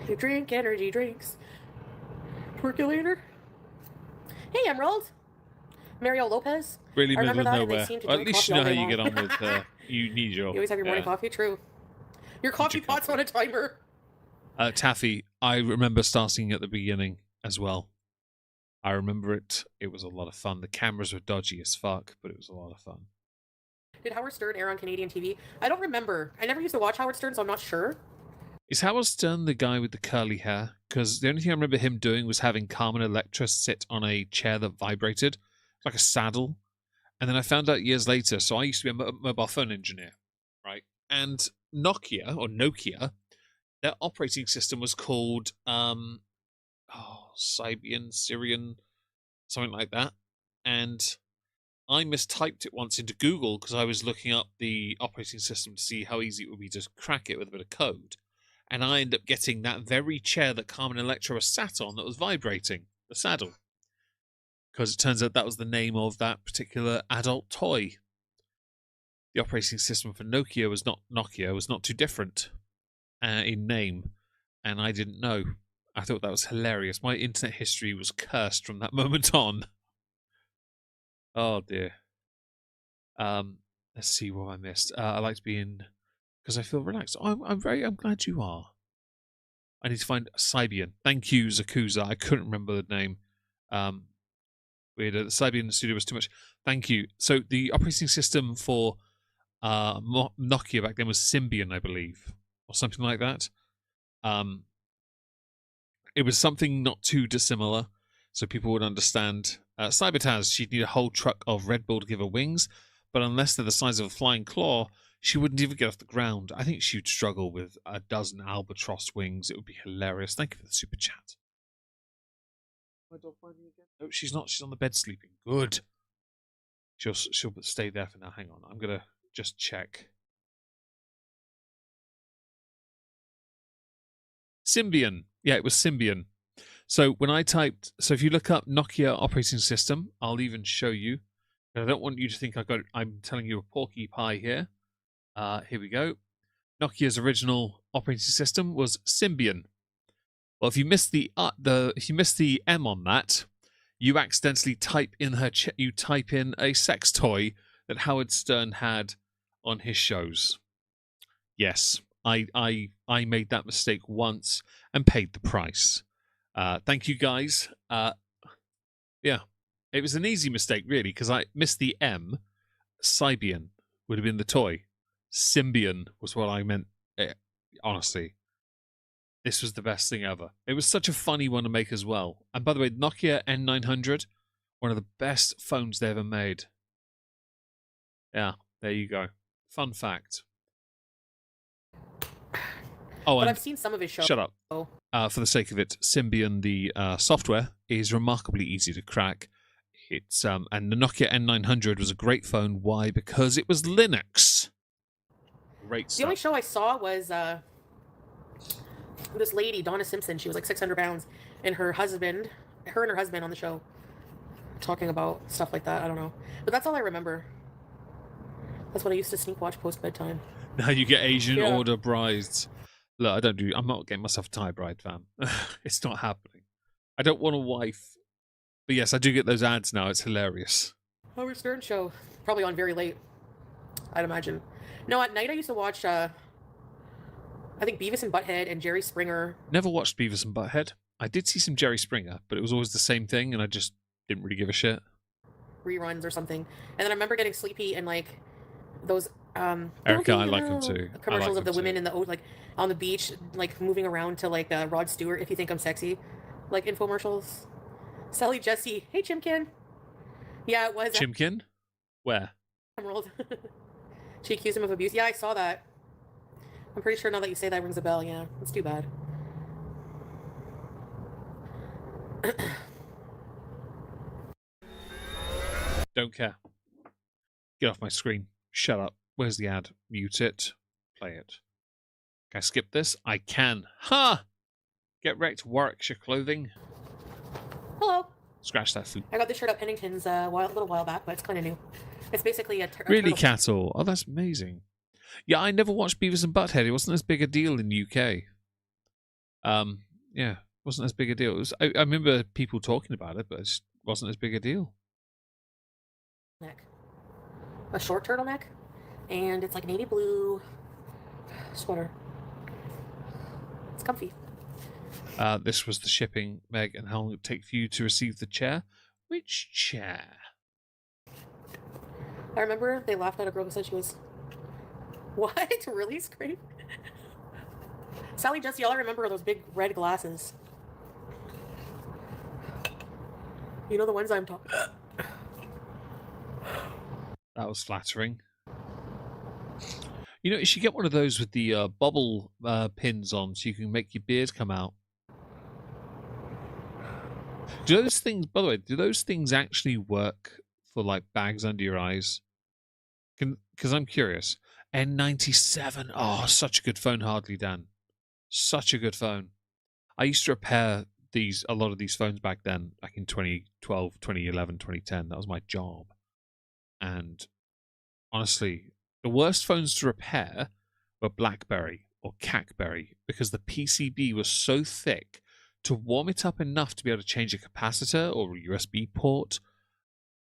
You drink energy drinks. Percolator. Hey, Emerald. Mario Lopez. Really I middle remember of that, and they nowhere. seem to Well, at drink least you coffee know how all you day get on with. You need your. You always have your morning coffee, true. Your coffee pot's on a timer. Taffy, I remember starting at the beginning as well. I remember it. It was a lot of fun. The cameras were dodgy as fuck, but it was a lot of fun. Did Howard Stern air on Canadian TV? I don't remember. I never used to watch Howard Stern, so I'm not sure. Is Howard Stern the guy with the curly hair? Because the only thing I remember him doing was having Carmen Electra sit on a chair that vibrated, like a saddle. And then I found out years later, so I used to be a mobile phone engineer, right? And Nokia, their operating system was called Syrian, something like that. And I mistyped it once into Google because I was looking up the operating system to see how easy it would be to crack it with a bit of code. And I ended up getting that very chair that Carmen Electra was sat on that was vibrating, the saddle. Because it turns out that was the name of that particular adult toy. The operating system for Nokia was not too different in name. and I didn't know. I thought that was hilarious. My internet history was cursed from that moment on. Oh dear. Let's see what I missed. I like to be in because I feel relaxed. I'm glad you are. I need to find Sibian. Thank you, Zakuza. I couldn't remember the name. Weird. The Sibian studio was too much. Thank you. So the operating system for Nokia back then was Symbian, I believe, or something like that. It was something not too dissimilar, so people would understand. Cybertaz, she'd need a whole truck of Red Bull to give her wings, but unless they're the size of a flying claw, she wouldn't even get off the ground. I think she'd struggle with a dozen albatross wings. It would be hilarious. Thank you for the super chat. My dog finding again? No, she's not. She's on the bed sleeping. Good. She'll stay there for now. Hang on. I'm gonna just check. Symbian. Yeah, it was Symbian. So when I typed, so if you look up Nokia operating system, I'll even show you. I don't want you to think I'm telling you a porky pie here. Here we go. Nokia's original operating system was Symbian. Well, if you missed the M on that, you accidentally type in you type in a sex toy that Howard Stern had on his shows. Yes, I made that mistake once and paid the price. Thank you guys. Yeah, it was an easy mistake really because I missed the M. Sibian would have been the toy. Symbian was what I meant. Honestly, this was the best thing ever. It was such a funny one to make as well. And by the way, Nokia N900, one of the best phones they ever made. Yeah, there you go. Fun fact. Oh, But and I've seen some of his shows. shut up. For the sake of it, Symbian, the software, is remarkably easy to crack. It's and the Nokia N900 was a great phone. Why? Because it was Linux. Great stuff. The only show I saw was this lady, Donna Simpson. She was like 600 pounds, and her and her husband on the show talking about stuff like that. I don't know, but that's all I remember. That's what I used to sneak watch post bedtime. Now you get Asian Yeah. order brides. Look, I'm not getting myself a Thai bride, fam. It's not happening. I don't want a wife. But yes, I do get those ads now. It's hilarious. Howard Stern show, probably on very late, I'd imagine. No, at night I used to watch, I think Beavis and Butthead and Jerry Springer. Never watched Beavis and Butthead. I did see some Jerry Springer, but it was always the same thing, and I just didn't really give a shit. Reruns or something. And then I remember getting sleepy and like those Erica, I like them too. commercials I like of the them women too. in the like on the beach, like moving around to like Rod Stewart, If You Think I'm Sexy, like infomercials. Sally Jesse, hey Chimkin. Yeah, it was Chimkin? Where? Emerald. She accused him of abuse. Yeah, I saw that. I'm pretty sure now that you say that rings a bell. Yeah, it's too bad. Don't care. Get off my screen. Shut up. Where's the ad? Mute it. Play it. Can I skip this? I can. Ha! Get wrecked, Warwickshire clothing. Hello. Scratch that food. I got this shirt at Pennington's a little while back, but it's kind of new. It's basically a Really, turtle. cattle? Oh, that's amazing. Yeah, I never watched Beavis and Butthead. It wasn't as big a deal in the UK. Yeah, it wasn't as big a deal. I remember people talking about it, but it just wasn't as big a deal. Neck. A short turtleneck, and it's like navy blue sweater. It's comfy. This was the shipping, Meg, and how long it would take for you to receive the chair. Which chair? I remember they laughed at a girl who said she was... What? Really? Scream? Sally Jesse, all I remember are those big red glasses. You know the ones I'm talking... That was flattering. You know, you should get one of those with the bobble pins on so you can make your beard come out. Do those things, by the way, do those things actually work for like bags under your eyes? Because I'm curious. N97. Oh, such a good phone, Hardly Dan. Such a good phone. I used to repair a lot of these phones back then, back in 2012, 2011, 2010. That was my job. And honestly, the worst phones to repair were BlackBerry. or cackberry because the PCB was so thick to warm it up enough to be able to change a capacitor or a USB port.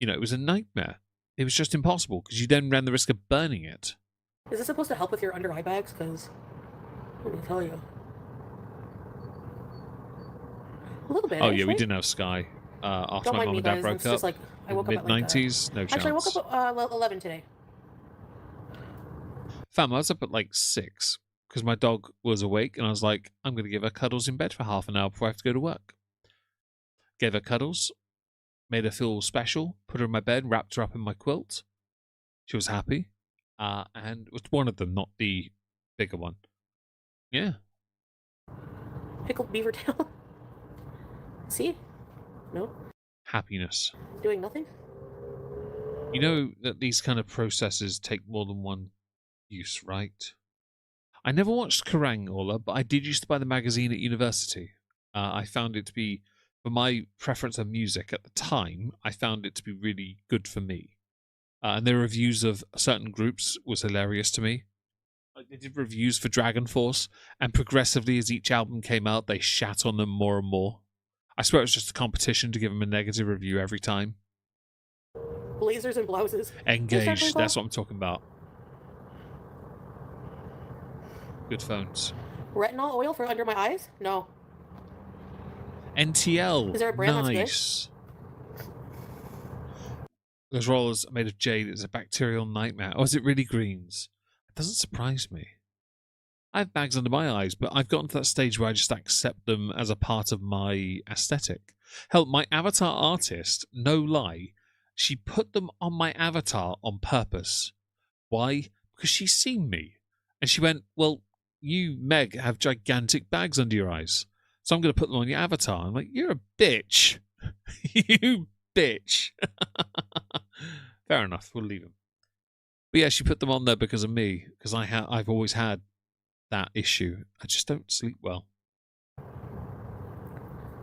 You know, it was a nightmare. It was just impossible because you then ran the risk of burning it. Is this supposed to help with your under eye bags? Because, let me tell you. A little bit. Oh, yeah, we actually. didn't have Sky after Don't my mind mum me, and dad guys. broke It's up. just like, I woke up at Mid-90s, no chance. Actually, I woke up at 11 today. Fam, I was up at like 6 because my dog was awake and I was like, I'm going to give her cuddles in bed for half an hour before I have to go to work. Gave her cuddles, made her feel special, put her in my bed, wrapped her up in my quilt. She was happy. And it was one of them, not the bigger one. Yeah. Pickled beaver tail. See? No? Happiness. Doing nothing? You know that these kind of processes take more than one use, right? I never watched Kerrang, Ola, but I did used to buy the magazine at university. I found it to be, for my preference of music at the time, I found it to be really good for me. And their reviews of certain groups was hilarious to me. Like they did reviews for Dragon Force, and progressively as each album came out, they shat on them more and more. I swear it was just a competition to give them a negative review every time. Blazers and blouses. Engaged, that's what I'm talking about. Good phones. Retinol oil for under my eyes? No. NTL. Is there a brand that's good? Nice. Those rollers are made of jade. It's a bacterial nightmare. Oh, is it really greens? It doesn't surprise me. I have bags under my eyes, but I've gotten to that stage where I just accept them as a part of my aesthetic. Hell, my avatar artist, no lie, she put them on my avatar on purpose. Why? Because she's seen me. And she went, well, you, Meg, have gigantic bags under your eyes, so I'm going to put them on your avatar. I'm like, you're a bitch. You bitch. Fair enough, we'll leave them. But yeah, she put them on there because of me, because I've always had that issue. I just don't sleep well.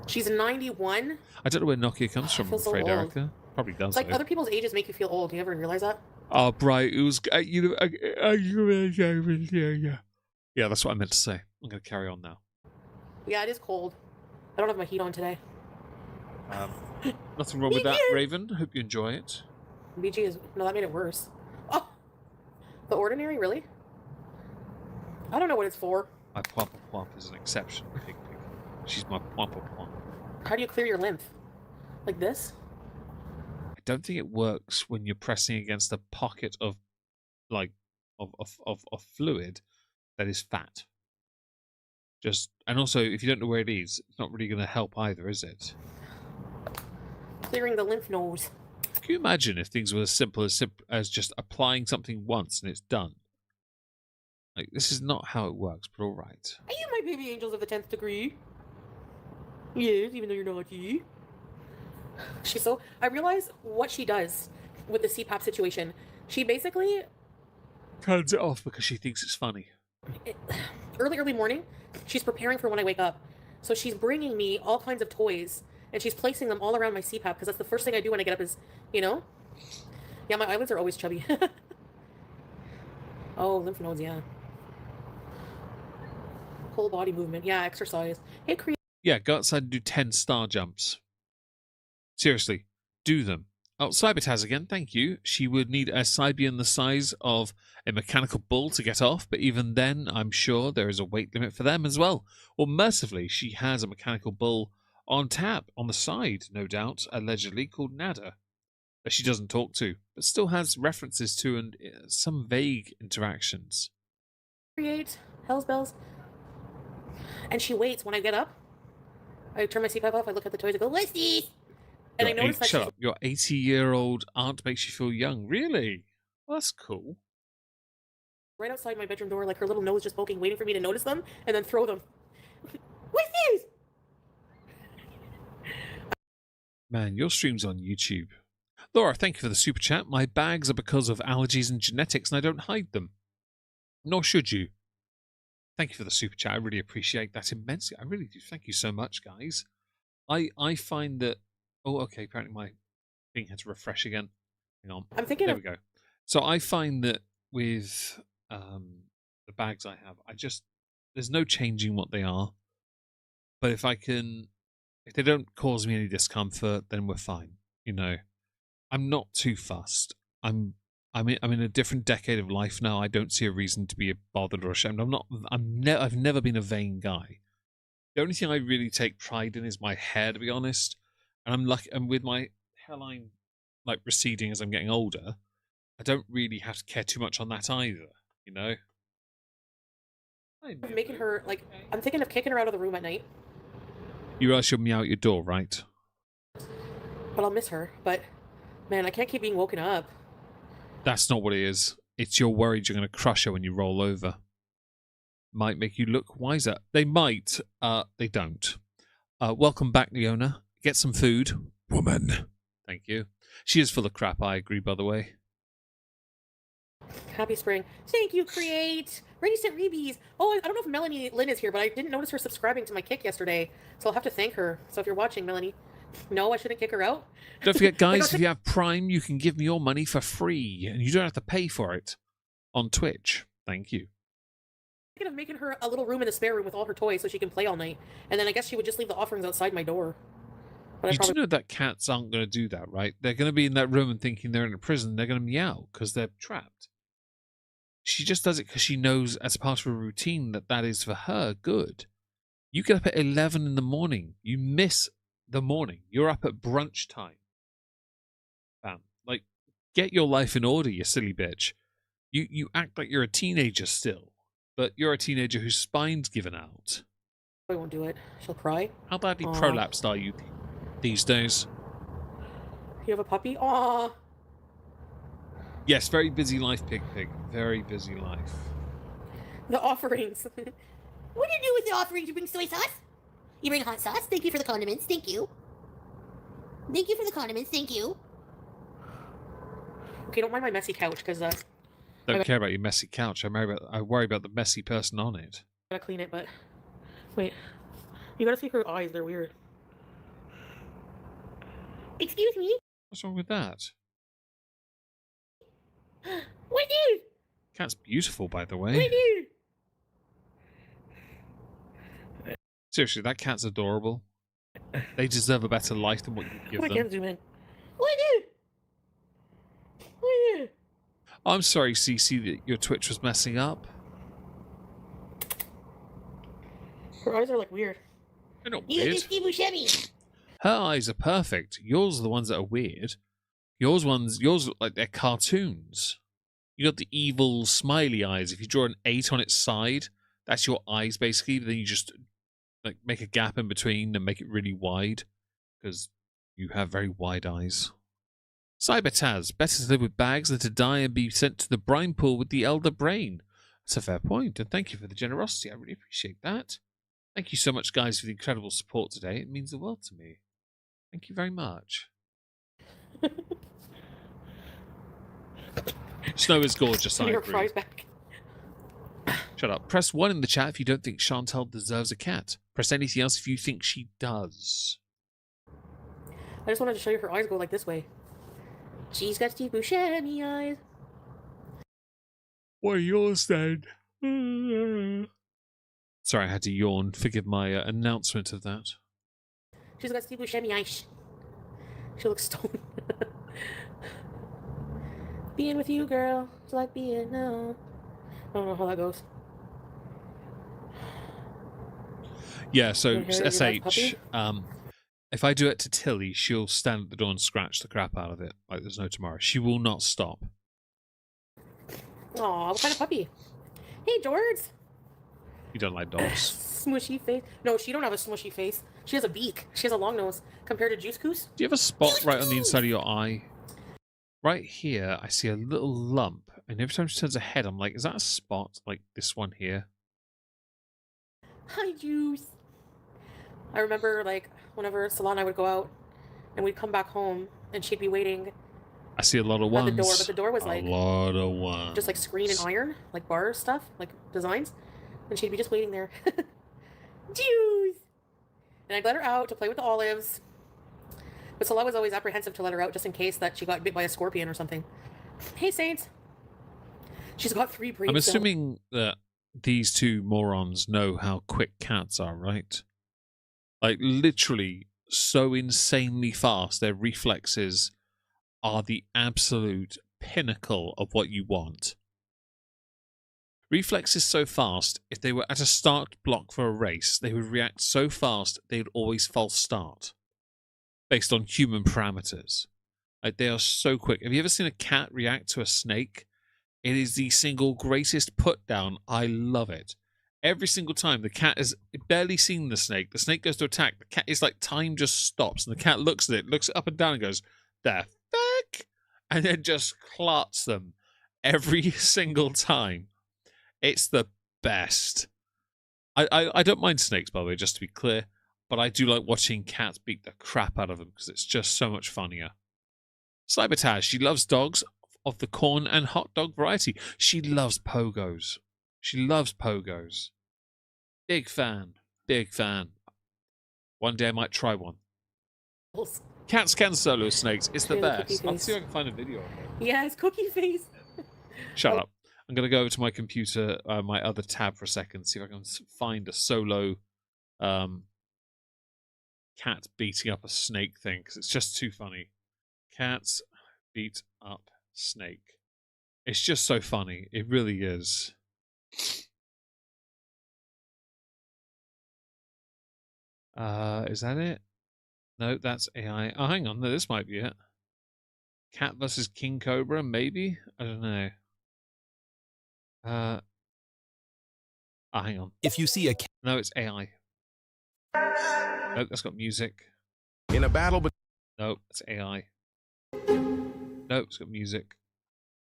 She's 91. I don't know where Nokia comes from, I'm feel so afraid, old. Erica. Probably does. It's like though. other people's ages make you feel old. Do you ever realize that? Oh, Bright, it was... Yeah, that's what I meant to say. I'm going to carry on now. Yeah, it is cold. I don't have my heat on today. Nothing wrong with that, Raven. Hope you enjoy it. BG is... No, that made it worse. Oh! The Ordinary? Really? I don't know what it's for. My Pwampa Pwamp is an exception, Pig Pig. She's my Pwampa Pwamp. How do you clear your lymph? Like this? I don't think it works when you're pressing against a pocket of, like, of fluid that is fat. And also, if you don't know where it is, it's not really going to help either, is it? Clearing the lymph nodes. Can you imagine if things were as simple as just applying something once and it's done? Like, this is not how it works, but all right. Are you my baby angels of the 10th degree? Yes, even though you're naughty. She's so... I realize what she does with the CPAP situation. She basically... Turns it off because she thinks it's funny. Early morning, she's preparing for when I wake up. So she's bringing me all kinds of toys, and she's placing them all around my CPAP, because that's the first thing I do when I get up is, you know? Yeah, my eyelids are always chubby. Oh, lymph nodes, yeah. Whole body movement. Yeah, exercise. Hey, Yeah, go outside and do 10 star jumps. Seriously, do them. Oh, Cybertaz again, thank you. She would need a Cybian the size of a mechanical bull to get off, but even then, I'm sure there is a weight limit for them as well. Or mercifully, she has a mechanical bull on tap, on the side, no doubt, allegedly, called Nada, that she doesn't talk to, but still has references to and some vague interactions. Create, Hell's Bells. And she waits when I get up. I turn my CPAP off, I look at the toys, I go, what's this? And I notice that Shut she's up. Your 80-year-old aunt makes you feel young. Really? Well, that's cool. right outside my bedroom door, like her little nose just poking, waiting for me to notice them, and then throw them. What's this? Man, your stream's on YouTube. Laura, thank you for the super chat. My bags are because of allergies and genetics, and I don't hide them. Nor should you. Thank you for the super chat. I really appreciate that immensely. I really do. Thank you so much, guys. I find that... Oh, okay. Apparently my thing had to refresh again. Hang on. I'm thinking There of... we go. So I find that with the bags I have, I just there's no changing what they are. But if they don't cause me any discomfort, then we're fine. You know, I'm not too fussed. I'm in a different decade of life now. I don't see a reason to be bothered or ashamed. I've never been a vain guy. The only thing I really take pride in is my hair, to be honest. And I'm lucky. And with my hairline like receding as I'm getting older, I don't really have to care too much on that either. You know. Making her like, I'm thinking of kicking her out of the room at night. You realize she'll meow at your door, right? But I'll miss her. But man, I can't keep being woken up. That's not what it is. It's you're worried you're going to crush her when you roll over. Might make you look wiser. They might. They don't. Welcome back, Leona. Get some food. Woman. Thank you. She is full of crap, I agree, by the way. Happy spring. Thank you, Create. Recent Reebies. Oh, I don't know if Melanie Lynn is here, but I didn't notice her subscribing to my kick yesterday. So I'll have to thank her. So if you're watching, Melanie, no, I shouldn't kick her out. Don't forget, guys, if you have Prime, you can give me your money for free. And you don't have to pay for it on Twitch. Thank you. Thinking of making her a little room in the spare room with all her toys so she can play all night. And then I guess she would just leave the offerings outside my door. But You do know that cats aren't going to do that, right? They're going to be in that room and thinking they're in a prison. They're going to meow because they're trapped. She just does it because she knows as part of a routine that is for her good. You get up at 11 in the morning. You miss the morning. You're up at brunch time. Bam. Like, get your life in order, you silly bitch. You act like you're a teenager still, but you're a teenager whose spine's given out. I won't do it. She'll cry. How badly prolapsed are you these days? You have a puppy? Aww. Yes, very busy life, Pig. Very busy life. The offerings. What do you do with the offerings? You bring soy sauce? You bring hot sauce? Thank you for the condiments. Thank you. Thank you for the condiments. Thank you. Okay, don't mind my messy couch, because Don't care about your messy couch. I worry about the messy person on it. I gotta clean it, but... Wait. You gotta see her eyes. They're weird. Excuse me? What's wrong with that? What dude? Cat's beautiful, by the What way. dude? Seriously, that cat's adorable. They deserve a better life than what you give I them. can't zoom in. What dude? What dude? Oh, I'm sorry, Cece, that your Twitch was messing up. Her eyes are like weird. They're not You weird. just Steve Buscemi. Her eyes are perfect. Yours are the ones that are weird. Yours look like they're cartoons. You got the evil smiley eyes. If you draw an 8 on its side, that's your eyes basically. But then you just like make a gap in between and make it really wide because you have very wide eyes. Cybertaz, better to live with bags than to die and be sent to the brine pool with the elder brain. That's a fair point, and thank you for the generosity. I really appreciate that. Thank you so much, guys, for the incredible support today. It means the world to me. Thank you very much. Snow is gorgeous, I Her agree. fries back. Shut up. Press 1 in the chat if you don't think Chantal deserves a cat. Press anything else if you think she does. I just wanted to show you her eyes go like this way. She's got Steve Buscemi eyes. What are yours then? Sorry, I had to yawn. Forgive my announcement of that. She's got Steve Buscemi eyes. She looks stoned. Being with you, girl, it's like being no. I don't know how that goes. Yeah, so Your hair, your nice SH, puppy? if I do it to Tilly, she'll stand at the door and scratch the crap out of it like there's no tomorrow. She will not stop. Aw, what kind of puppy? Hey, George. You don't like dogs. Smushy face. No, she don't have a smushy face. She has a beak. She has a long nose. Compared to Juice Goose. Do you have a spot right on the inside of your eye? Right here, I see a little lump, and every time she turns her head, I'm like, is that a spot? Like this one here? Hi, Juice. I remember, like, whenever Salon and I would go out, and we'd come back home, and she'd be waiting I see a lot of at ones. the door, but the door was like a lot of ones. just like screen and iron, like bar stuff, like designs, and she'd be just waiting there. Juice. And I'd let her out to play with the olives. But Salah was always apprehensive to let her out just in case that she got bit by a scorpion or something. Hey, Saints. She's got 3 braids. I'm assuming that these two morons know how quick cats are, right? Like, literally so insanely fast. Their reflexes are the absolute pinnacle of what you want. Reflexes so fast, if they were at a start block for a race, they would react so fast they would always false start based on human parameters. Like, they are so quick. Have you ever seen a cat react to a snake? It is the single greatest put down. I love it. Every single time the cat has barely seen the snake goes to attack. The cat is like, time just stops, and the cat looks at it, looks up and down, and goes, "The fuck," and then just clots them every single time. It's the best. I don't mind snakes, by the way, just to be clear, but I do like watching cats beat the crap out of them because it's just so much funnier. Cybertaz, she loves dogs of the corn and hot dog variety. She loves pogos. She loves pogos. Big fan. Big fan. One day I might try one. Cats can solo snakes. It's the best. I'll see if I can find a video of it. Yes, cookie face. Shut up. I'm going to go over to my computer, my other tab for a second, see if I can find a solo cat beating up a snake thing, because it's just too funny. Cats beat up snake. It's just so funny. It really is. Is that it? No, that's AI. Oh, hang on. No, this might be it. Cat versus King Cobra, maybe? I don't know. Hang on. If you see a cat No, it's AI. Nope, that's got music. in a battle, but Nope, it's AI. Nope, it's got music.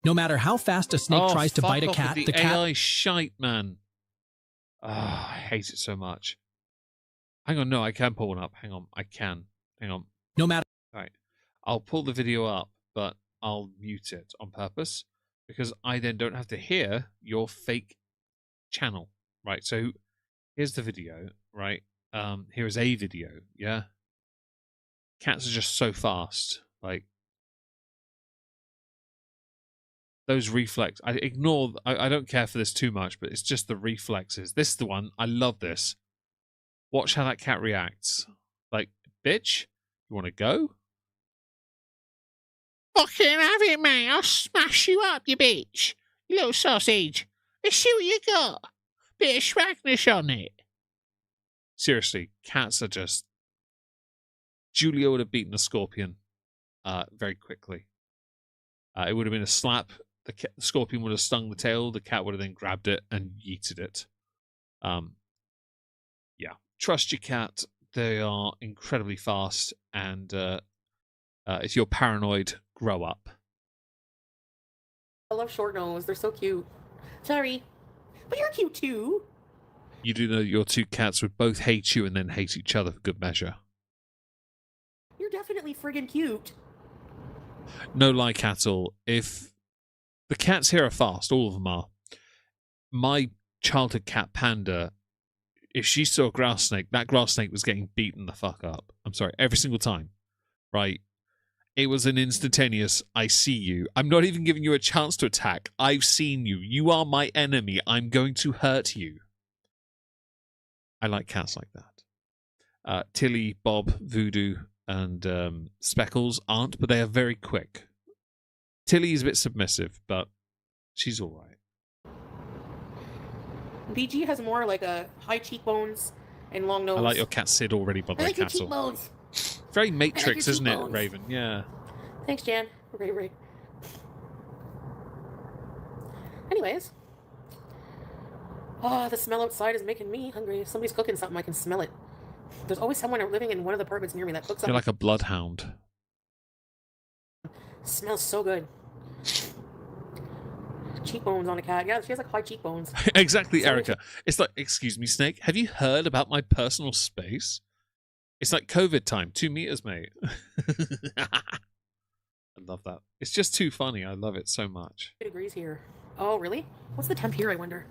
No matter how fast a snake tries to bite a fuck off cat, with the cat AI shite, man. I hate it so much. Hang on, no, I can pull one up. Hang on, I can. Hang on. no matter Right. I'll pull the video up, but I'll mute it on purpose because I then don't have to hear your fake channel. Right, so here's the video, right? Here is a video, yeah? Cats are just so fast. Like, those reflex, I don't care for this too much, but it's just the reflexes. This is the one. I love this. Watch how that cat reacts. Like, bitch, you want to go? Fucking have it, man. I'll smash you up, you bitch. You little sausage. Let's see what you got. Bit of schwackness on it. Seriously, cats are just... Julia would have beaten a scorpion very quickly. It would have been a slap. The scorpion would have stung the tail. The cat would have then grabbed it and yeeted it. Yeah. Trust your cat. They are incredibly fast. And if you're paranoid, grow up. I love short nose. They're so cute. Sorry. But you're cute too. You do know your two cats would both hate you and then hate each other for good measure. You're definitely friggin' cute. No lie, Cattle. If the cats here are fast, all of them are. My childhood cat Panda, if she saw a grass snake, that grass snake was getting beaten the fuck up. I'm sorry, every single time. Right? It was an instantaneous, I see you. I'm not even giving you a chance to attack. I've seen you. You are my enemy. I'm going to hurt you. I like cats like that. Tilly, Bob, Voodoo, and Speckles aren't, but they are very quick. Tilly is a bit submissive, but she's all right. BG has more like a high cheekbones and long nose. I like your cat Sid already, by the I way, like your Castle. cheekbones. Very Matrix, your isn't it, cheekbones. Raven? Yeah. Thanks, Jan. Right. Anyways. Oh, the smell outside is making me hungry. If somebody's cooking something, I can smell it. There's always someone living in one of the apartments near me that cooks something. You're like a bloodhound. Smells so good. Cheekbones on a cat. Yeah, she has like high cheekbones. Exactly, So- Erica. It's like, excuse me, Snake, have you heard about my personal space? It's like COVID time, 2 meters, mate. I love that. It's just too funny. I love it so much. Degrees here. Oh, really? What's the temp here, I wonder?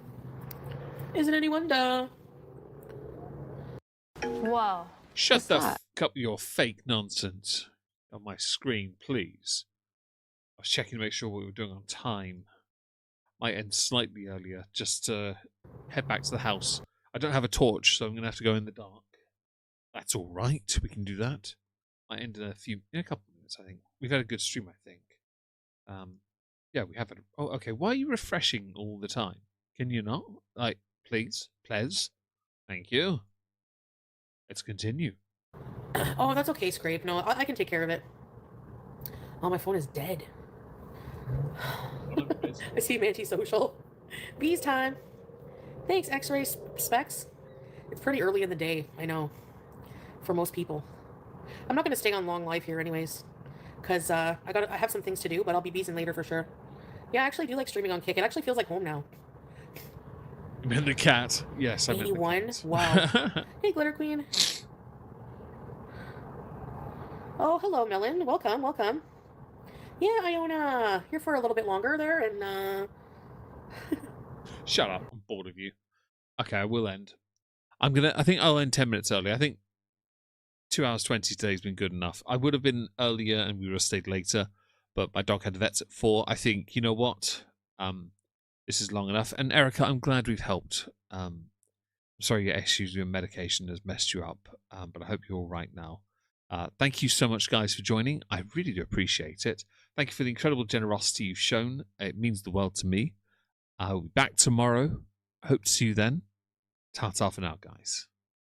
Isn't anyone duh? Whoa. Shut What's the that? fuck up with your fake nonsense on my screen, please. I was checking to make sure we were doing on time. Might end slightly earlier, just to head back to the house. I don't have a torch, so I'm going to have to go in the dark. That's all right. We can do that. Might end in a couple of minutes, I think. We've had a good stream, I think. Yeah, we have it. Oh, okay. Why are you refreshing all the time? Can you not? Like, please? Thank you. Let's continue. Oh, that's okay, Scrape. No, I can take care of it. Oh, my phone is dead. I see antisocial. Bees time. Thanks, X-ray specs. It's pretty early in the day, I know, for most people. I'm not going to stay on long live here anyways, because I have some things to do, but I'll be beezing later for sure. Yeah, I actually do like streaming on Kick. It actually feels like home now. You meant the cat? Yes, I meant the 81? cat. Wow. Hey, Glitter Queen. Oh, hello, Melon. Welcome, welcome. Yeah, Iona, here for a little bit longer there, and Shut up. I'm bored of you. Okay, I will end. I think I'll end 10 minutes early. I think 2 hours 20 today has been good enough. I would have been earlier and we would have stayed later, but my dog had vets at 4. I think, you know what? This is long enough. And Erica, I'm glad we've helped. I'm sorry your issues with your medication has messed you up, but I hope you're all right now. Thank you so much, guys, for joining. I really do appreciate it. Thank you for the incredible generosity you've shown. It means the world to me. I'll be back tomorrow. Hope to see you then. Ta-ta for now, guys.